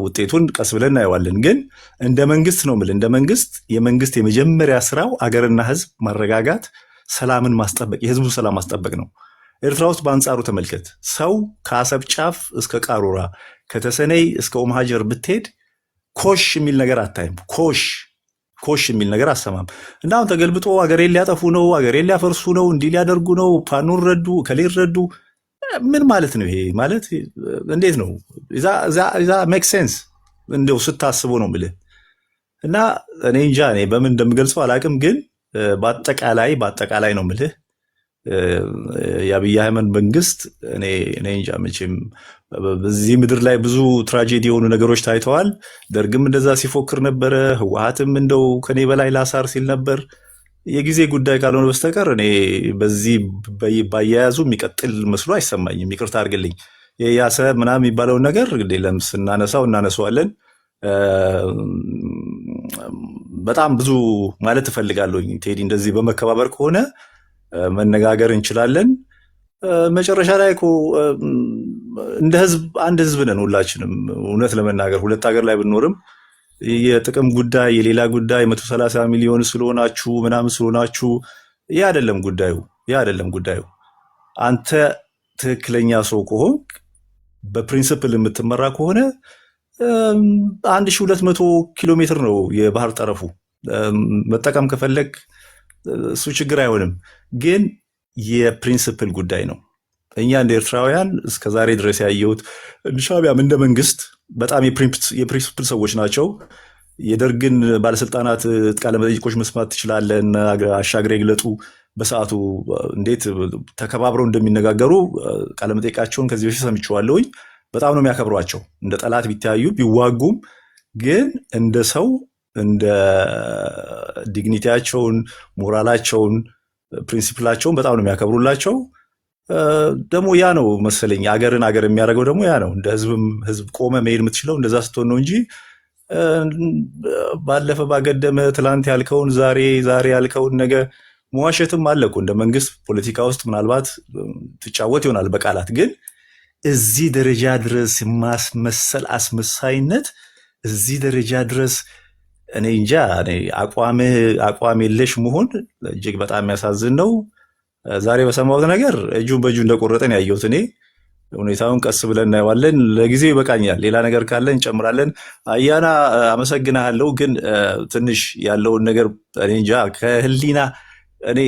ውጤቱን ቀስ ብለን እናየዋለን። ግን እንደ መንግስት ነው የምልህ፣ እንደ መንግስት የመንግስት የመጀመሪያ ስራው አገርና ህዝብ ማረጋጋት፣ ሰላምን ማስጠበቅ፣ የህዝቡን ሰላም ማስጠበቅ ነው። ኤርትራ ውስጥ በአንጻሩ ተመልከት። ሰው ከአሰብ ጫፍ እስከ ቃሩራ ከተሰነይ እስከ ኦም ሀጀር ብትሄድ ኮሽ የሚል ነገር አታይም። ኮሽ የሚል ነገር አሰማም። እና አሁን ተገልብጦ አገሬን ሊያጠፉ ነው፣ አገሬን ሊያፈርሱ ነው፣ እንዲህ ሊያደርጉ ነው፣ ፋኖን ረዱ፣ ከሌን ረዱ። ምን ማለት ነው ይሄ? ማለት እንዴት ነው ዛ ሜክ ሴንስ እንደው ስታስቦ ነው የምልህ። እና እኔ እንጃ እኔ በምን እንደምገልጸው አላቅም። ግን በአጠቃላይ ነው የምልህ የአብይ አህመድ መንግስት እኔ እንጃ መቼም በዚህ ምድር ላይ ብዙ ትራጀዲ የሆኑ ነገሮች ታይተዋል። ደርግም እንደዛ ሲፎክር ነበረ፣ ህወሓትም እንደው ከኔ በላይ ላሳር ሲል ነበር። የጊዜ ጉዳይ ካልሆነ በስተቀር እኔ በዚህ ባያያዙ የሚቀጥል መስሎ አይሰማኝም። ይቅርታ አድርግልኝ። የያሰ ምናምን የሚባለውን ነገር ለም ስናነሳው እናነሳዋለን። በጣም ብዙ ማለት እፈልጋለሁ ቴዲ። እንደዚህ በመከባበር ከሆነ መነጋገር እንችላለን። መጨረሻ ላይ እኮ እንደ ህዝብ አንድ ህዝብ ነን ሁላችንም። እውነት ለመናገር ሁለት ሀገር ላይ ብንኖርም የጥቅም ጉዳይ የሌላ ጉዳይ 130 ሚሊዮን ስለሆናችሁ ምናምን ስለሆናችሁ ያ አይደለም ጉዳዩ። አንተ ትክክለኛ ሰው ከሆንክ በፕሪንሲፕል የምትመራ ከሆነ 1200 ኪሎ ሜትር ነው የባህር ጠረፉ። መጠቀም ከፈለግ እሱ ችግር አይሆንም። ግን የፕሪንሲፕል ጉዳይ ነው። እኛ እንደ ኤርትራውያን እስከዛሬ ድረስ ያየሁት ሻዕቢያም እንደ መንግስት በጣም የፕሪንሲፕል ሰዎች ናቸው። የደርግን ባለስልጣናት ቃለመጠይቆች መስማት ትችላለን። አሻግሬ ግለጡ በሰዓቱ እንዴት ተከባብረው እንደሚነጋገሩ ቃለመጠይቃቸውን ከዚህ በፊት ሰምቼዋለሁኝ። በጣም ነው የሚያከብሯቸው። እንደ ጠላት ቢተያዩ ቢዋጉም ግን እንደ ሰው እንደ ዲግኒቲያቸውን፣ ሞራላቸውን፣ ፕሪንሲፕላቸውን በጣም ነው የሚያከብሩላቸው። ደግሞ ያ ነው መሰለኝ አገርን አገር የሚያደርገው ደግሞ ያ ነው። እንደ ህዝብ ቆመ መሄድ የምትችለው እንደዛ ስትሆን ነው እንጂ ባለፈ ባገደመ ትላንት ያልከውን ዛሬ ያልከውን ነገ መዋሸትም አለ እኮ። እንደ መንግስት ፖለቲካ ውስጥ ምናልባት ትጫወት ይሆናል በቃላት። ግን እዚህ ደረጃ ድረስ ማስመሰል አስመሳይነት እዚህ ደረጃ ድረስ እኔ እንጃ። አቋም የለሽ መሆን እጅግ በጣም የሚያሳዝን ነው። ዛሬ በሰማሁት ነገር እጁን በእጁ እንደቆረጠን ያየሁት እኔ። ሁኔታውን ቀስ ብለን እናየዋለን። ለጊዜው ይበቃኛል። ሌላ ነገር ካለ እንጨምራለን። አያና አመሰግናለሁ። ግን ትንሽ ያለውን ነገር እኔ እንጃ ከህሊና እኔ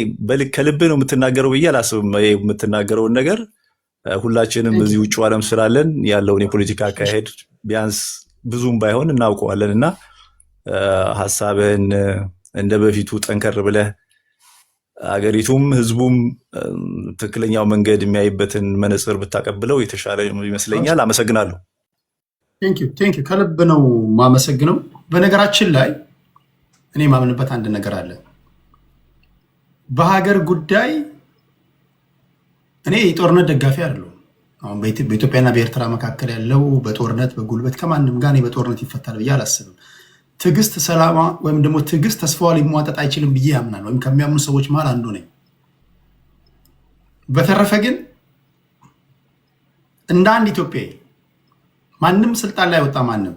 ከልብ ነው የምትናገረው ብዬ አላስብም። የምትናገረውን ነገር ሁላችንም እዚህ ውጭ ዓለም ስላለን ያለውን የፖለቲካ አካሄድ ቢያንስ ብዙም ባይሆን እናውቀዋለን እና ሀሳብህን እንደ በፊቱ ጠንከር ብለህ አገሪቱም ህዝቡም ትክክለኛው መንገድ የሚያይበትን መነጽር ብታቀብለው የተሻለ ይመስለኛል። አመሰግናለሁ። ቴንክ ዩ ከልብ ነው ማመሰግነው። በነገራችን ላይ እኔ ማምንበት አንድ ነገር አለ። በሀገር ጉዳይ እኔ የጦርነት ደጋፊ አይደለሁም። አሁን በኢትዮጵያና በኤርትራ መካከል ያለው በጦርነት በጉልበት ከማንም ጋር በጦርነት ይፈታል ብዬ አላስብም። ትዕግስት ሰላማ ወይም ደግሞ ትዕግስት ተስፋዋ ሊሟጠጥ አይችልም ብዬ ያምናል፣ ወይም ከሚያምኑ ሰዎች መሃል አንዱ ነኝ። በተረፈ ግን እንደ አንድ ኢትዮጵያዊ ማንም ስልጣን ላይ ወጣ ማንም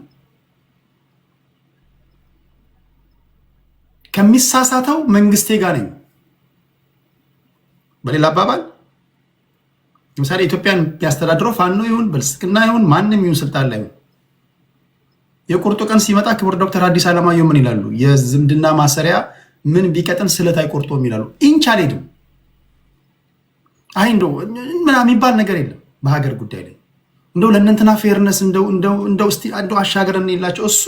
ከሚሳሳተው መንግስቴ ጋር ነኝ። በሌላ አባባል ለምሳሌ ኢትዮጵያን የሚያስተዳድረው ፋኖ ይሁን ብልጽግና ይሁን ማንም ይሁን ስልጣን ላይ የቁርጡ ቀን ሲመጣ ክቡር ዶክተር ሐዲስ ዓለማየሁ ምን ይላሉ? የዝምድና ማሰሪያ ምን ቢቀጥን ስለት አይቆርጦም ይላሉ። ኢንች አልሄድም። አይ እንደው ምናምን የሚባል ነገር የለም በሀገር ጉዳይ ላይ እንደው ለእነንትና ፌርነስ እንደው እስቲ እንደው አሻገረን የላቸው እሱ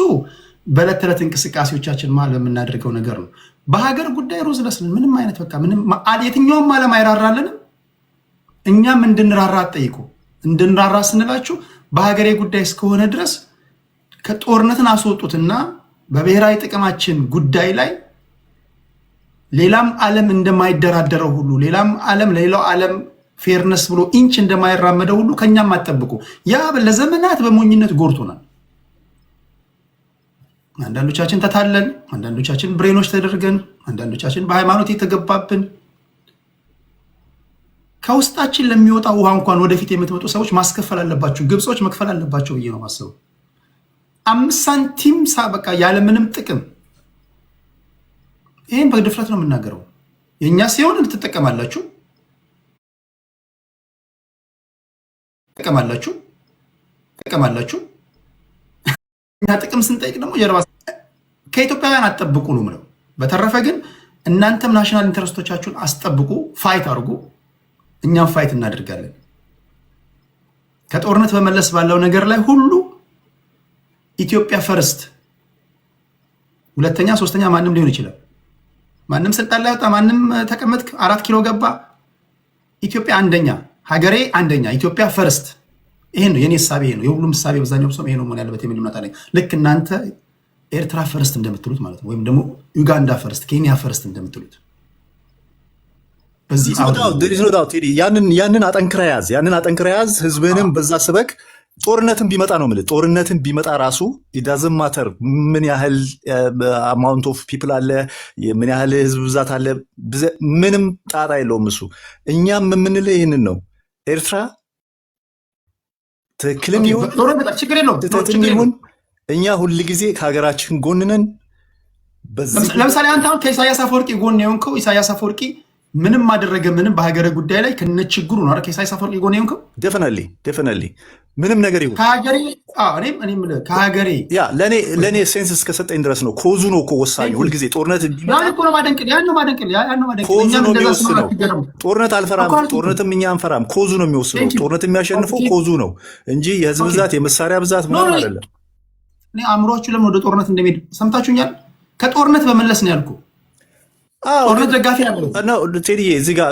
በዕለት ተዕለት እንቅስቃሴዎቻችን ማለት የምናደርገው ነገር ነው። በሀገር ጉዳይ ሮዝ ለስን ምንም አይነት በቃ ምንም የትኛውም ዓለም አይራራልንም። እኛም እንድንራራ አትጠይቁ። እንድንራራ ስንላችሁ በሀገሬ ጉዳይ እስከሆነ ድረስ ከጦርነትን አስወጡትና በብሔራዊ ጥቅማችን ጉዳይ ላይ ሌላም ዓለም እንደማይደራደረው ሁሉ ሌላም ዓለም ለሌላው ዓለም ፌርነስ ብሎ ኢንች እንደማይራመደው ሁሉ ከኛም አትጠብቁ። ያ ለዘመናት በሞኝነት ጎርቶናል። አንዳንዶቻችን ተታለን፣ አንዳንዶቻችን ብሬኖች ተደርገን፣ አንዳንዶቻችን በሃይማኖት የተገባብን ከውስጣችን ለሚወጣ ውሃ እንኳን ወደፊት የምትመጡ ሰዎች ማስከፈል አለባቸው። ግብጾች መክፈል አለባቸው ብዬ ነው ማሰቡ። 5 ሳንቲም በቃ ያለምንም ጥቅም ይህም በድፍረት ነው የምናገረው። የእኛ ሲሆን ልትጠቀማላችሁ ጠቀማላችሁ። እኛ ጥቅም ስንጠይቅ ደግሞ ጀርባ ከኢትዮጵያውያን አትጠብቁ ነው የምለው። በተረፈ ግን እናንተም ናሽናል ኢንተረስቶቻችሁን አስጠብቁ፣ ፋይት አድርጉ። እኛም ፋይት እናደርጋለን። ከጦርነት በመለስ ባለው ነገር ላይ ሁሉ ኢትዮጵያ ፈርስት፣ ሁለተኛ ሶስተኛ ማንም ሊሆን ይችላል። ማንም ስልጣን ላይ ወጣ፣ ማንም ተቀመጥክ፣ 4 ኪሎ ገባ፣ ኢትዮጵያ አንደኛ፣ ሀገሬ አንደኛ፣ ኢትዮጵያ ፈርስት። ይሄ ነው የኔ ሐሳብ፣ ይሄ ነው የሁሉም ሐሳብ። በዛኛው ሰው ይሄ ነው መሆን ያለበት የሚል እምነት አለኝ። ልክ እናንተ ኤርትራ ፈርስት እንደምትሉት ማለት ነው፣ ወይም ደግሞ ዩጋንዳ ፈርስት፣ ኬንያ ፈርስት እንደምትሉት ያንን አጠንክረ ያዝ፣ ህዝብንም በዛ ስበክ። ጦርነትን ቢመጣ ነው የምልህ፣ ጦርነትን ቢመጣ ራሱ ዳዝንት ማተር ምን ያህል አማውንት ኦፍ ፒፕል አለ፣ ምን ያህል ህዝብ ብዛት አለ፣ ምንም ጣጣ የለውም እሱ። እኛም የምንልህ ይህንን ነው። ኤርትራ ትክክልም ይሁን ስህተትም ይሁን እኛ ሁል ጊዜ ከሀገራችን ጎን ነን። ለምሳሌ አንተ አሁን ከኢሳያስ አፈወርቂ ጎን የሆንከው ኢሳያስ አፈወርቂ ምንም አደረገ ምንም በሀገረ ጉዳይ ላይ ከነችግሩ ነው አይደል? ከኢሳያስ አፈወርቂ ጎን የሆንከው ዴፊኒትሊ ምንም ነገር ይሁን ከሀገሬ ለእኔ ሴንስ እስከሰጠኝ ድረስ ነው። ኮዙ ነው እኮ ወሳኝ። ሁልጊዜ ጦርነት ኮዙ ነው የሚወስነው። ጦርነት አልፈራም፣ ጦርነትም እኛ አንፈራም። ኮዙ ነው የሚወስነው። ጦርነት የሚያሸንፈው ኮዙ ነው እንጂ የህዝብ ብዛት የመሳሪያ ብዛት ምናምን አይደለም። አእምሯችሁ ለምን ወደ ጦርነት እንደሚሄድ ሰምታችሁኛል። ከጦርነት በመለስ ነው ያልኩ። ጦርነት ደጋፊ ነው ቴዲዬ። እዚህ ጋር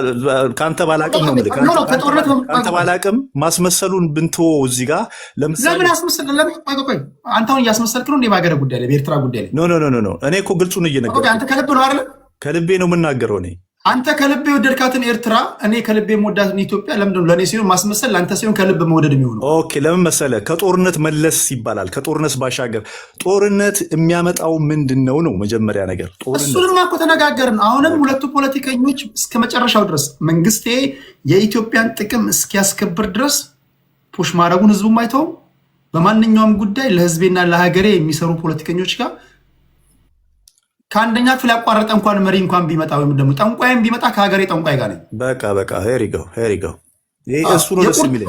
ከአንተ ባላቅም ነው የምልህ፣ ከአንተ ባላቅም ማስመሰሉን ብንተወው እዚህ ጋር ለምሳሌ ለምን አስመሰል? ለምን ቆይ አንተ አሁን እያስመሰልክ ነው እንዴ? በሀገረ ጉዳይ ላይ በኤርትራ ጉዳይ ላይ ኖ እኔ እኮ ግልጹን እየነገርኩህ። አንተ ከልብ ነው አይደል? ከልቤ ነው የምናገረው እኔ። አንተ ከልብ የወደድካትን ኤርትራ፣ እኔ ከልብ የምወዳትን ኢትዮጵያ ለምንድን ነው ለእኔ ሲሆን ማስመሰል ለአንተ ሲሆን ከልብ መውደድ የሚሆነው? ኦኬ ለምን መሰለህ? ከጦርነት መለስ ይባላል። ከጦርነት ባሻገር ጦርነት የሚያመጣው ምንድን ነው ነው መጀመሪያ ነገር። እሱንማ እኮ ተነጋገርን። አሁንም ሁለቱ ፖለቲከኞች እስከ መጨረሻው ድረስ መንግስቴ የኢትዮጵያን ጥቅም እስኪያስከብር ድረስ ፑሽ ማድረጉን ህዝቡም አይተውም። በማንኛውም ጉዳይ ለህዝቤና ለሀገሬ የሚሰሩ ፖለቲከኞች ጋር ከአንደኛ ክፍል ያቋረጠ እንኳን መሪ እንኳን ቢመጣ ወይም ደግሞ ጠንቋይም ቢመጣ ከሀገሬ ጠንቋይ ጋር ነኝ። በቃ ሄሪገው እሱ ነው ደስ የሚለኝ።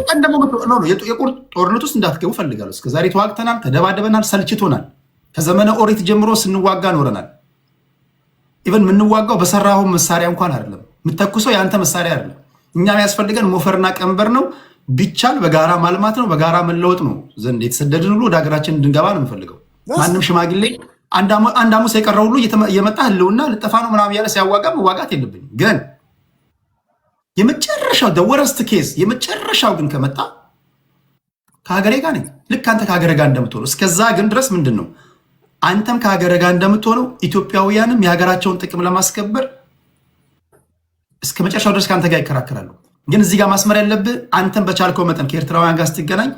የቁርጥ ጦርነት ውስጥ እንዳትገቡ ፈልጋለሁ። እስከዛሬ ተዋግተናል፣ ተደባደበናል፣ ሰልችቶናል። ከዘመነ ኦሪት ጀምሮ ስንዋጋ ኖረናል። ኢቨን የምንዋጋው በሰራሁ መሳሪያ እንኳን አይደለም። የምተኩሰው የአንተ መሳሪያ አይደለም። እኛ የሚያስፈልገን ሞፈርና ቀንበር ነው። ቢቻል በጋራ ማልማት ነው፣ በጋራ መለወጥ ነው። ዘንድ የተሰደድን ሁሉ ወደ ሀገራችን እንድንገባ ነው የምፈልገው። ማንም ሽማግሌ አንድ ሐሙስ የቀረው ሁሉ እየመጣ ህልውና ልጠፋ ነው ምናምን እያለ ሲያዋጋ መዋጋት የለብኝም። ግን የመጨረሻው ወረስት ኬዝ የመጨረሻው ግን ከመጣ ከሀገሬ ጋር ነኝ። ልክ አንተ ከሀገሬ ጋር እንደምትሆነው እስከዛ ግን ድረስ ምንድን ነው አንተም ከሀገሬ ጋር እንደምትሆነው ኢትዮጵያውያንም የሀገራቸውን ጥቅም ለማስከበር እስከ መጨረሻው ድረስ ከአንተ ጋር ይከራከራሉ። ግን እዚህ ጋር ማስመር ያለብህ አንተም በቻልከው መጠን ከኤርትራውያን ጋር ስትገናኝ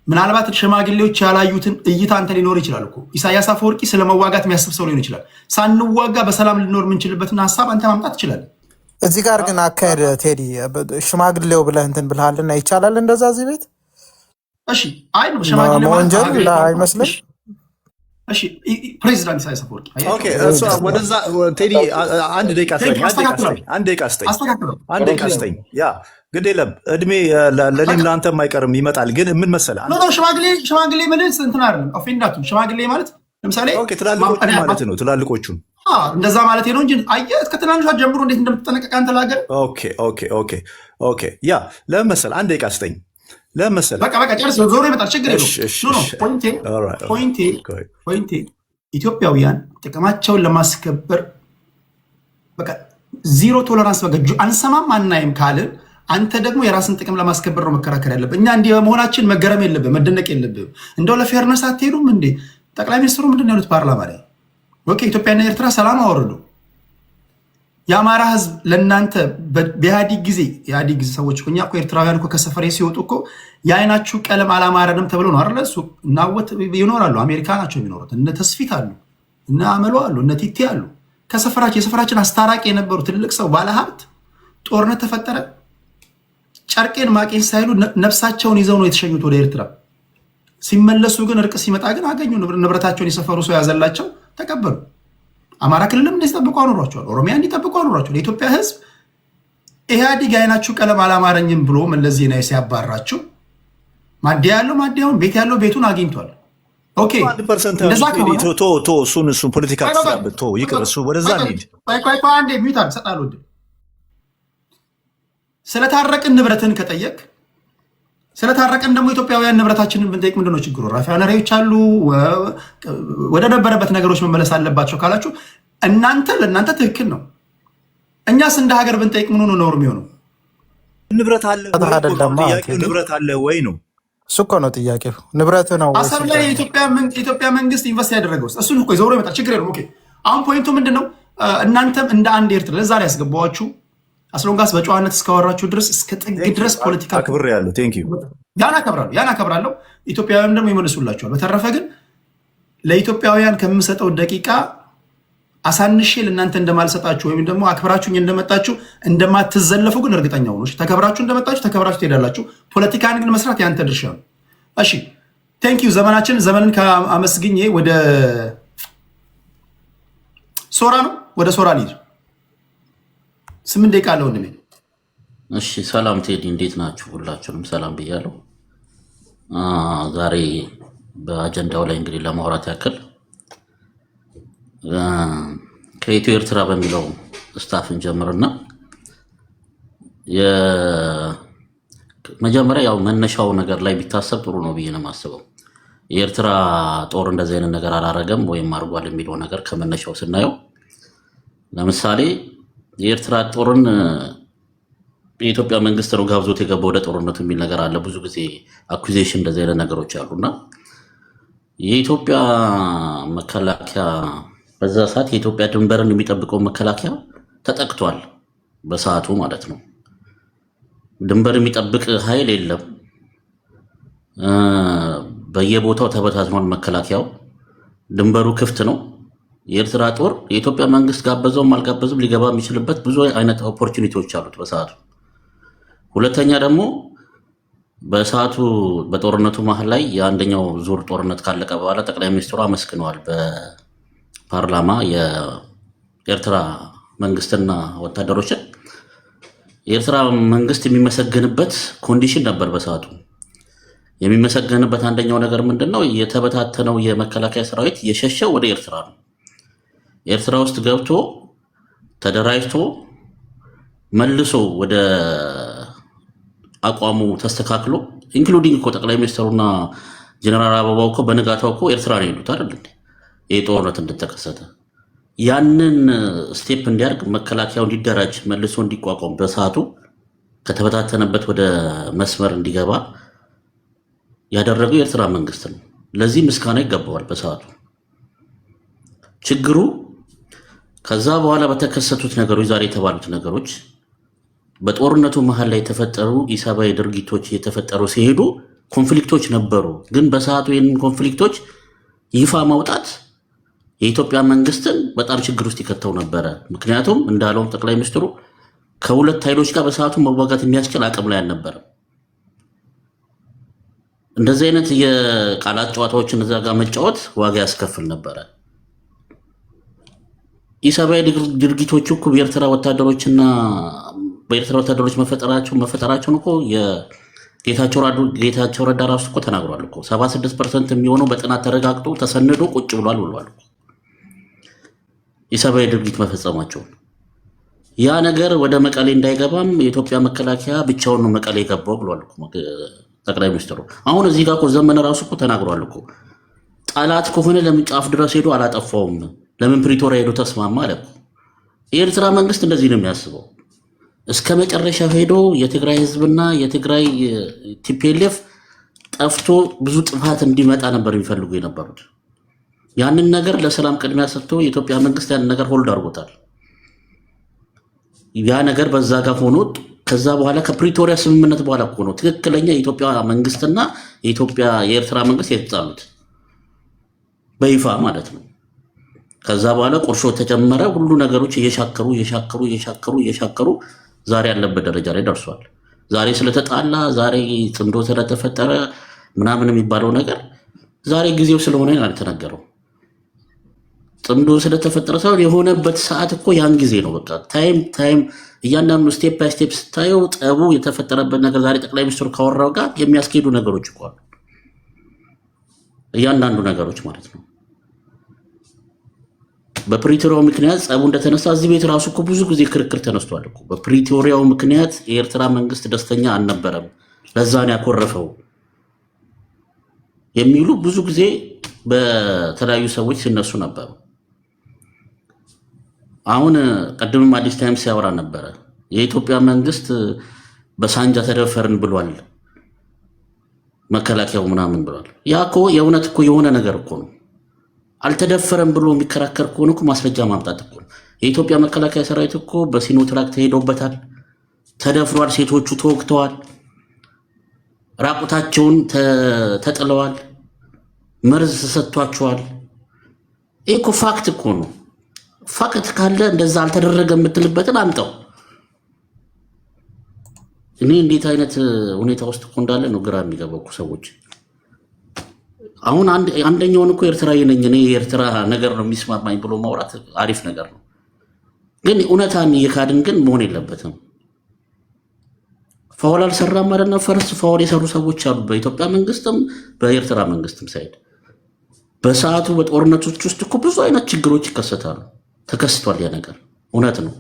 ምናልባት ሽማግሌዎች ያላዩትን እይታ አንተ ሊኖር ይችላል እኮ። ኢሳያስ አፈወርቂ ስለመዋጋት የሚያስብ ሰው ሊሆን ይችላል። ሳንዋጋ በሰላም ልኖር የምንችልበትን ሀሳብ አንተ ማምጣት ትችላለህ። እዚህ ጋር ግን አካሄድ ቴዲ ሽማግሌው ብለህ እንትን ብልሃልና ይቻላል እንደዛ እዚህ ቤት? እሺ አይ ነው ሽማግሌ ወንጀል አይመስልም? እሺ ፕሬዚዳንት ኢሳያስ አፈወርቂ ኦኬ፣ እሱ ወደዛ ቴዲ አንድ ደቂቃ ስጠኝ። ያ ግድ የለም እድሜ ለኔም ለአንተም አይቀርም ይመጣል። ግን ምን መሰለህ ሽማግሌ ማለት እንትን አይደለም ኦፌንዳቱ ሽማግሌ ማለት ለምሳሌ ትላልቆቹ ማለት ነው። ትላልቆቹን እንደዛ ማለት ነው እንጂ አየህ ከትናንሿ ጀምሮ እንዴት እንደምትጠነቀቅ አንተ ላገር። ኦኬ ያ ለምን መሰለህ አንድ ደቂቃ ስጠኝ። ለምን መሰለህ በቃ ጨርስ፣ ዞሮ ይመጣል ችግር የለውም። ፖይንቴ ኢትዮጵያውያን ጥቅማቸውን ለማስከበር በቃ ዚሮ ቶለራንስ በቃ አንሰማም አናይም ካልን አንተ ደግሞ የራስን ጥቅም ለማስከበር ነው መከራከር ያለብህ። እኛ እንዲህ በመሆናችን መገረም የለብህም፣ መደነቅ የለብህም። እንደው ለፌርነስ አትሄዱም እንዴ? ጠቅላይ ሚኒስትሩ ምንድን ነው ያሉት ፓርላማ ላይ? ኦኬ ኢትዮጵያና ኤርትራ ሰላም አወረዱ። የአማራ ህዝብ ለእናንተ በኢህአዲግ ጊዜ ሰዎች እኛ እኮ ኤርትራውያን እኮ ከሰፈሬ ሲወጡ እኮ የአይናችሁ ቀለም አላማረንም ተብሎ ነው አይደለ? እሱ እናወት ይኖራሉ። አሜሪካ ናቸው የሚኖሩት። እነ ተስፊት አሉ፣ እነ አመሎ አሉ፣ እነ ቲቴ አሉ። የሰፈራችን አስታራቂ የነበሩ ትልቅ ሰው ባለሀብት ጦርነት ተፈጠረ። ጨርቄን ማቄን ሳይሉ ነፍሳቸውን ይዘው ነው የተሸኙት ወደ ኤርትራ። ሲመለሱ ግን እርቅ ሲመጣ ግን አገኙ። ንብረታቸውን የሰፈሩ ሰው ያዘላቸው ተቀበሉ። አማራ ክልልም እንዲጠብቁ አኖሯቸዋል። ኦሮሚያ እንዲጠብቁ አኖሯቸዋል። የኢትዮጵያ ህዝብ ኢህአዲግ አይናችሁ ቀለም አላማረኝም ብሎ መለስ ዜናዊ ሲያባራችሁ ማዲያ ያለው ማዲያውን፣ ቤት ያለው ቤቱን አግኝቷል። ኦኬ እንደዛ እሱን ፖለቲካ ተስራበት ይቅር። እሱ ወደዛ እንሂድ። አንዴ ሚዩት ሰጣለሁ። ስለታረቅን ንብረትን ከጠየቅ ስለታረቀን ደግሞ ኢትዮጵያውያን ንብረታችንን ብንጠይቅ ምንድን ነው ችግሩ? ራፊናሪዎች አሉ፣ ወደ ነበረበት ነገሮች መመለስ አለባቸው ካላችሁ ለእናንተ ትክክል ነው። እኛስ እንደ ሀገር ብንጠይቅ ምን ሆኖ ነው የሚሆነው? ንብረት አለ ንብረት አለ ወይ ነው እሱ እኮ ነው ጥያቄው። ንብረት ነው አሰብ ላይ የኢትዮጵያ መንግስት ኢንቨስት ያደረገው እሱን እኮ ዞሮ ይመጣል። ችግር የለውም። ኦኬ አሁን ፖይንቱ ምንድን ነው? እናንተም እንደ አንድ ኤርትራ ለዛ ላይ ያስገባዋችሁ አስሎንጋስ በጨዋነት እስካወራችሁ ድረስ እስከ ጥግ ድረስ ፖለቲካ አክብሬያለሁ። ቴንክ ዩ ያን አከብራለሁ። ኢትዮጵያውያን ደግሞ ይመልሱላችኋል። በተረፈ ግን ለኢትዮጵያውያን ከምሰጠው ደቂቃ አሳንሼ ለእናንተ እንደማልሰጣችሁ ወይም ደግሞ አክብራችሁኝ እንደመጣችሁ እንደማትዘለፉ ግን እርግጠኛ ሆኖ ተከብራችሁ እንደመጣችሁ ተከብራችሁ ትሄዳላችሁ። ፖለቲካን ግን መስራት ያንተ ድርሻ ነው። እሺ ቴንክ ዩ። ዘመንን ከአመስግኜ ወደ ሶራ ነው ወደ ሶራ ልሂድ። 8 ደቂቃ አለ ወንድሜ። እሺ ሰላም ቴዲ፣ እንዴት ናችሁ? ሁላችሁንም ሰላም ብያለሁ። ዛሬ በአጀንዳው ላይ እንግዲህ ለማውራት ያክል ከኢትዮ ኤርትራ በሚለው ስታፍን ጀምርና መጀመሪያ ያው መነሻው ነገር ላይ ቢታሰብ ጥሩ ነው ብዬ ነው የማስበው። የኤርትራ ጦር እንደዚህ አይነት ነገር አላረገም ወይም አርጓል የሚለው ነገር ከመነሻው ስናየው ለምሳሌ የኤርትራ ጦርን የኢትዮጵያ መንግስት ነው ጋብዞት የገባው ወደ ጦርነቱ የሚል ነገር አለ። ብዙ ጊዜ አኩዜሽን እንደዚህ አይነት ነገሮች አሉና የኢትዮጵያ መከላከያ በዛ ሰዓት የኢትዮጵያ ድንበርን የሚጠብቀው መከላከያ ተጠቅቷል። በሰዓቱ ማለት ነው። ድንበር የሚጠብቅ ኃይል የለም። በየቦታው ተበታትኗል መከላከያው። ድንበሩ ክፍት ነው። የኤርትራ ጦር የኢትዮጵያ መንግስት ጋበዘውም አልጋበዝም ሊገባ የሚችልበት ብዙ አይነት ኦፖርቹኒቲዎች አሉት በሰዓቱ። ሁለተኛ ደግሞ በሰዓቱ በጦርነቱ መሀል ላይ የአንደኛው ዙር ጦርነት ካለቀ በኋላ ጠቅላይ ሚኒስትሩ አመስግነዋል በፓርላማ የኤርትራ መንግስትና ወታደሮችን። የኤርትራ መንግስት የሚመሰገንበት ኮንዲሽን ነበር በሰዓቱ። የሚመሰገንበት አንደኛው ነገር ምንድነው? የተበታተነው የመከላከያ ሰራዊት የሸሸው ወደ ኤርትራ ነው። ኤርትራ ውስጥ ገብቶ ተደራጅቶ መልሶ ወደ አቋሙ ተስተካክሎ ኢንክሉዲንግ እኮ ጠቅላይ ሚኒስትሩና ጀነራል አበባው እኮ በንጋታው እኮ ኤርትራ ነው የሄዱት አይደል እንዴ? ይህ ጦርነት እንደተከሰተ ያንን ስቴፕ እንዲያርግ መከላከያው እንዲደራጅ መልሶ እንዲቋቋም በሰዓቱ ከተበታተነበት ወደ መስመር እንዲገባ ያደረገው የኤርትራ መንግስት ነው። ለዚህ ምስጋና ይገባዋል በሰዓቱ። ችግሩ ከዛ በኋላ በተከሰቱት ነገሮች ዛሬ የተባሉት ነገሮች በጦርነቱ መሀል ላይ የተፈጠሩ ኢሰብአዊ ድርጊቶች የተፈጠሩ ሲሄዱ ኮንፍሊክቶች ነበሩ። ግን በሰዓቱ ይህንን ኮንፍሊክቶች ይፋ ማውጣት የኢትዮጵያ መንግስትን በጣም ችግር ውስጥ ይከተው ነበረ። ምክንያቱም እንዳለው ጠቅላይ ሚኒስትሩ ከሁለት ኃይሎች ጋር በሰዓቱ መዋጋት የሚያስችል አቅም ላይ አልነበረም። እንደዚህ አይነት የቃላት ጨዋታዎችን እዛ ጋር መጫወት ዋጋ ያስከፍል ነበረ። ኢሰብአዊ ድርጊቶች እኮ በኤርትራ ወታደሮችና በኤርትራ ወታደሮች መፈጠራቸውን እኮ ጌታቸው ረዳ ራሱ እኮ ተናግሯል እኮ 76% የሚሆነው በጥናት ተረጋግጦ ተሰንዶ ቁጭ ብሏል ብሏል። ኢሰብአዊ ድርጊት መፈጸማቸውን ያ ነገር ወደ መቀሌ እንዳይገባም የኢትዮጵያ መከላከያ ብቻውን ነው መቀሌ የገባው ብሏል ጠቅላይ ሚኒስትሩ። አሁን እዚህ ጋር እኮ ዘመነ ራሱ እኮ ተናግሯል እኮ ጠላት ከሆነ ለምን ጫፍ ድረስ ሄዶ አላጠፋውም? ለምን ፕሪቶሪያ ሄዶ ተስማማ አለ እኮ። የኤርትራ መንግስት እንደዚህ ነው የሚያስበው። እስከ መጨረሻ ሄዶ የትግራይ ህዝብና የትግራይ ቲፒኤልኤፍ ጠፍቶ ብዙ ጥፋት እንዲመጣ ነበር የሚፈልጉ የነበሩት። ያንን ነገር ለሰላም ቅድሚያ ሰጥቶ የኢትዮጵያ መንግስት ያንን ነገር ሆልድ አድርጎታል። ያ ነገር በዛ ጋር ሆኖ ከዛ በኋላ ከፕሪቶሪያ ስምምነት በኋላ እኮ ነው ትክክለኛ የኢትዮጵያ መንግስትና የኤርትራ መንግስት የተጣሉት በይፋ ማለት ነው። ከዛ በኋላ ቁርሾ ተጀመረ። ሁሉ ነገሮች እየሻከሩ ዛሬ ያለበት ደረጃ ላይ ደርሷል። ዛሬ ስለተጣላ ዛሬ ጽምዶ ስለተፈጠረ ምናምን የሚባለው ነገር ዛሬ ጊዜው ስለሆነ ያልተነገረው። ጽምዶ ስለተፈጠረ ሳይሆን የሆነበት ሰዓት እኮ ያን ጊዜ ነው። በቃ ታይም እያንዳንዱ ስቴፕ ባይ ስቴፕ ስታየው ጠቡ የተፈጠረበት ነገር ዛሬ ጠቅላይ ሚኒስትሩ ካወራው ጋር የሚያስኬዱ ነገሮች እኮ አሉ። እያንዳንዱ ነገሮች ማለት ነው። በፕሪቶሪያው ምክንያት ጸቡ እንደተነሳ እዚህ ቤት ራሱ እኮ ብዙ ጊዜ ክርክር ተነስቷል እኮ። በፕሪቶሪያው ምክንያት የኤርትራ መንግስት ደስተኛ አልነበረም፣ ለዛን ያኮረፈው የሚሉ ብዙ ጊዜ በተለያዩ ሰዎች ሲነሱ ነበሩ። አሁን ቀድምም አዲስ ታይም ሲያወራ ነበረ። የኢትዮጵያ መንግስት በሳንጃ ተደፈርን ብሏል፣ መከላከያው ምናምን ብሏል። ያ እኮ የእውነት እኮ የሆነ ነገር እኮ ነው። አልተደፈረም ብሎ የሚከራከር ከሆነ እኮ ማስረጃ ማምጣት እኮ ነው። የኢትዮጵያ መከላከያ ሰራዊት እኮ በሲኖትራክ ተሄዶበታል፣ ተደፍሯል፣ ሴቶቹ ተወግተዋል፣ ራቁታቸውን ተጥለዋል፣ መርዝ ተሰጥቷቸዋል። ይህ እኮ ፋክት እኮ ነው። ፋክት ካለ እንደዛ አልተደረገ የምትልበትን አምጣው። እኔ እንዴት አይነት ሁኔታ ውስጥ እኮ እንዳለ ነው ግራ የሚገባው ሰዎች። አሁን አንደኛውን እኮ ኤርትራዊ ነኝ እኔ የኤርትራ ነገር ነው የሚስማማኝ ብሎ ማውራት አሪፍ ነገር ነው፣ ግን እውነታን እየካድን ግን መሆን የለበትም። ፋውል አልሰራም ማለት ነው። ፈርስ ፋውል የሰሩ ሰዎች አሉ፣ በኢትዮጵያ መንግስትም በኤርትራ መንግስትም ሳይድ። በሰዓቱ በጦርነቶች ውስጥ እኮ ብዙ አይነት ችግሮች ይከሰታሉ፣ ተከስቷል። ያ ነገር እውነት ነው።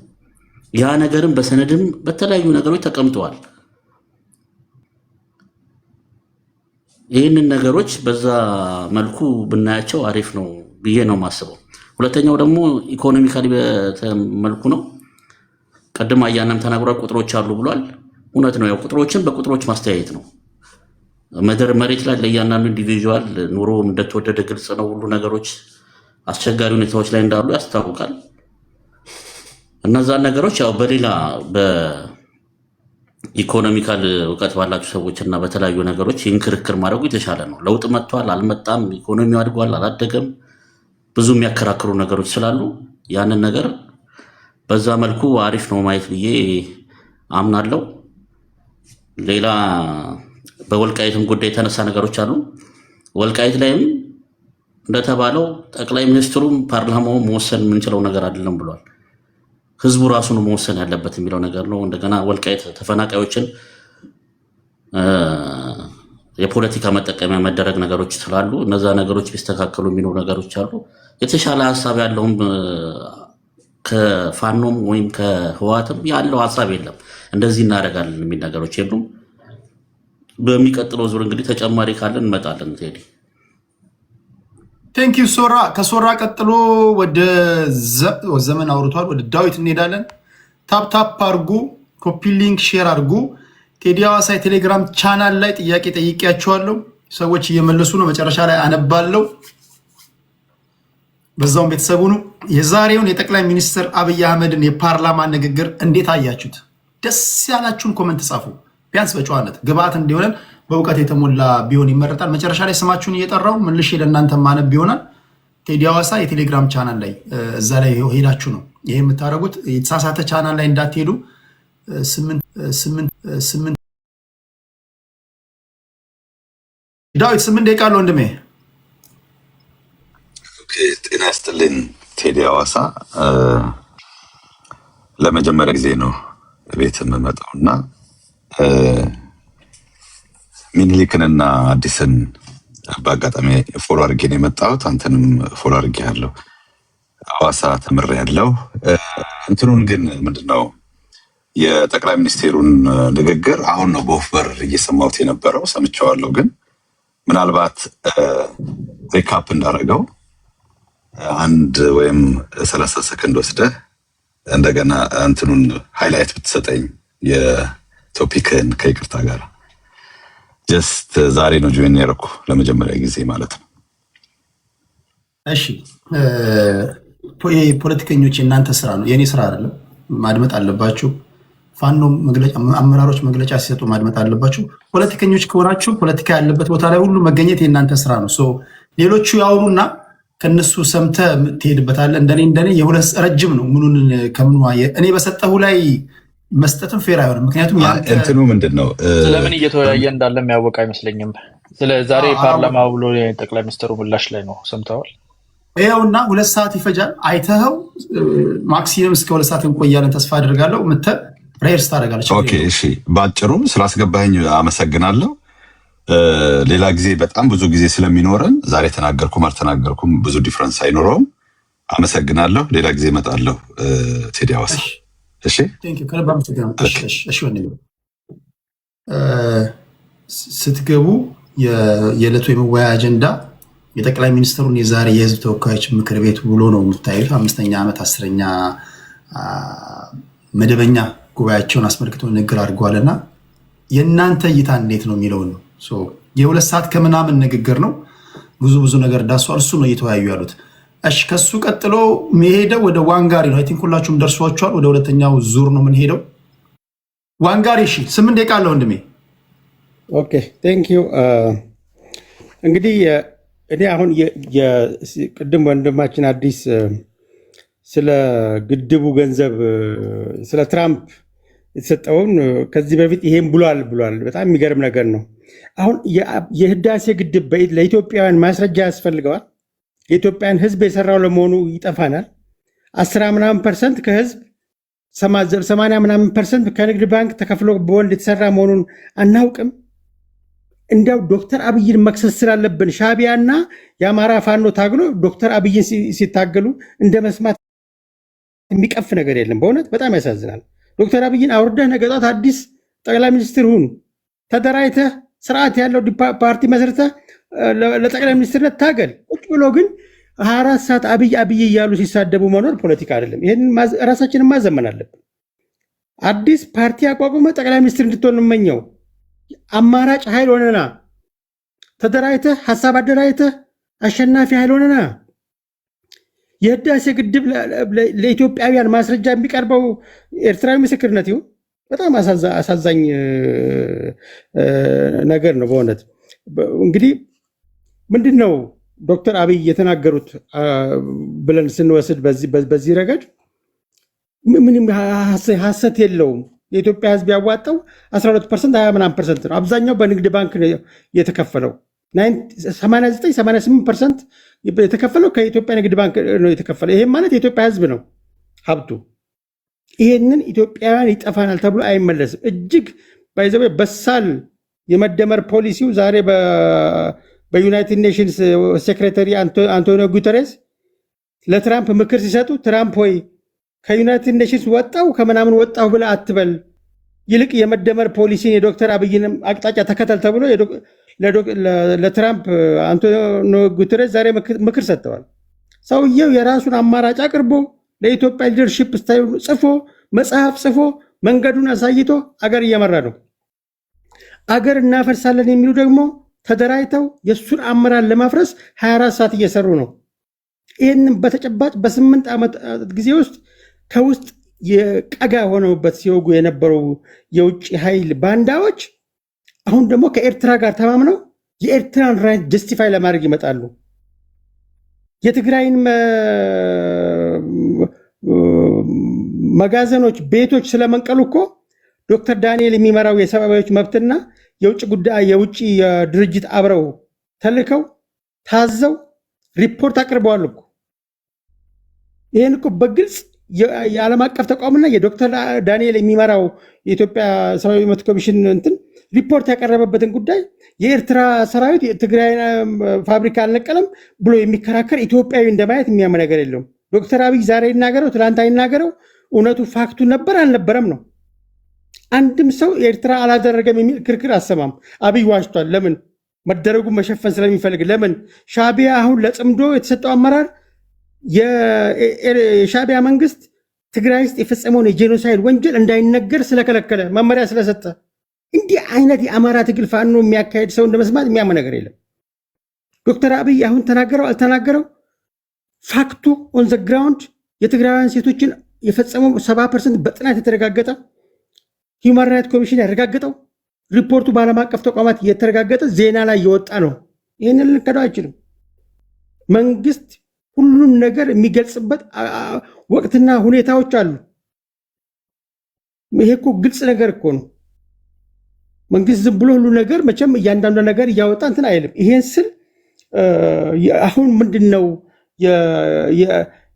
ያ ነገርም በሰነድም በተለያዩ ነገሮች ተቀምጠዋል። ይህንን ነገሮች በዛ መልኩ ብናያቸው አሪፍ ነው ብዬ ነው የማስበው። ሁለተኛው ደግሞ ኢኮኖሚካሊ መልኩ ነው። ቀድም አያናም ተናግሯል፣ ቁጥሮች አሉ ብሏል። እውነት ነው። ያው ቁጥሮችን በቁጥሮች ማስተያየት ነው። መሬት ላይ ለእያንዳንዱ ኢንዲቪዥዋል ኑሮ እንደተወደደ ግልጽ ነው። ሁሉ ነገሮች አስቸጋሪ ሁኔታዎች ላይ እንዳሉ ያስታውቃል። እነዛን ነገሮች ያው በሌላ ኢኮኖሚካል እውቀት ባላችሁ ሰዎች እና በተለያዩ ነገሮች ይህን ክርክር ማድረጉ የተሻለ ነው። ለውጥ መጥቷል አልመጣም፣ ኢኮኖሚው አድጓል አላደገም፣ ብዙ የሚያከራክሩ ነገሮች ስላሉ ያንን ነገር በዛ መልኩ አሪፍ ነው ማየት ብዬ አምናለሁ። ሌላ በወልቃይትም ጉዳይ የተነሳ ነገሮች አሉ። ወልቃይት ላይም እንደተባለው ጠቅላይ ሚኒስትሩም ፓርላማው መወሰን የምንችለው ነገር አይደለም ብሏል። ህዝቡ ራሱ ነው መወሰን ያለበት የሚለው ነገር ነው። እንደገና ወልቃይት ተፈናቃዮችን የፖለቲካ መጠቀሚያ መደረግ ነገሮች ስላሉ እነዛ ነገሮች ቢስተካከሉ የሚኖሩ ነገሮች አሉ። የተሻለ ሀሳብ ያለውም ከፋኖም ወይም ከህዋትም ያለው ሀሳብ የለም፣ እንደዚህ እናደርጋለን የሚል ነገሮች የሉም። በሚቀጥለው ዙር እንግዲህ ተጨማሪ ካለን እንመጣለን። ቴዲ ቴንክ ዩ ሶራ። ከሶራ ቀጥሎ ወደ ዘመን አውርቷል። ወደ ዳዊት እንሄዳለን። ታፕታፕ አርጉ፣ ኮፒ ሊንክ ሼር አርጉ። ቴዲ ሐዋሳ የቴሌግራም ቻናል ላይ ጥያቄ ጠይቄያቸዋለሁ። ሰዎች እየመለሱ ነው። መጨረሻ ላይ አነባለሁ። በዛውም ቤተሰቡ ነው። የዛሬውን የጠቅላይ ሚኒስትር አብይ አህመድን የፓርላማ ንግግር እንዴት አያችሁት? ደስ ያላችሁን ኮመንት ጻፉ። ቢያንስ በጨዋነት ግብአት እንዲሆነን በእውቀት የተሞላ ቢሆን ይመረጣል። መጨረሻ ላይ ስማችሁን እየጠራው መልሼ ለእናንተ ማነብ ይሆናል። ቴዲ ሐዋሳ የቴሌግራም ቻናል ላይ እዛ ላይ ሄዳችሁ ነው ይሄ የምታደርጉት። የተሳሳተ ቻናል ላይ እንዳትሄዱ። 8 ዳዊት 8 ደቂቃ አለ ወንድሜ። ጤና ይስጥልኝ ቴዲ ሐዋሳ። ለመጀመሪያ ጊዜ ነው ቤት የምመጣው እና ሚኒሊክንና አዲስን በአጋጣሚ ፎሎ አድርጌ ነው የመጣሁት። አንተንም ፎሎ አድርጌ ያለው ሐዋሳ ተምሬ ያለው እንትኑን ግን ምንድነው የጠቅላይ ሚኒስቴሩን ንግግር አሁን ነው በወፍ በረር እየሰማሁት የነበረው። ሰምቼዋለሁ፣ ግን ምናልባት ሪካፕ እንዳደረገው 1 ወይም 30 ሰከንድ ወስደህ እንደገና እንትኑን ሃይላይት ብትሰጠኝ የቶፒክን ከይቅርታ ጋር። ጀስት ዛሬ ነው ጆይን ያደረኩ ለመጀመሪያ ጊዜ ማለት ነው። እሺ ፖለቲከኞች የእናንተ ስራ ነው፣ የእኔ ስራ አይደለም። ማድመጥ አለባችሁ። ፋኖ መግለጫ አመራሮች መግለጫ ሲሰጡ ማድመጥ አለባችሁ። ፖለቲከኞች ከሆናችሁ ፖለቲካ ያለበት ቦታ ላይ ሁሉ መገኘት የእናንተ ስራ ነው። ሌሎቹ ያወሩና ከነሱ ሰምተ ትሄድበታለህ። እንደኔ የሁለት ረጅም ነው። ምኑን ከምኑ እኔ በሰጠሁ ላይ መስጠትም ፌር አይሆንም። ምክንያቱም እንትኑ ምንድነው ስለምን እየተወያየ እንዳለ የሚያወቅ አይመስለኝም። ስለ ዛሬ ፓርላማ ብሎ ጠቅላይ ሚኒስትሩ ምላሽ ላይ ነው ሰምተዋል። ይኸውና 2 ሰዓት ይፈጃል። አይተኸው ማክሲመም እስከ 2 ሰዓት እንቆያለን ተስፋ አድርጋለሁ። ምተ ፕሬየርስ ታደርጋለች። ኦኬ እሺ፣ ባጭሩ ስላስገባኝ አመሰግናለሁ። ሌላ ጊዜ በጣም ብዙ ጊዜ ስለሚኖረን ዛሬ ተናገርኩም አልተናገርኩም ብዙ ዲፍረንስ አይኖረውም። አመሰግናለሁ። ሌላ ጊዜ እመጣለሁ። ቴዲ ሐዋሳ። እሺ ስትገቡ የዕለቱ የመወያያ አጀንዳ የጠቅላይ ሚኒስትሩን የዛሬ የህዝብ ተወካዮች ምክር ቤት ውሎ ነው የምታዩት። 5ኛ ዓመት 10ኛ መደበኛ ጉባኤያቸውን አስመልክቶ ንግግር አድርገዋልና የእናንተ እይታ እንዴት ነው የሚለውን ነው። የ2 ሰዓት ከምናምን ንግግር ነው። ብዙ ነገር ዳሷል። እሱ ነው እየተወያዩ ያሉት። እሺ ከሱ ቀጥሎ መሄደው ወደ ዋንጋሪ ነው። አይ ቲንክ ሁላችሁም ደርሷችኋል። ወደ ሁለተኛው ዙር ነው የምንሄደው። ዋንጋሪ እሺ 8 ደቂቃ አለ ወንድሜ። ኦኬ ቴንክ ዩ። እንግዲህ እኔ አሁን ቅድም ወንድማችን አዲስ ስለ ግድቡ ገንዘብ ስለ ትራምፕ የተሰጠውን ከዚህ በፊት ይሄን ብሏል። በጣም የሚገርም ነገር ነው። አሁን የህዳሴ ግድብ ለኢትዮጵያውያን ማስረጃ ያስፈልገዋል። የኢትዮጵያን ህዝብ የሰራው ለመሆኑ ይጠፋናል። 10% ከህዝብ 80% ከንግድ ባንክ ተከፍሎ በወልድ የተሰራ መሆኑን አናውቅም። እንዲያው ዶክተር አብይን መክሰስ ስላለብን ሻዕቢያና የአማራ ፋኖ ታግሎ ዶክተር አብይን ሲታገሉ እንደ መስማት የሚቀፍ ነገር የለም። በእውነት በጣም ያሳዝናል። ዶክተር አብይን አውርደህ ነገ ጧት አዲስ ጠቅላይ ሚኒስትር ሁን፣ ተደራጅተህ ስርዓት ያለው ፓርቲ መስርተህ ለጠቅላይ ሚኒስትርነት ታገል። ቁጭ ብሎ ግን 24 ሰዓት አብይ እያሉ ሲሳደቡ መኖር ፖለቲካ አይደለም። ይህን ራሳችንን ማዘመን አለብን። አዲስ ፓርቲ አቋቁመ ጠቅላይ ሚኒስትር እንድትሆን እንመኘው። አማራጭ ኃይል ሆነና ተደራጅተህ ሀሳብ አደራጅተህ አሸናፊ ኃይል ሆነና የህዳሴ ግድብ ለኢትዮጵያውያን ማስረጃ የሚቀርበው ኤርትራዊ ምስክርነት ይሁን። በጣም አሳዛኝ ነገር ነው በእውነት። እንግዲህ ምንድን ነው ዶክተር አብይ የተናገሩት ብለን ስንወስድ በዚህ ረገድ ምንም ሐሰት የለውም። የኢትዮጵያ ህዝብ ያዋጣው 12% 20% ነው። አብዛኛው በንግድ ባንክ የተከፈለው 89-88% የተከፈለው ከኢትዮጵያ ንግድ ባንክ ነው የተከፈለው። ይሄም ማለት የኢትዮጵያ ህዝብ ነው ሀብቱ። ይሄንን ኢትዮጵያውያን ይጠፋናል ተብሎ አይመለስም። እጅግ ባይዘው በሳል የመደመር ፖሊሲው ዛሬ በዩናይትድ ኔሽንስ ሴክሬታሪ አንቶኒዮ ጉተሬስ ለትራምፕ ምክር ሲሰጡ ትራምፕ ሆይ ከዩናይትድ ኔሽንስ ወጣው ከምናምን ወጣው ብለህ አትበል፣ ይልቅ የመደመር ፖሊሲን የዶክተር አብይንም አቅጣጫ ተከተል ተብሎ ለትራምፕ አንቶኒዮ ጉተሬስ ዛሬ ምክር ሰጥተዋል። ሰውየው የራሱን አማራጭ አቅርቦ ለኢትዮጵያ ሊደርሺፕ ስታይል ጽፎ መጽሐፍ ጽፎ መንገዱን አሳይቶ አገር እየመራ ነው። አገር እናፈርሳለን የሚሉ ደግሞ ተደራጅተው የሱን አመራር ለማፍረስ 24 ሰዓት እየሰሩ ነው። ይህንን በተጨባጭ በ8 ዓመት ጊዜ ውስጥ ከውስጥ የቀጋ ሆነውበት ሲወጉ የነበሩ የውጭ ኃይል ባንዳዎች አሁን ደግሞ ከኤርትራ ጋር ተማምነው የኤርትራን ራይት ጀስቲፋይ ለማድረግ ይመጣሉ። የትግራይን መጋዘኖች፣ ቤቶች ስለመንቀሉ እኮ ዶክተር ዳንኤል የሚመራው የሰብአዊ መብትና የውጭ ጉዳይ የውጭ ድርጅት አብረው ተልከው ታዘው ሪፖርት አቅርበዋል እኮ። ይህን እኮ በግልጽ የዓለም አቀፍ ተቋምና የዶክተር ዳንኤል የሚመራው የኢትዮጵያ ሰብአዊ መብት ኮሚሽን እንትን ሪፖርት ያቀረበበትን ጉዳይ የኤርትራ ሰራዊት የትግራይ ፋብሪካ አልነቀለም ብሎ የሚከራከር ኢትዮጵያዊ እንደማየት የሚያምን ነገር የለውም። ዶክተር አብይ ዛሬ ይናገረው ትላንት አይናገረው እውነቱ ፋክቱ ነበር አልነበረም ነው። አንድም ሰው ኤርትራ አላደረገም የሚል ክርክር አሰማም። አብይ ዋሽቷል። ለምን? መደረጉን መሸፈን ስለሚፈልግ። ለምን? ሻዕቢያ አሁን ለጽምዶ የተሰጠው አመራር የሻዕቢያ መንግስት ትግራይ ውስጥ የፈጸመውን የጄኖሳይድ ወንጀል እንዳይነገር ስለከለከለ መመሪያ ስለሰጠ። እንዲህ አይነት የአማራ ትግል ፋኖ የሚያካሄድ ሰው እንደመስማት የሚያምን ነገር የለም። ዶክተር አብይ አሁን ተናገረው አልተናገረው ፋክቱ ኦን ዘ ግራውንድ የትግራውያን ሴቶችን የፈጸመው 70% በጥናት የተረጋገጠ ሂውማን ራይት ኮሚሽን ያረጋገጠው ሪፖርቱ በዓለም አቀፍ ተቋማት የተረጋገጠ ዜና ላይ የወጣ ነው። ይህንን ልንከደው አይችልም። መንግስት ሁሉም ነገር የሚገልጽበት ወቅትና ሁኔታዎች አሉ። ይሄ እኮ ግልጽ ነገር እኮ ነው። መንግስት ዝም ብሎ ሁሉ ነገር መቼም እያንዳንዱ ነገር እያወጣ እንትን አይልም። ይሄን ስል አሁን ምንድነው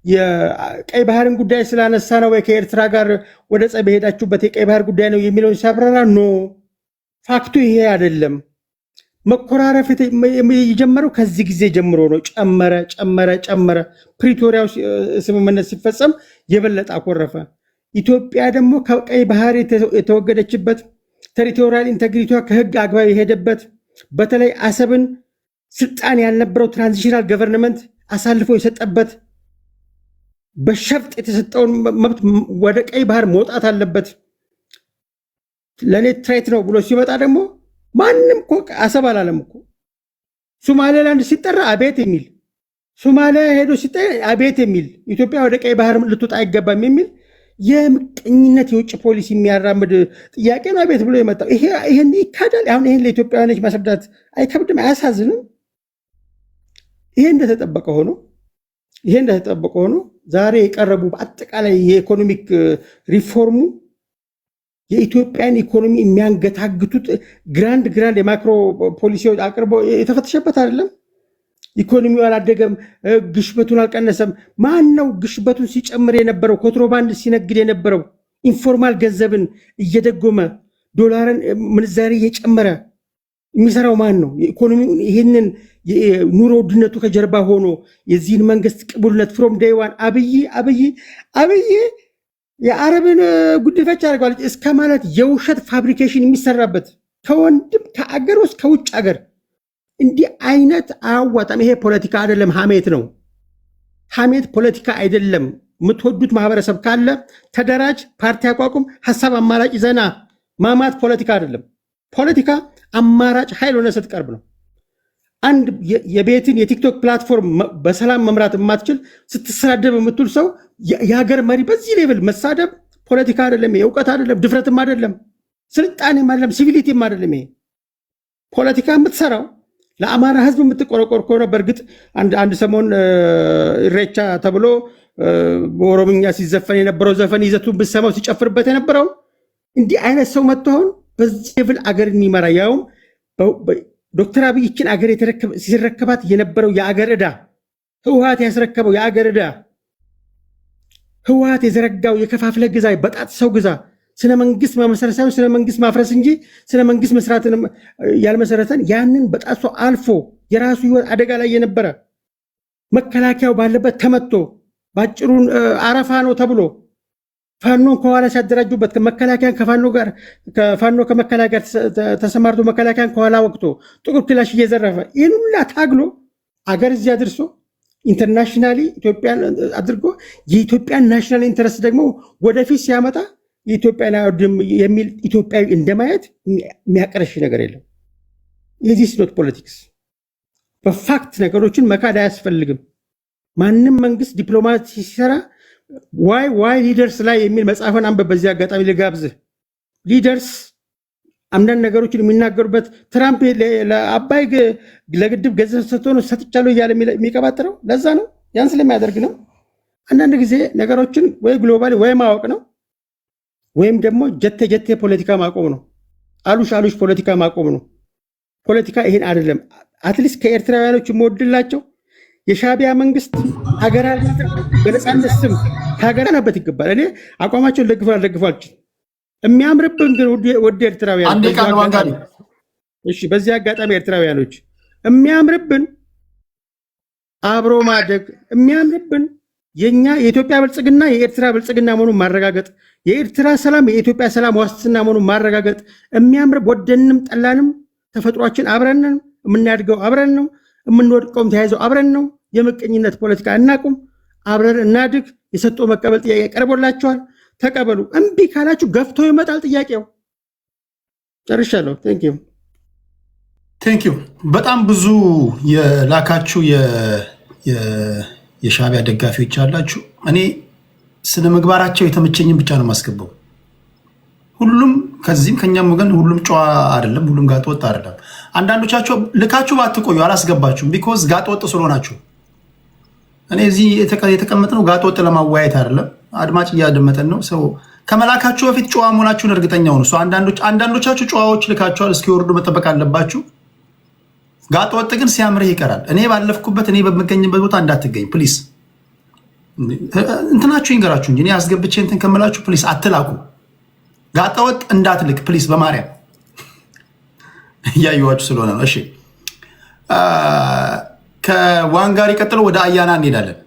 የቀይ ባህርን ጉዳይ ስላነሳ ነው ወይ ከኤርትራ ጋር ወደ ጸብ ሄዳችሁበት የቀይ ባህር ጉዳይ ነው የሚለውን ሲያብራራ ኖ ፋክቱ ይሄ አይደለም። መኮራረፍ የጀመረው ከዚህ ጊዜ ጀምሮ ነው። ጨመረ። ፕሪቶሪያው ስምምነት ሲፈጸም የበለጠ አኮረፈ። ኢትዮጵያ ደግሞ ከቀይ ባህር የተወገደችበት ቴሪቶሪያል ኢንቴግሪቲዋ ከህግ አግባብ የሄደበት በተለይ አሰብን ስልጣን ያልነበረው ትራንዚሽናል ገቨርንመንት አሳልፎ የሰጠበት በሸፍጥ የተሰጠውን መብት ወደ ቀይ ባህር መውጣት አለበት ለኔ ትሬት ነው ብሎ ሲመጣ ደግሞ ማንም እኮ አሰብ አላለም እኮ። ሶማሌላንድ ሲጠራ አቤት የሚል ሶማሊያ ሄዶ ሲጠራ አቤት የሚል ኢትዮጵያ ወደ ቀይ ባህር ልትወጣ አይገባም የሚል የምቀኝነት የውጭ ፖሊሲ የሚያራምድ ጥያቄ ነው አቤት ብሎ የመጣው። ይሄን ይካዳል። አሁን ይሄን ለኢትዮጵያውያኖች ማስረዳት አይከብድም? አያሳዝንም? ይሄ እንደተጠበቀ ሆኖ ዛሬ የቀረቡ በአጠቃላይ የኢኮኖሚክ ሪፎርሙ የኢትዮጵያን ኢኮኖሚ የሚያንገታግቱት ግራንድ የማክሮ ፖሊሲዎች አቅርቦ የተፈተሸበት አይደለም። ኢኮኖሚው አላደገም፣ ግሽበቱን አልቀነሰም። ማን ነው ግሽበቱን ሲጨምር የነበረው? ኮንትሮባንድ ሲነግድ የነበረው ኢንፎርማል ገንዘብን እየደጎመ ዶላርን ምንዛሬ እየጨመረ የሚሰራው ማን ነው? ኢኮኖሚውን ይህንን ኑሮ ውድነቱ ከጀርባ ሆኖ የዚህን መንግስት ቅቡልነት ፍሮም ዴይ ዋን አብይ የአረብን ጉድፈቻ አድርገዋል እስከ ማለት የውሸት ፋብሪኬሽን የሚሰራበት ከወንድም ከአገር ውስጥ ከውጭ አገር እንዲህ አይነት አያዋጣም። ይሄ ፖለቲካ አይደለም፣ ሐሜት ነው። ሐሜት ፖለቲካ አይደለም። የምትወዱት ማህበረሰብ ካለ ተደራጅ፣ ፓርቲ አቋቁም፣ ሀሳብ አማራጭ ይዘና። ማማት ፖለቲካ አይደለም። ፖለቲካ አማራጭ ኃይል ሆነ ስትቀርብ ነው። አንድ የቤትን የቲክቶክ ፕላትፎርም በሰላም መምራት የማትችል ስትሰዳደብ የምትውል ሰው የሀገር መሪ በዚህ ሌቭል መሳደብ ፖለቲካ አይደለም። የእውቀት አይደለም፣ ድፍረትም አይደለም፣ ስልጣኔም አይደለም፣ ሲቪሊቲም አይደለም። ይሄ ፖለቲካ የምትሰራው ለአማራ ህዝብ የምትቆረቆር ከሆነ በእርግጥ አንድ ሰሞን ኢሬቻ ተብሎ በኦሮምኛ ሲዘፈን የነበረው ዘፈን ይዘቱን ብትሰማው ሲጨፍርበት የነበረው እንዲህ አይነት ሰው መጥቶን በዚህ ሌቭል አገር የሚመራ ያውም ዶክተር አብይ ይችን አገር ሲረከባት የነበረው የአገር ዕዳ ህወሓት ያስረከበው የአገር ዕዳ ህወሓት የዘረጋው የከፋፍለ ግዛ በጣት ሰው ግዛ ስለ መንግስት መመሰረት ሳይሆን ስለ መንግስት ማፍረስ እንጂ ስለ መንግስት መስራትን ያልመሰረተን ያንን በጣት ሰው አልፎ የራሱ ህይወት አደጋ ላይ የነበረ መከላከያው ባለበት ተመቶ ባጭሩን አረፋ ነው ተብሎ ፋኖን ከኋላ ሲያደራጁበት ከመከላከያን ከፋኖ ከመከላከያ ተሰማርቶ መከላከያን ከኋላ ወቅቶ ጥቁር ክላሽ እየዘረፈ ይህን ሁላ ታግሎ አገር እዚህ አድርሶ ኢንተርናሽናሊ ኢትዮጵያን አድርጎ የኢትዮጵያን ናሽናል ኢንተረስት ደግሞ ወደፊት ሲያመጣ የኢትዮጵያን አይወድም የሚል ኢትዮጵያዊ እንደማየት የሚያቀረሽ ነገር የለም። የዚህ ስሎት ፖለቲክስ በፋክት ነገሮችን መካድ አያስፈልግም። ማንም መንግስት ዲፕሎማሲ ሲሰራ ዋይ ሊደርስ ላይ የሚል መጽሐፍን አንበብ። በዚህ አጋጣሚ ልጋብዝህ። ሊደርስ አንዳንድ ነገሮችን የሚናገሩበት ትራምፕ ለአባይ ለግድብ ገንዘብ ሰጥቻለሁ እያለ የሚቀባጥረው ለዛ ነው፣ ያን ስለሚያደርግ ነው። አንዳንድ ጊዜ ነገሮችን ወይ ግሎባሊ ወይ ማወቅ ነው ወይም ደግሞ ጀቴ ፖለቲካ ማቆም ነው። አሉሽ ፖለቲካ ማቆም ነው። ፖለቲካ ይሄን አይደለም። አትሊስት ከኤርትራውያኖች የምወድላቸው የሻዕቢያ መንግስት ሀገር በነፃነት ስም ሀገር ናበት ይገባል። እኔ አቋማቸውን ደግፋልችን የሚያምርብን ግን ወደ ኤርትራውያን በዚህ አጋጣሚ ኤርትራውያኖች የሚያምርብን አብሮ ማደግ የሚያምርብን የኛ የኢትዮጵያ ብልጽግና የኤርትራ ብልጽግና መሆኑን ማረጋገጥ፣ የኤርትራ ሰላም የኢትዮጵያ ሰላም ዋስትና መሆኑን ማረጋገጥ የሚያምር ወደንም ጠላንም ተፈጥሯችን አብረን ነው የምናድገው፣ አብረን ነው የምንወድቀውም ተያይዘው አብረን ነው። የምቀኝነት ፖለቲካ እናቁም፣ አብረን እናድግ። የሰጦ መቀበል ጥያቄ ቀርቦላችኋል፣ ተቀበሉ። እምቢ ካላችሁ ገፍቶ ይመጣል ጥያቄው። ጨርሻለሁ። ቴንክ ዩ። በጣም ብዙ የላካችሁ የሻዕቢያ ደጋፊዎች አላችሁ። እኔ ስነ ምግባራቸው የተመቸኝም ብቻ ነው የማስገባው። ሁሉም ከዚህም ከኛም ወገን ሁሉም ጨዋ አይደለም፣ ሁሉም ጋጥ ወጥ አይደለም። አንዳንዶቻቸው ልካችሁ ባትቆዩ አላስገባችሁም፣ ቢኮዝ ጋጥ ወጥ ስለሆናችሁ። እኔ እዚህ የተቀመጥነው ጋጥ ወጥ ለማወያየት አይደለም፣ አድማጭ እያደመጠን ነው። ሰው ከመላካችሁ በፊት ጨዋ መሆናችሁን እርግጠኛ ሆኑ። አንዳንዶቻችሁ ጨዋዎች ልካችኋል፣ እስኪወርዱ መጠበቅ አለባችሁ። ጋጥ ወጥ ግን ሲያምርህ ይቀራል። እኔ ባለፍኩበት እኔ በምገኝበት ቦታ እንዳትገኝ ፕሊስ። እንትናችሁ ይንገራችሁ እንጂ እኔ አስገብቼ እንትን ከምላችሁ ፕሊስ አትላኩ። ጋጠወጥ እንዳትልክ ፕሊስ፣ በማርያም እያየዋችሁ ስለሆነ ነው። እሺ ከዋንጋሪ ቀጥሎ ወደ አያና እንሄዳለን።